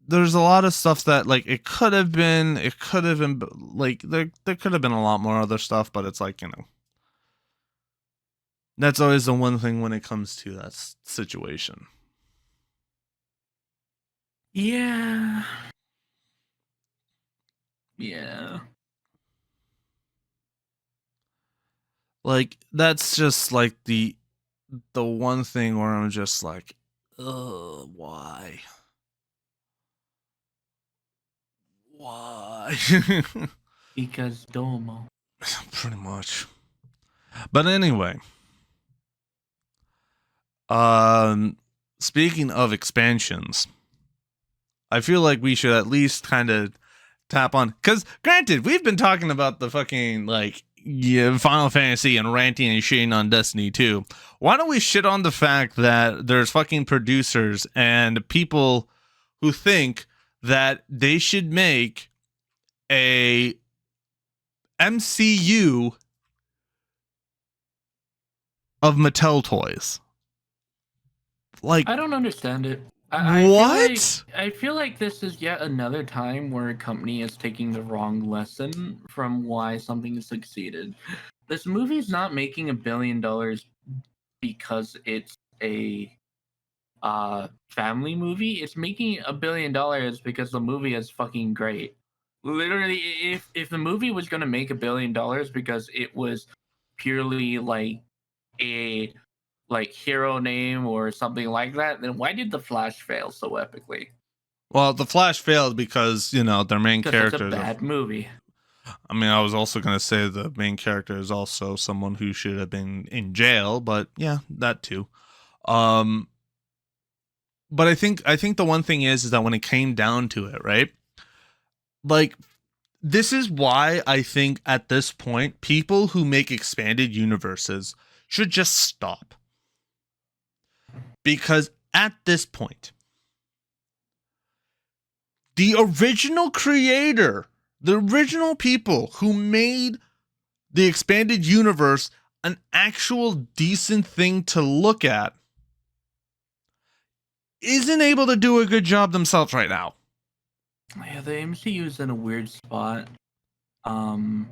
there's a lot of stuff that, like, it could have been, like, there could have been a lot more other stuff, but it's like, you know, that's always the one thing when it comes to that situation. Yeah. Yeah. Like, that's just, like, the one thing where I'm just like, ugh, why? Why? Because Domo. Pretty much. But anyway, speaking of expansions, I feel like we should at least kind of tap on, because granted, we've been talking about the fucking, like, Final Fantasy and ranting and shitting on Destiny 2. Why don't we shit on the fact that there's fucking producers and people who think that they should make a MCU of Mattel toys. Like, I don't understand it. what? I feel like this is yet another time where a company is taking the wrong lesson from why something has succeeded. This movie is not making $1 billion because it's a family movie. It's making $1 billion because the movie is fucking great. Literally, if the movie was gonna make $1 billion because it was purely like a hero name or something like that, then why did The Flash fail so epically? Well, The Flash failed because, you know, their main Because it's a characters bad movie. I mean, I was also going to say the main character is also someone who should have been in jail, but yeah, that too. Um but I think the one thing is that when it came down to it, right? Like, this is why I think at this point people who make expanded universes should just stop. Because at this point, the original creator, the original people who made the expanded universe an actual decent thing to look at, isn't able to do a good job themselves right now. Yeah, the MCU is in a weird spot. Where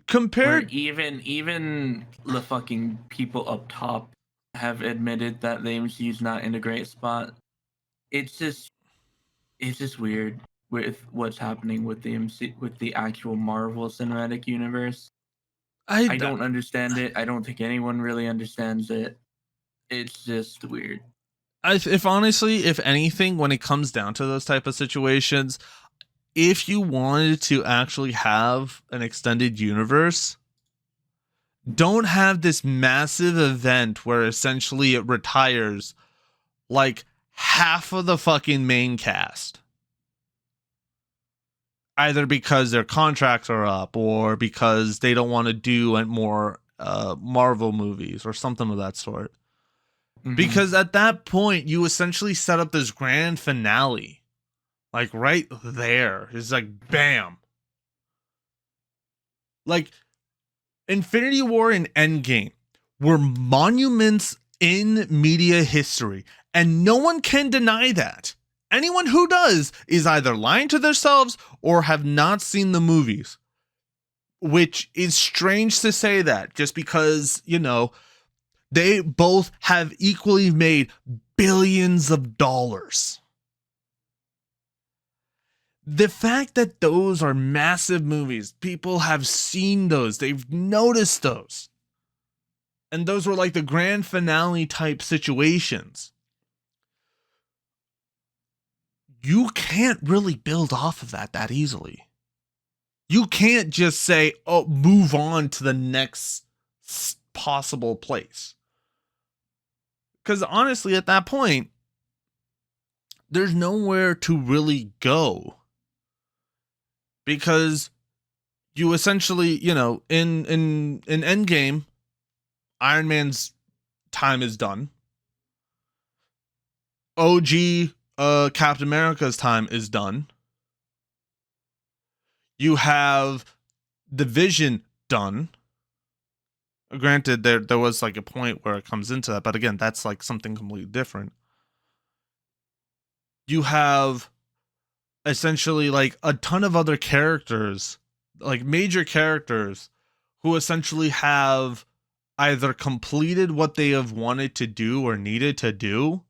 Compared, even the fucking people up top have admitted that the MCU is not in a great spot. It's just weird with what's happening with the actual Marvel Cinematic Universe. I don't understand it. I don't think anyone really understands it. It's just weird. if honestly, if anything, when it comes down to those type of situations, if you wanted to actually have an extended universe, don't have this massive event where essentially it retires like half of the fucking main cast. Either because their contracts are up or because they don't want to do more Marvel movies or something of that sort. Mhm. Because at that point, you essentially set up this grand finale. Like right there. It's like, bam. Like, Infinity War and Endgame were monuments in media history, and no one can deny that. Anyone who does is either lying to themselves or have not seen the movies, which is strange to say that just because, you know, they both have equally made billions of dollars. The fact that those are massive movies, people have seen those, they've noticed those. And those were like the grand finale type situations. You can't really build off of that easily. You can't just say, oh, move on to the next possible place. Because honestly, at that point, there's nowhere to really go. Because you essentially, you know, in Endgame, Iron Man's time is done. OG Captain America's time is done. You have the Vision done. Granted, there was like a point where it comes into that, but again, that's like something completely different. You have essentially like a ton of other characters, like major characters, who essentially have either completed what they have wanted to do or needed to do,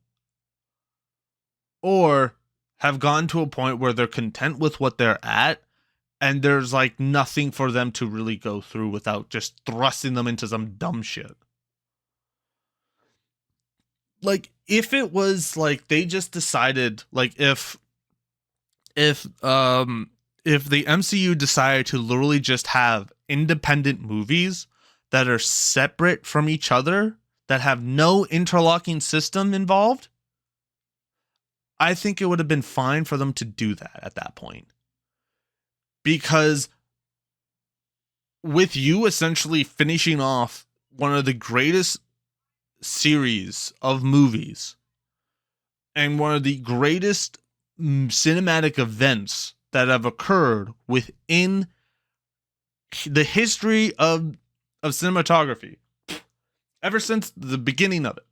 or have gone to a point where they're content with what they're at, and there's like nothing for them to really go through without just thrusting them into some dumb shit. Like, if it was like they just decided, like, if the MCU decided to literally just have independent movies that are separate from each other, that have no interlocking system involved, I think it would have been fine for them to do that at that point. Because with you essentially finishing off one of the greatest series of movies and one of the greatest cinematic events that have occurred within the history of cinematography ever since the beginning of it.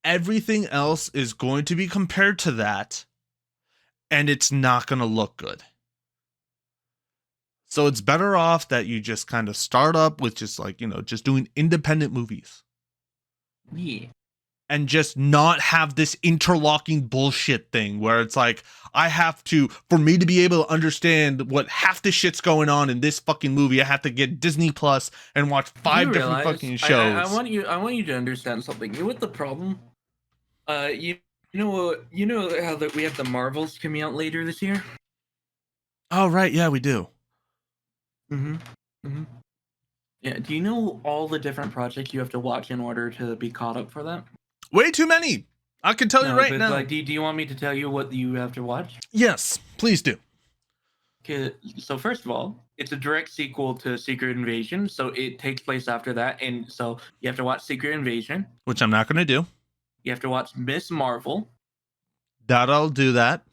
Everything else is going to be compared to that, and it's not going to look good. So it's better off that you just kind of start up with just like, just doing independent movies. Yeah. And just not have this interlocking bullshit thing where it's like, I have to, for me to be able to understand what half the shit's going on in this fucking movie, I have to get Disney Plus and watch 5 different fucking shows. I want you to understand something. You know what the problem? You know how that we have the Marvels coming out later this year? Oh right, yeah, we do. Yeah, do you know all the different projects you have to watch in order to be caught up for that? Way too many. I can tell you right now. Like, do you want me to tell you what you have to watch? Yes, please do. Okay, so first of all, it's a direct sequel to Secret Invasion, so it takes place after that, and so you have to watch Secret Invasion. Which I'm not going to do. You have to watch Miss Marvel. I'll do that.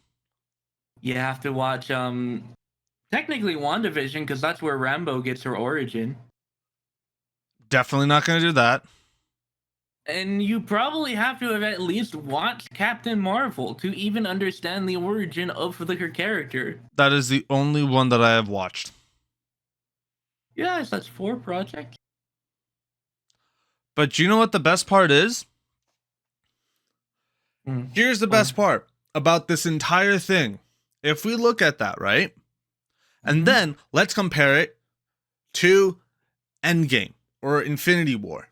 You have to watch technically WandaVision, because that's where Rambo gets her origin. Definitely not going to do that. And you probably have to have at least watched Captain Marvel to even understand the origin of her character. That is the only one that I have watched. Yes, that's 4 projects. But you know what the best part is? Here's the best part about this entire thing. If we look at that, right? And then let's compare it to Endgame or Infinity War.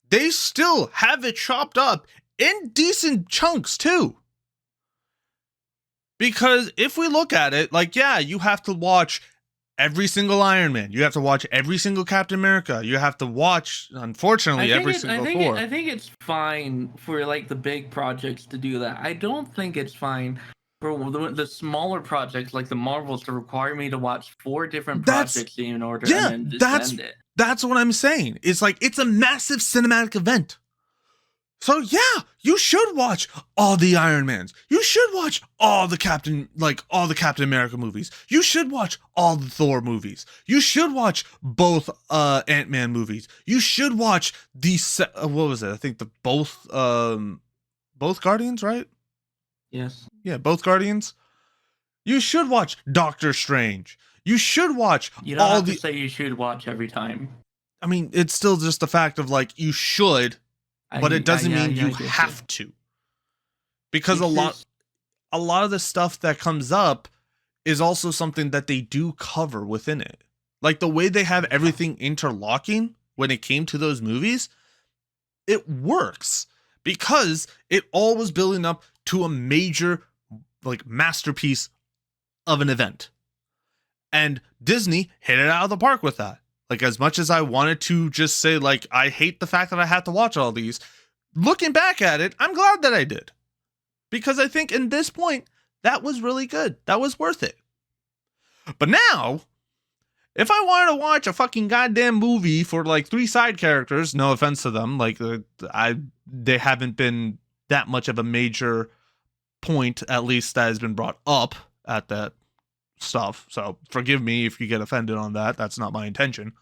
They still have it chopped up in decent chunks too. Because if we look at it, like, yeah, you have to watch every single Iron Man. You have to watch every single Captain America. You have to watch, unfortunately, every single Thor. I think it's fine for like the big projects to do that. I don't think it's fine for the smaller projects like the Marvels to require me to watch 4 different projects in order to end it. That's what I'm saying. It's like, it's a massive cinematic event. So yeah, you should watch all the Iron Mans. You should watch all the Captain America movies. You should watch all the Thor movies. You should watch both Ant-Man movies. You should watch what was it? I think both Guardians, right? Yes. Yeah, both Guardians. You should watch Doctor Strange. You should watch You don't have to say you should watch every time. I mean, it's still just the fact of like, you should, but it doesn't mean you have to. Because a lot of the stuff that comes up is also something that they do cover within it. Like the way they have everything interlocking when it came to those movies, it works because it all was building up to a major like masterpiece of an event. And Disney hit it out of the park with that. Like, as much as I wanted to just say, like, I hate the fact that I have to watch all these, looking back at it, I'm glad that I did. Because I think in this point, that was really good. That was worth it. But now, if I wanted to watch a fucking goddamn movie for, like, 3 side characters, no offense to them, like, they haven't been that much of a major point, at least, that has been brought up at that stuff, so forgive me if you get offended on that. That's not my intention.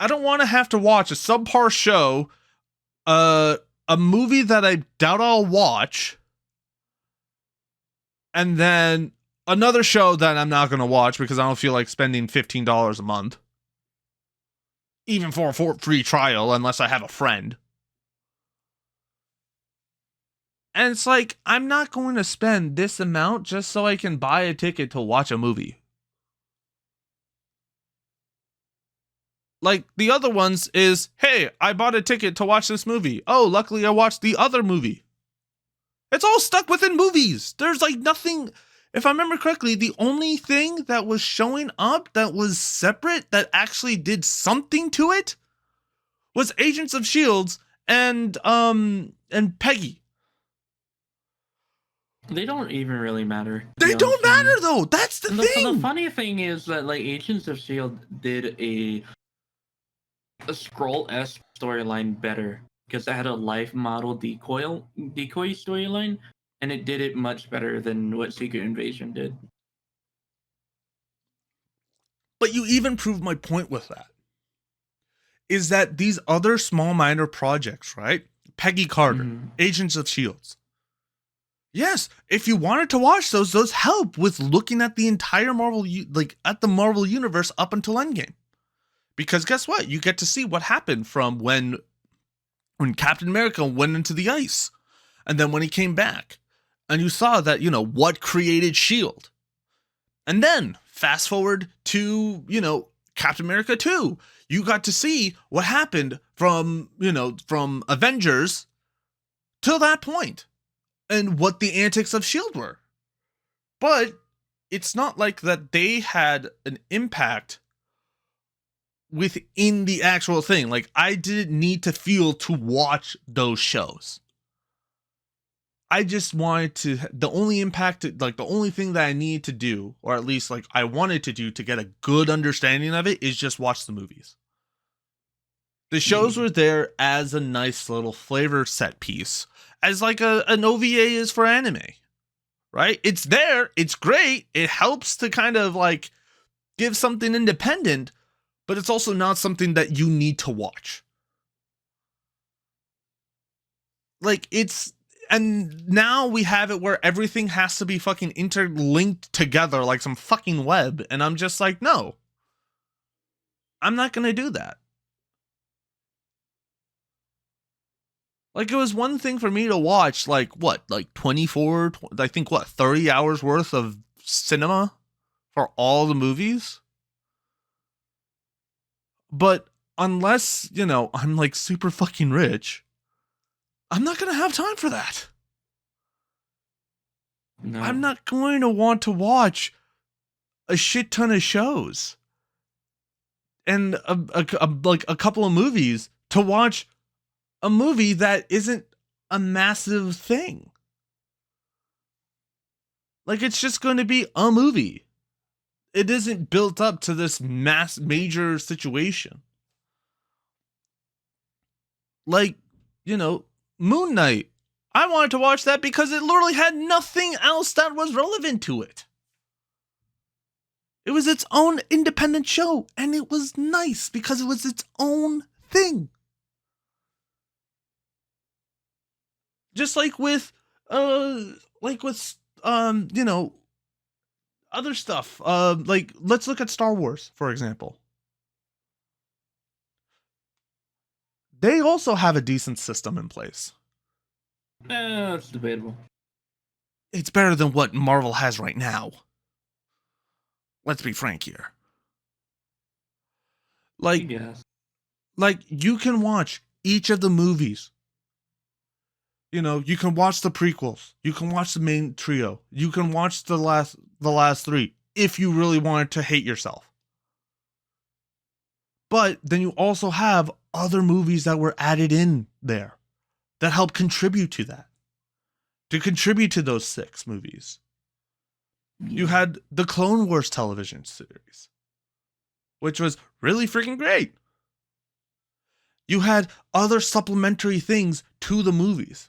I don't want to have to watch a subpar show, a movie that I doubt I'll watch, and then another show that I'm not going to watch because I don't feel like spending $15 a month, even for a free trial, unless I have a friend. And it's like, I'm not going to spend this amount just so I can buy a ticket to watch a movie. Like, the other ones is, hey, I bought a ticket to watch this movie. Oh, luckily I watched the other movie. It's all stuck within movies. There's like nothing, if I remember correctly, the only thing that was showing up that was separate, that actually did something to it, was Agents of S.H.I.E.L.D. and Peggy. They don't even really matter. They don't matter though. That's the thing. So the funny thing is that like Agents of S.H.I.E.L.D. did a Skrull-esque storyline better because it had a life model decoy storyline, and it did it much better than what Secret Invasion did. But you even proved my point with that. Is that these other small minor projects, right? Peggy Carter, Agents of Shields. Yes, if you wanted to watch those help with looking at the entire Marvel, at the Marvel universe up until Endgame. Because guess what? You get to see what happened from when Captain America went into the ice, and then when he came back, and you saw that, what created S.H.I.E.L.D. And then fast forward to, Captain America 2. You got to see what happened from Avengers till that point and what the antics of S.H.I.E.L.D. were. But it's not like that they had an impact within the actual thing. Like, I didn't need to feel to watch those shows. I just wanted to, the only thing that I needed to do, or at least I wanted to do to get a good understanding of it, is just watch the movies. The shows were there as a nice little flavor set piece, as an OVA is for anime, right? It's there, it's great, it helps to kind of give something independent, but it's also not something that you need to watch. And now we have it where everything has to be fucking interlinked together like some fucking web. And I'm just like, no, I'm not going to do that. It was one thing for me to watch 24, 30 hours worth of cinema for all the movies. But unless, I'm super fucking rich, I'm not going to have time for that. No. I'm not going to want to watch a shit ton of shows and a couple of movies to watch a movie that isn't a massive thing. It's just going to be a movie. It isn't built up to this major situation. Moon Knight. I wanted to watch that because it literally had nothing else that was relevant to it. It was its own independent show, and it was nice because it was its own thing. Just with other stuff. Let's look at Star Wars, for example. They also have a decent system in place. It's debatable. It's better than what Marvel has right now. Let's be frank here. You can watch each of the movies. You can watch the prequels. You can watch the main trio. You can watch the last three if you really wanted to hate yourself. But then you also have other movies that were added in there that help contribute to that. To contribute to those 6 movies. You had the Clone Wars television series, which was really freaking great. You had other supplementary things to the movies.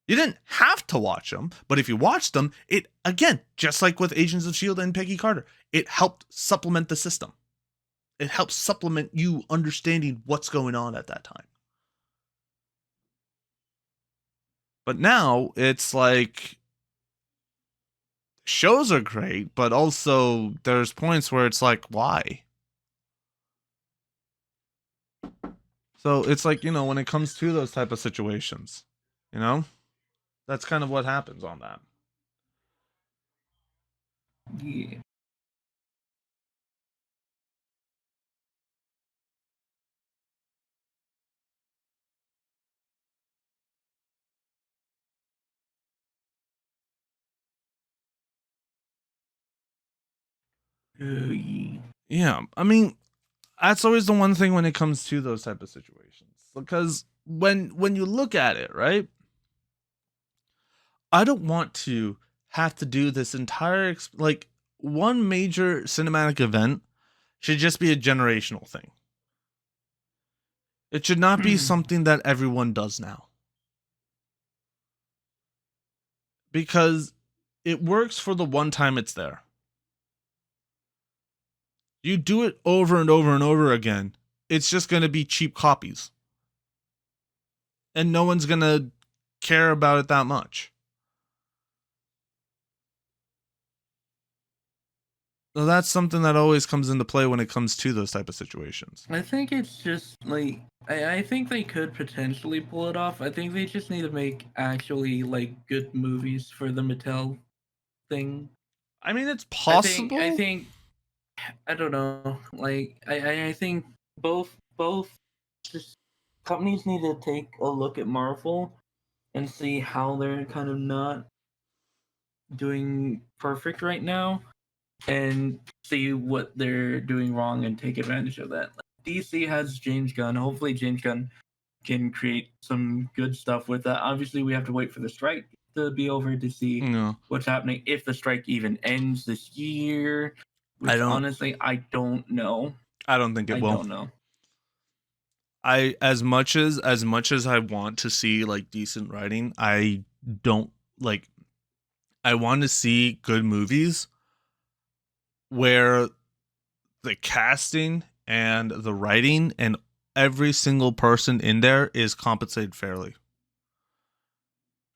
You didn't have to watch them, but if you watched them, it, again, just like with Agents of S.H.I.E.L.D. and Peggy Carter, it helped supplement the system. It helps supplement you understanding what's going on at that time. But now it's shows are great, but also there's points where it's why? So it's when it comes to those type of situations, that's kind of what happens on that. Yeah. Yeah, I mean, that's always the one thing when it comes to those type of situations, because when you look at it, right, I don't want to have to do this entire one major cinematic event should just be a generational thing. It should not be something that everyone does now. Because it works for the one time it's there. You do it over and over and over again, it's just going to be cheap copies. And no one's going to care about it that much. So that's something that always comes into play when it comes to those type of situations. I think it's just like I think they could potentially pull it off. I think they just need to make actually like good movies for the Mattel thing. I mean, it's possible. I think I don't know. Like I think both just companies need to take a look at Marvel and see how they're kind of not doing perfect right now, and see what they're doing wrong and take advantage of that. Like, DC has James Gunn. Hopefully, James Gunn can create some good stuff with that. Obviously, we have to wait for the strike to be over to see what's happening. If the strike even ends this year, which honestly, I don't know. I don't think it will. I don't know. As much as I want to see like decent writing, I don't like. I want to see good movies where the casting and the writing and every single person in there is compensated fairly.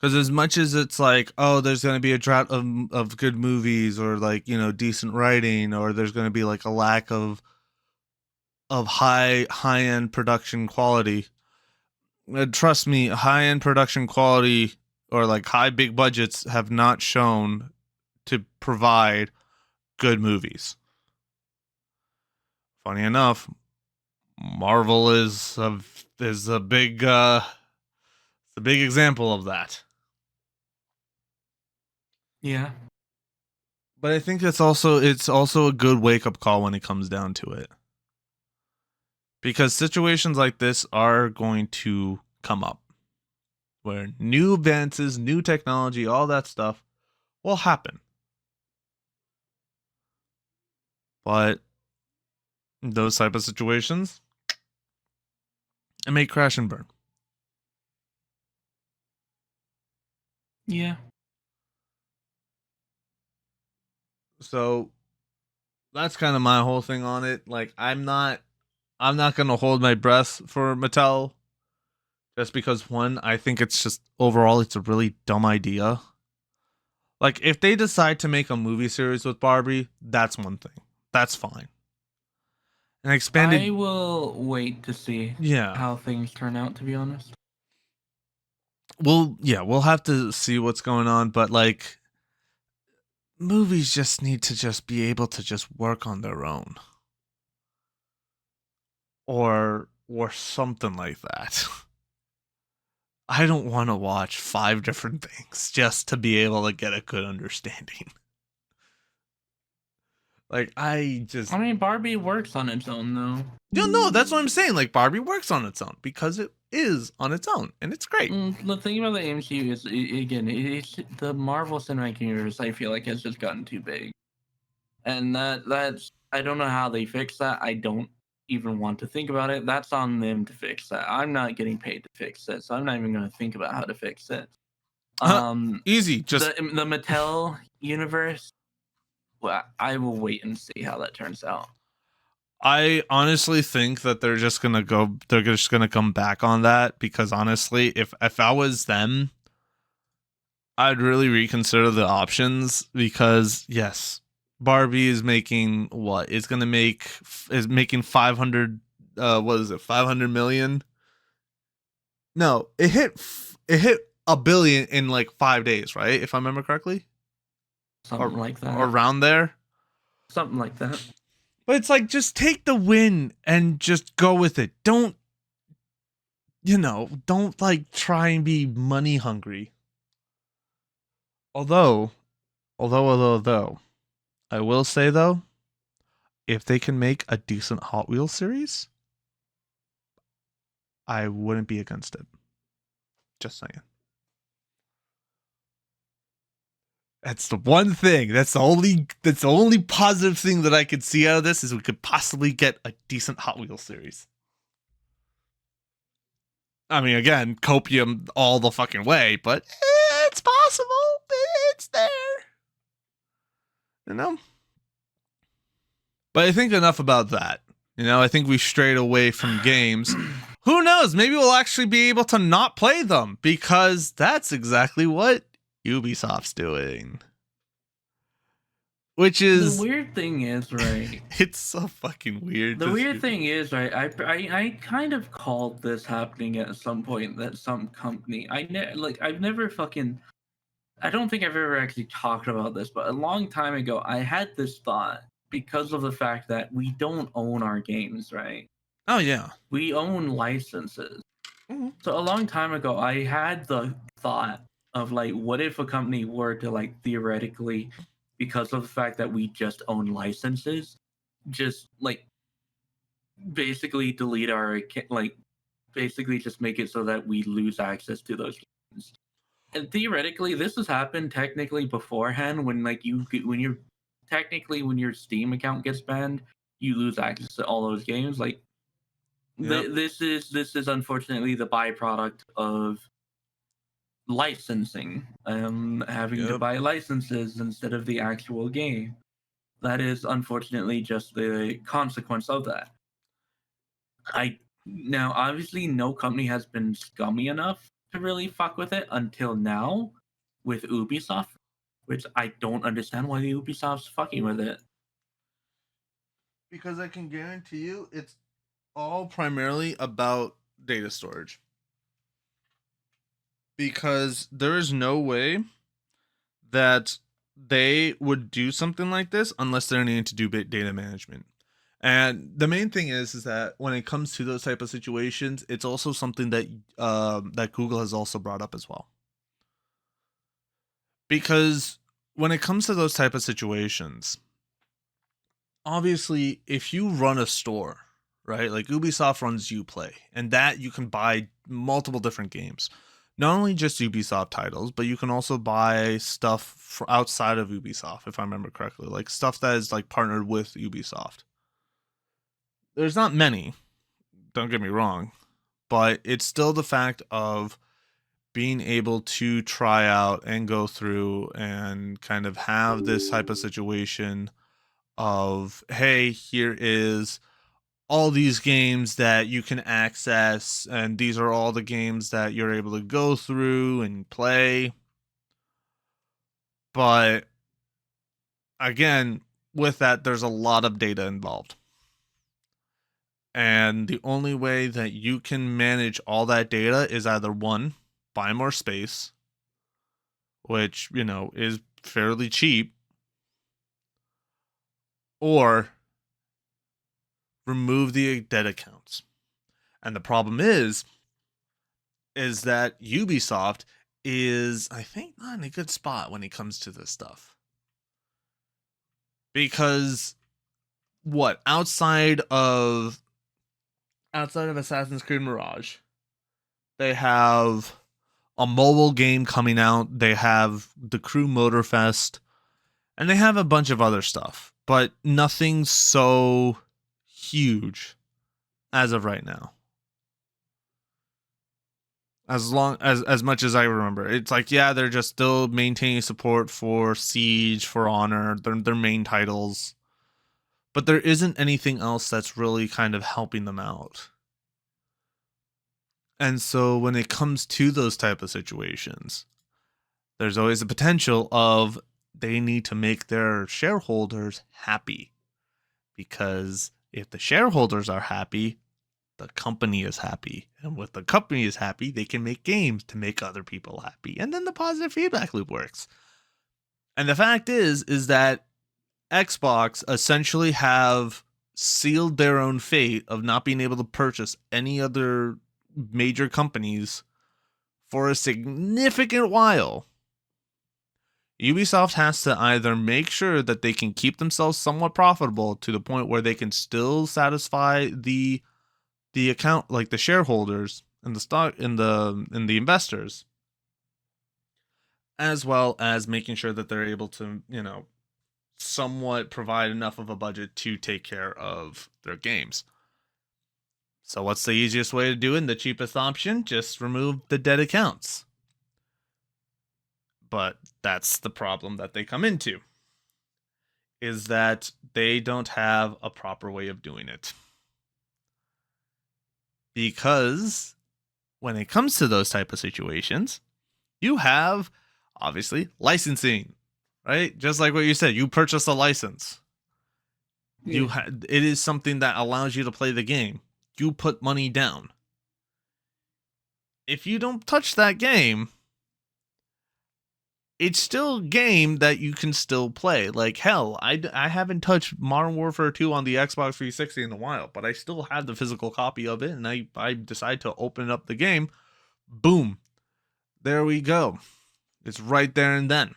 Because as much as it's like, oh, there's going to be a drought of good movies, or like, you know, decent writing, or there's going to be like a lack of high-end production quality. Trust me, high-end production quality or like high big budgets have not shown to provide good movies. Funny enough, Marvel is a big example of that. Yeah. But I think it's also a good wake-up call when it comes down to it. Because situations like this are going to come up, where new advances, new technology, all that stuff will happen. But those type of situations, it may crash and burn. Yeah. So that's kind of my whole thing on it. Like, I'm not going to hold my breath for Mattel, just because, one, I think it's just overall it's a really dumb idea. Like, if they decide to make a movie series with Barbie, that's one thing. That's fine. And expanded. I will wait to see how things turn out, to be honest. We'll have to see what's going on, but like, movies just need to just be able to just work on their own. Or something like that. I don't want to watch 5 different things just to be able to get a good understanding. Like, I mean, Barbie works on its own, though. No, that's what I'm saying. Like, Barbie works on its own because it is on its own, and it's great. The thing about the MCU is, again, it's the Marvel Cinematic Universe, I feel like, has just gotten too big. And that's, I don't know how they fix that. I don't even want to think about it. That's on them to fix that. I'm not getting paid to fix it, so I'm not even going to think about how to fix it. Easy. Just the Mattel universe, well, I will wait and see how that turns out. I honestly think that they're just gonna come back on that, because honestly, if I was them, I'd really reconsider the options, because yes, Barbie is making what? Is making 500 what is it? 500 million? No, it hit $1 billion in like 5 days, right? If I remember correctly. Something like that. Around there. Something like that. But it's like, just take the win and just go with it. Don't like try and be money hungry. Although, I will say though, if they can make a decent Hot Wheels series, I wouldn't be against it. Just saying. That's the one thing. That's the only positive thing that I could see out of this, is we could possibly get a decent Hot Wheels series. I mean, again, copium all the fucking way, but it's possible. It's there. You know? But I think enough about that. I think we strayed away from games. Who knows? Maybe we'll actually be able to not play them, because that's exactly what Ubisoft's doing. Which is... The weird thing is, right? It's so fucking weird. The weird thing is, right? I kind of called this happening at some point. That some company, I've never fucking. I don't think I've ever actually talked about this, but a long time ago, I had this thought because of the fact that we don't own our games, right? Oh, yeah. We own licenses. Mm-hmm. So a long time ago, I had the thought of like, what if a company were to like theoretically, because of the fact that we just own licenses, just like basically delete our basically just make it so that we lose access to those games. And theoretically, this has happened technically beforehand when like when your Steam account gets banned, you lose access to all those games. Like Yep. this is unfortunately the byproduct of licensing, having to buy licenses instead of the actual game. That is unfortunately just the consequence of that. Now obviously no company has been scummy enough to really fuck with it until now with Ubisoft, which I don't understand why the Ubisoft's fucking with it. Because I can guarantee you it's all primarily about data storage. Because there is no way that they would do something like this unless they're needing to do data management. And the main thing is that when it comes to those type of situations, it's also something that that Google has also brought up as well. Because when it comes to those type of situations, obviously, if you run a store, right, like Ubisoft runs Uplay, and that you can buy multiple different games. Not only just Ubisoft titles, but you can also buy stuff outside of Ubisoft, if I remember correctly, like stuff that is like partnered with Ubisoft. There's not many, don't get me wrong, but it's still the fact of being able to try out and go through and kind of have this type of situation of, hey, here is all these games that you can access, and these are all the games that you're able to go through and play. But again, with that, there's a lot of data involved. And the only way that you can manage all that data is either one, buy more space, which, is fairly cheap, or remove the dead accounts. And the problem is that Ubisoft is, I think, not in a good spot when it comes to this stuff. Because outside of Assassin's Creed Mirage, they have a mobile game coming out, they have the Crew Motorfest, and they have a bunch of other stuff, but nothing so huge as of right now. As much as I remember, it's like, yeah, they're just still maintaining support for Siege, for Honor, their main titles, but there isn't anything else that's really kind of helping them out. And so when it comes to those type of situations, there's always the potential of they need to make their shareholders happy, because if the shareholders are happy, the company is happy. And with the company is happy, they can make games to make other people happy. And then the positive feedback loop works. And the fact is that Xbox essentially have sealed their own fate of not being able to purchase any other major companies for a significant while. Ubisoft has to either make sure that they can keep themselves somewhat profitable to the point where they can still satisfy the account, like the shareholders and the stock and the investors, as well as making sure that they're able to, somewhat provide enough of a budget to take care of their games. So what's the easiest way to do it and the cheapest option? Just remove the dead accounts. But that's the problem that they come into, is that they don't have a proper way of doing it. Because when it comes to those type of situations, you have obviously licensing, right? Just like what you said, you purchase a license. Yeah. It is something that allows you to play the game. You put money down. If you don't touch that game, it's still a game that you can still play. Like, hell, I haven't touched Modern Warfare 2 on the Xbox 360 in a while, but I still have the physical copy of it, and I decide to open up the game. Boom. There we go. It's right there and then.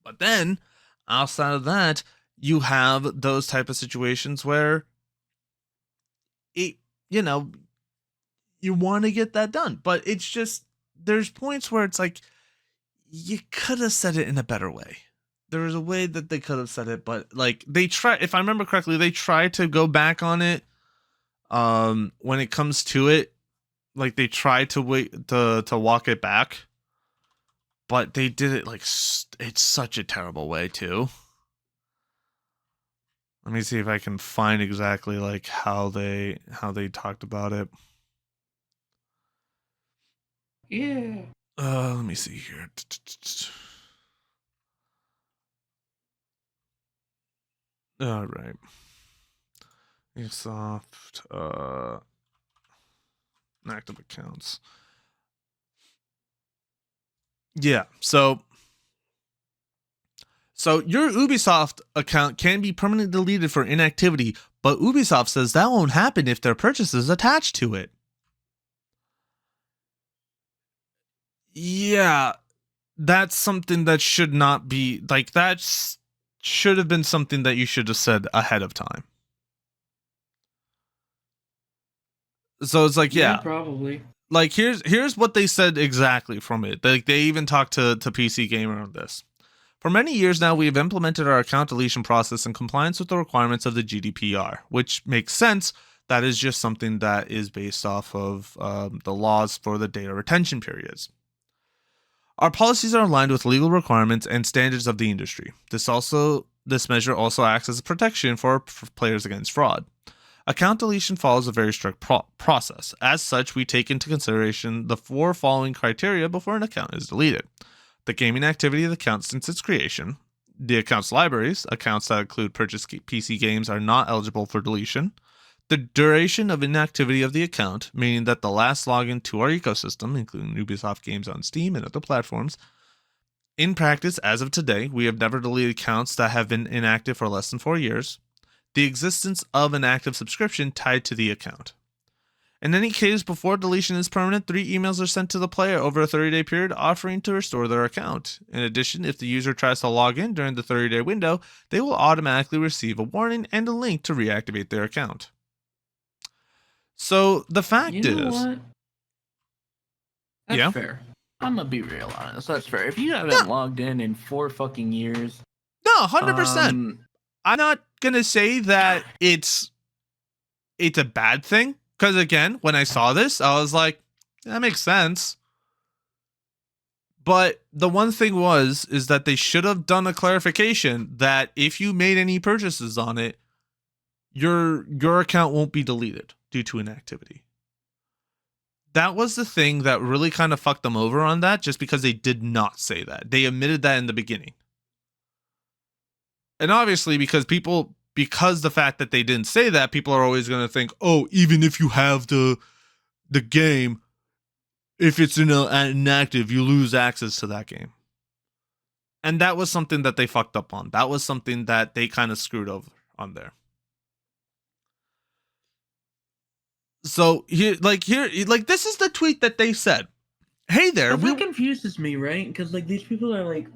But then, outside of that, you have those type of situations where it, you want to get that done. But it's just, there's points where it's like, you could have said it in a better way. There was a way that they could have said it, but like they try, if I remember correctly, they try to go back on it. When it comes to it, like they try to wait to walk it back, but they did it like it's such a terrible way too. Let me see if I can find exactly like how they talked about it. Yeah. Let me see here. All right. Ubisoft, active accounts. Yeah, so your Ubisoft account can be permanently deleted for inactivity, but Ubisoft says that won't happen if their purchase is attached to it. Yeah, that's something that should not be, like, that's should have been something that you should have said ahead of time. So it's like, yeah, probably. like here's what they said exactly from it. Like they even talked to PC Gamer on this. For many years now, we have implemented our account deletion process in compliance with the requirements of the GDPR, which makes sense. That is just something that is based off of the laws for the data retention periods. Our policies are aligned with legal requirements and standards of the industry. This measure also acts as a protection for players against fraud. Account deletion follows a very strict process. As such, we take into consideration the 4 following criteria before an account is deleted: the gaming activity of the account since its creation, the account's libraries, accounts that include purchased PC games are not eligible for deletion, the duration of inactivity of the account, meaning that the last login to our ecosystem, including Ubisoft games on Steam and other platforms. In practice, as of today, we have never deleted accounts that have been inactive for less than 4 years, the existence of an active subscription tied to the account. In any case, before deletion is permanent, 3 emails are sent to the player over a 30-day period offering to restore their account. In addition, if the user tries to log in during the 30-day window, they will automatically receive a warning and a link to reactivate their account. So the fact You know is, what? That's fair. I'm gonna be real honest. That's fair. If you haven't logged in 4 fucking years, no, 100%. I'm not gonna say that it's a bad thing, because again, when I saw this, I was like, that makes sense. But the one thing is that they should have done a clarification that if you made any purchases on it, your account won't be deleted due to inactivity. That was the thing that really kind of fucked them over on that, just because they did not say that. They omitted that in the beginning. And obviously, because the fact that they didn't say that, people are always going to think, oh, even if you have the game, if it's inactive, you lose access to that game. And that was something that they fucked up on. That was something that they kind of screwed over on there. So here, this is the tweet that they said. Hey there. That confuses me, right? Because like these people are like,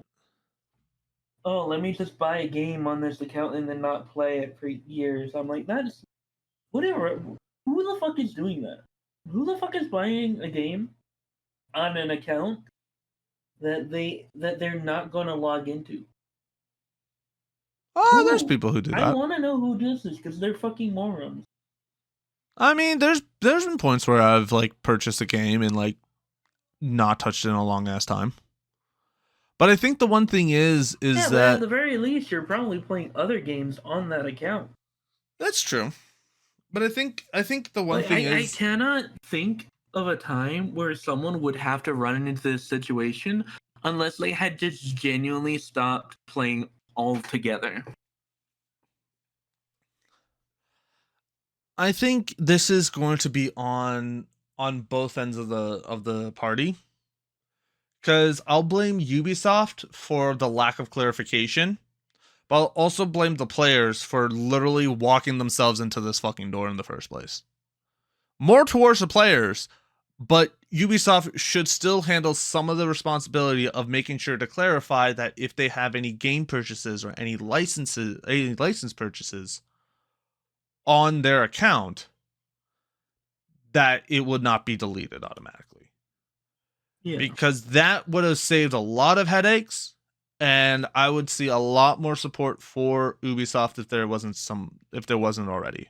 oh, let me just buy a game on this account and then not play it for years. I'm like, that's whatever. Who the fuck is doing that? Who the fuck is buying a game on an account that they're not going to log into? Oh, there's people who do that. I want to know who does this because they're fucking morons. I mean, there's been points where I've like purchased a game and like not touched it in a long ass time. But I think the one thing is Yeah, but that at the very least, you're probably playing other games on that account. that's true. But I think the one Like, thing I is cannot think of a time where someone would have to run into this situation unless they had just genuinely stopped playing altogether. I think this is going to be on both ends of the party. Because I'll blame Ubisoft for the lack of clarification, but I'll also blame the players for literally walking themselves into this fucking door in the first place. More towards the players, but Ubisoft should still handle some of the responsibility of making sure to clarify that if they have any game purchases or any license purchases on their account, that it would not be deleted automatically. Yeah. Because that would have saved a lot of headaches, and I would see a lot more support for Ubisoft if there wasn't already.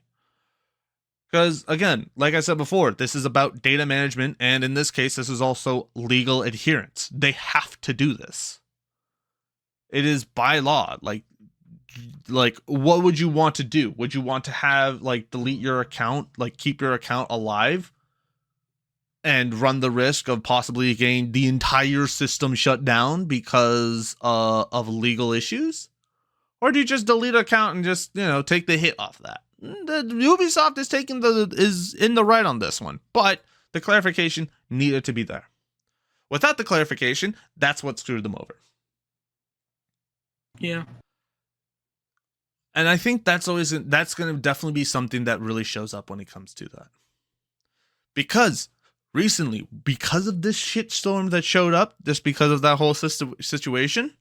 Because again, like I said before, this is about data management, and in this case, this is also legal adherence. They have to do this. It is by law. Like what would you want to do? Would you want to have like delete your account, like keep your account alive, and run the risk of possibly getting the entire system shut down because of legal issues? Or do you just delete an account and just, take the hit off that? The Ubisoft is in the right on this one, but the clarification needed to be there. Without the clarification, that's what screwed them over. Yeah. And I think that's going to definitely be something that really shows up when it comes to that. Because recently, because of this shitstorm that showed up, just because of that whole situation,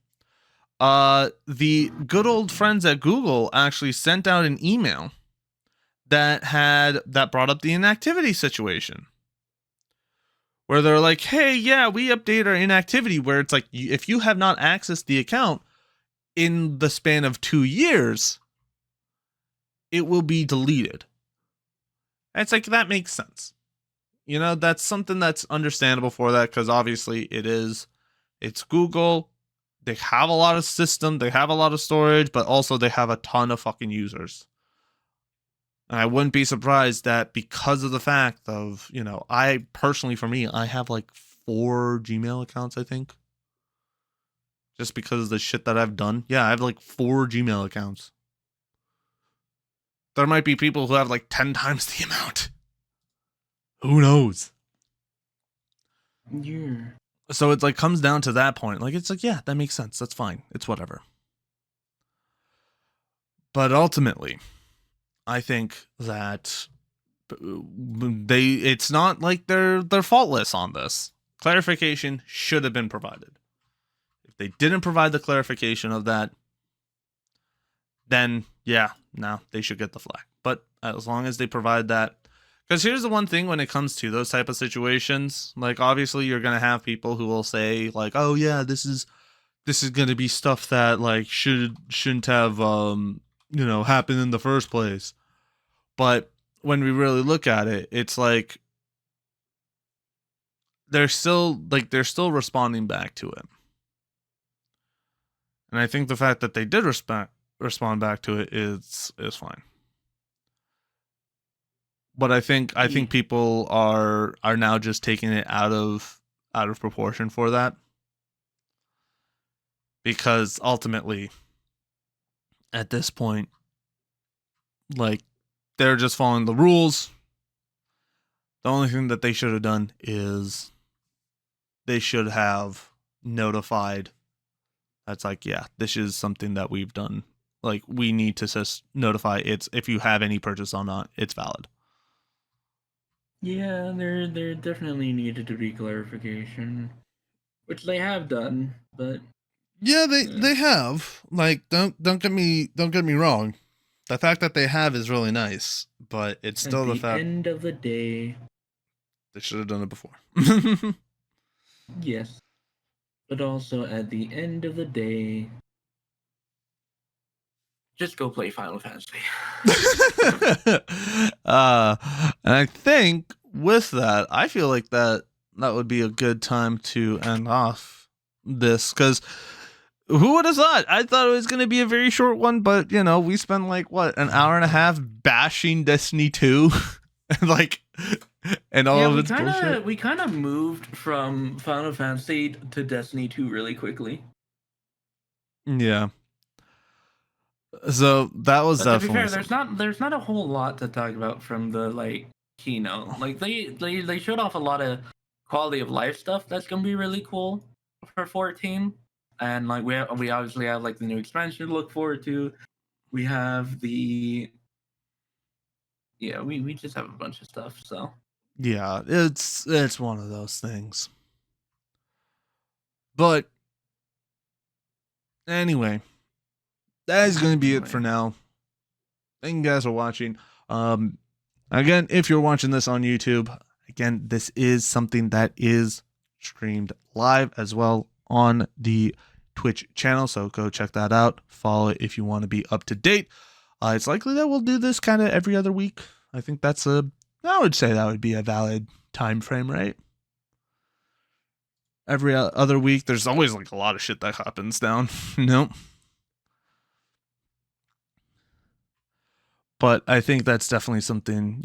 the good old friends at Google actually sent out an email that brought up the inactivity situation, where they're like, hey, yeah, we update our inactivity, where it's like, if you have not accessed the account in the span of 2 years, it will be deleted. And it's like, that makes sense. That's something that's understandable for that, because obviously it's Google. They have a lot of system, they have a lot of storage, but also they have a ton of fucking users. And I wouldn't be surprised that because of the fact of, I personally, for me, I have like 4 Gmail accounts, I think. Just because of the shit that I've done. Yeah, I have like 4 Gmail accounts. There might be people who have like 10 times the amount. Who knows? Yeah. So it's like comes down to that point. Like, it's like, yeah, that makes sense. That's fine. It's whatever. But ultimately, I think that it's not like they're faultless on this. Clarification should have been provided. If they didn't provide the clarification of that, then yeah, no, they should get the flag. But as long as they provide that, because here's the one thing when it comes to those type of situations, like obviously you're gonna have people who will say like, oh yeah, this is gonna be stuff that like shouldn't have happened in the first place. But when we really look at it, it's like they're still responding back to it. And I think the fact that they did respond back to it is fine. But I think people are now just taking it out of proportion for that. Because ultimately, at this point, like, they're just following the rules. The only thing that they should have done is they should have notified. That's like, yeah, this is something that we've done. Like, we need to just notify if you have any purchase on that, it's valid. Yeah, there definitely needed to be clarification, which they have done, but yeah, they have. Like, don't get me wrong. The fact that they have is really nice, but it's still the fact. At the end of the day, they should have done it before. Yes, but also at the end of the day, just go play Final Fantasy. And I think with that, I feel like that would be a good time to end off this, because who would have thought? I thought it was going to be a very short one, but we spent like an hour and a half bashing Destiny 2 and and all of its bullshit. We kind of moved from Final Fantasy to Destiny 2 really quickly. Yeah. So that was But definitely. To be fair, there's not a whole lot to talk about from the keynote. Like they showed off a lot of quality of life stuff that's gonna be really cool for 14. And we obviously have the new expansion to look forward to. We have we just have a bunch of stuff. So yeah, it's one of those things. But anyway, that is going to be it for now. Thank you guys for watching. Again, if you're watching this on YouTube, again, this is something that is streamed live as well on the Twitch channel, so go check that out. Follow it if you want to be up to date. It's likely that we'll do this kind of every other week. I think I would say that would be a valid time frame, right? Every other week, there's always a lot of shit that happens down. But I think that's definitely something,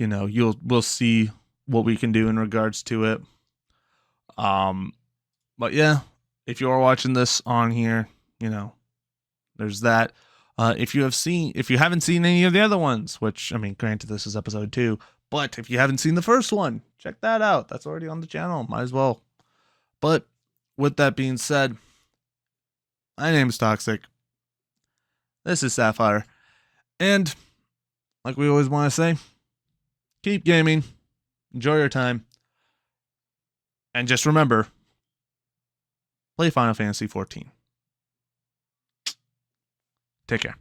we'll see what we can do in regards to it. But yeah, if you are watching this on here, there's that. If you haven't seen any of the other ones, which, I mean, granted, this is episode 2, but if you haven't seen the first one, check that out. That's already on the channel. Might as well. But with that being said, my name is Toxic. This is Sapphire. And like we always want to say, keep gaming, enjoy your time, and just remember, play Final Fantasy 14. Take care.